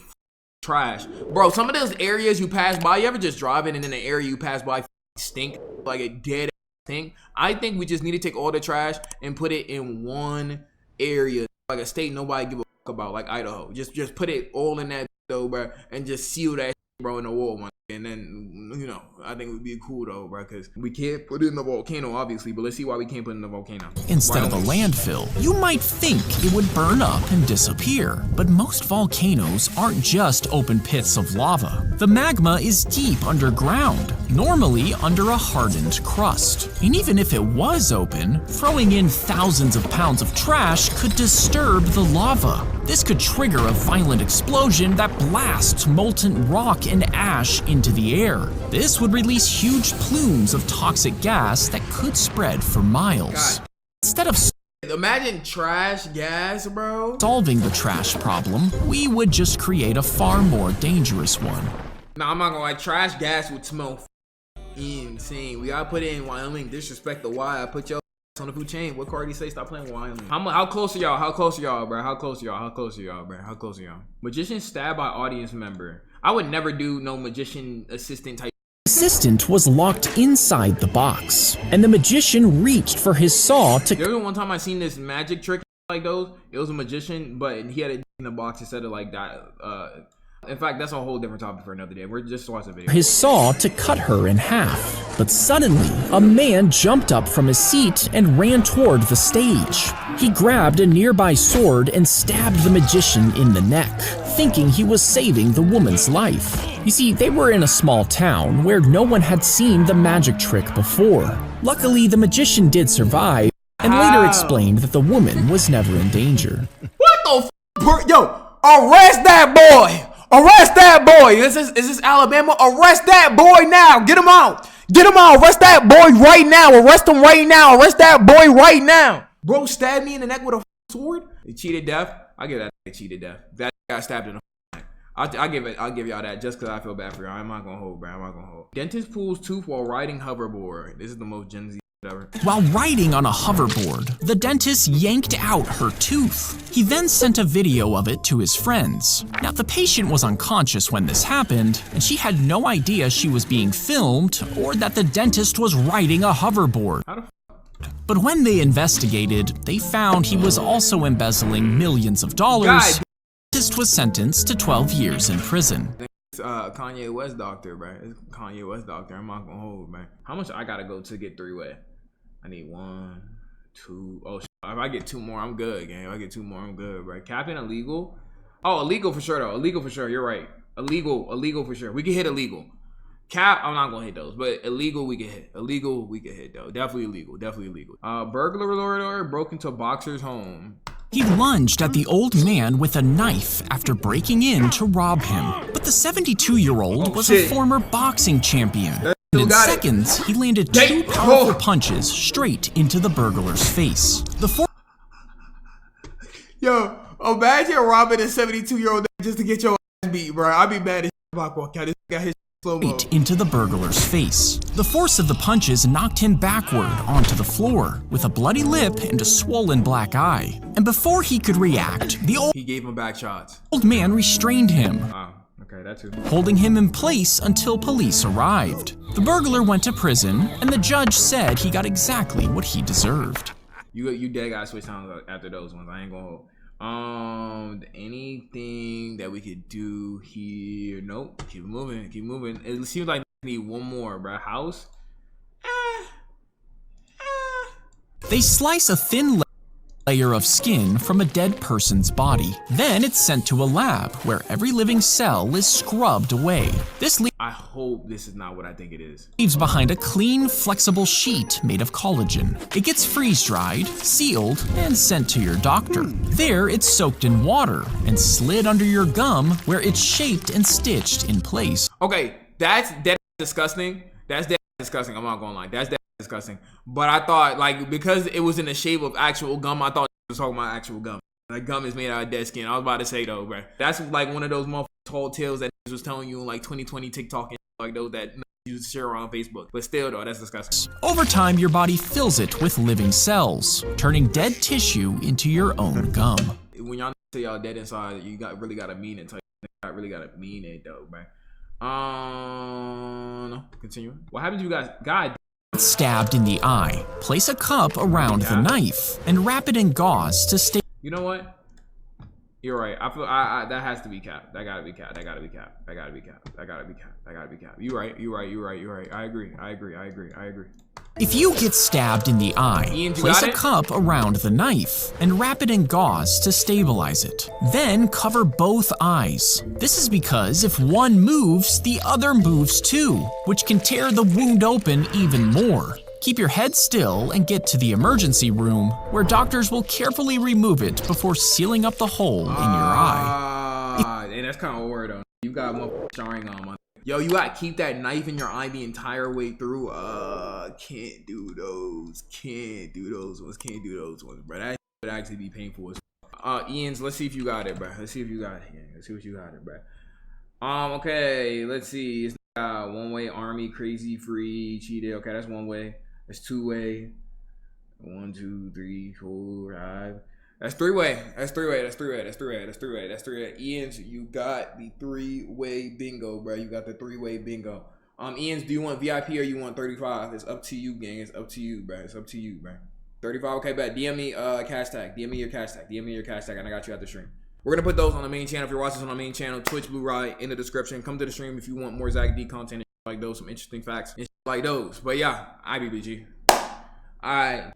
trash? Bro, some of those areas you pass by, you ever just drive in and in the area you pass by stink like a dead stink? I think we just need to take all the trash and put it in one area, like a state nobody give a about, like Idaho. Just put it all in that though, bro, and just seal that bro in the wall one. And then, you know, I think it would be cool though, bro, because we can't put it in the volcano, obviously, but let's see why we can't put it in the volcano. Instead of a landfill, you might think it would burn up and disappear. But most volcanoes aren't just open pits of lava. The magma is deep underground, normally under a hardened crust. And even if it was open, throwing in thousands of pounds of trash could disturb the lava. This could trigger a violent explosion that blasts molten rock and ash into the air. This would release huge plumes of toxic gas that could spread for miles. God. Instead of imagine trash gas, bro. solving the trash problem, we would just create a far more dangerous one. Nah, I'm not gonna lie, trash gas would smell insane. We gotta put it in Wyoming. Disrespect the Y. I put your on the food chain. What Cardi say? Stop playing Wyoming. How close are y'all? How close are y'all, bro? How close are y'all? How close are y'all, bro? How close are y'all? Magician stabbed by audience member. I would never do no magician assistant type. Assistant was locked inside the box, and the magician reached for his saw to. There was one time I seen this magic trick like those. It was a magician, but he had it in the box instead of like that. In fact, that's a whole different topic for another day. We're just watching the video. His saw to cut her in half. But suddenly, a man jumped up from his seat and ran toward the stage. He grabbed a nearby sword and stabbed the magician in the neck, thinking he was saving the woman's life. You see, they were in a small town where no one had seen the magic trick before. Luckily, the magician did survive, and later explained that the woman was never in danger. What the f? Yo, arrest that boy! Arrest that boy! Is this Alabama? Arrest that boy now! Get him out! Get him out! Arrest that boy right now! Arrest him right now! Arrest that boy right now! Bro stabbed me in the neck with a sword. He cheated death. I give that cheated death. That got stabbed in the neck. I'll give y'all that just because I feel bad for y'all. I'm not gonna hold, bro. I'm not gonna hold. Dentist pulls tooth while riding hoverboard. This is the most Gen Z ever. While riding on a hoverboard, the dentist yanked out her tooth. He then sent a video of it to his friends. Now, the patient was unconscious when this happened, and she had no idea she was being filmed or that the dentist was riding a hoverboard. But when they investigated, they found he was also embezzling millions of dollars. The dentist was sentenced to 12 years in prison. Kanye West doctor, bro. It's Kanye West doctor. I'm not gonna hold, man. How much I gotta go to get 3-way? I need 1, 2. Oh, if I get 2 more, I'm good, gang. If I get 2 more, I'm good, bro. Capping illegal? Oh, illegal for sure, though. Illegal for sure. You're right. Illegal for sure. We can hit illegal. Cap, I'm not gonna hit those, but illegal we can hit. Illegal we can hit though. Definitely illegal. Definitely illegal. Burglar broke into a boxer's home. He lunged at the old man with a knife after breaking in to rob him. But the 72-year-old was a former boxing champion. And in seconds, he landed 2 powerful punches straight into the burglar's face. Yo, imagine robbing a 72-year-old just to get your ass beat, bro. I'd be mad as fuck. Walk out. This guy his straight into the burglar's face. The force of the punches knocked him backward onto the floor with a bloody lip and a swollen black eye. And before he could react, he gave him back shots. Old man restrained him, Okay, that too. holding him in place until police arrived. The burglar went to prison, and the judge said he got exactly what he deserved. You dead gotta switch times after those ones. I ain't gonna hold. Anything that we could do here? Nope. Keep moving. Keep moving. It seems like we need one more, bro. House. They slice a thin layer of skin from a dead person's body. Then it's sent to a lab where every living cell is scrubbed away. This I hope this is not what I think it is. leaves behind a clean, flexible sheet made of collagen. It gets freeze-dried, sealed, and sent to your doctor. There, it's soaked in water and slid under your gum where it's shaped and stitched in place. Okay, that's dead disgusting. That's dead disgusting. I'm not gonna lie. That's dead disgusting. But I thought, like, because it was in the shape of actual gum, I thought it was talking about actual gum. Like, gum is made out of dead skin. I was about to say though, bro. That's like one of those motherfucking tall tales that was telling you in like 2020 TikTok and like those that you share on Facebook. But still though, that's disgusting. Over time, your body fills it with living cells, turning dead tissue into your own gum. When y'all say y'all dead inside, you really gotta mean it. Really gotta mean it though, man. No. Continue. What happened to you guys? God. Stabbed in the eye, place a cup around the knife and wrap it in gauze to stay. You know what? You're right. I feel that has to be capped. That gotta be capped. That gotta be capped. That gotta be capped. That gotta be capped. That gotta be capped. You're right. You're right. You're right. You're right. I agree. I agree. I agree. I agree. If you get stabbed in the eye, Ian, place a cup around the knife and wrap it in gauze to stabilize it. Then cover both eyes. This is because if one moves, the other moves too, which can tear the wound open even more. Keep your head still and get to the emergency room, where doctors will carefully remove it before sealing up the hole in your eye. And that's kind of a word though. You got more jarring on my. Yo, you gotta keep that knife in your eye the entire way through. Can't do those. Can't do those ones. Can't do those ones, bro. That would actually be painful as well. Ian's, let's see if you got it, bro. Let's see if you got it. Yeah, let's see what you got it, bro. Okay, let's see. It's one way, army, crazy, free, cheated. Okay, that's one way. That's two way. 1, 2, 3, 4, 5. That's three way. That's three way. That's three way. That's three way. That's three way. That's three way. Ian's, you got the 3-way bingo, bro. You got the 3-way bingo. Ian's, do you want VIP or you want 35? It's up to you, gang. It's up to you, bro. It's up to you, bro. 35. Okay, bet. DM me cash tag. DM me your cash tag. DM me your cash tag, and I got you at the stream. We're gonna put those on the main channel. If you're watching this on the main channel, Twitch, Blueryai, in the description. Come to the stream if you want more Zack D content like those, some interesting facts and like those. But yeah, IBBG. All right.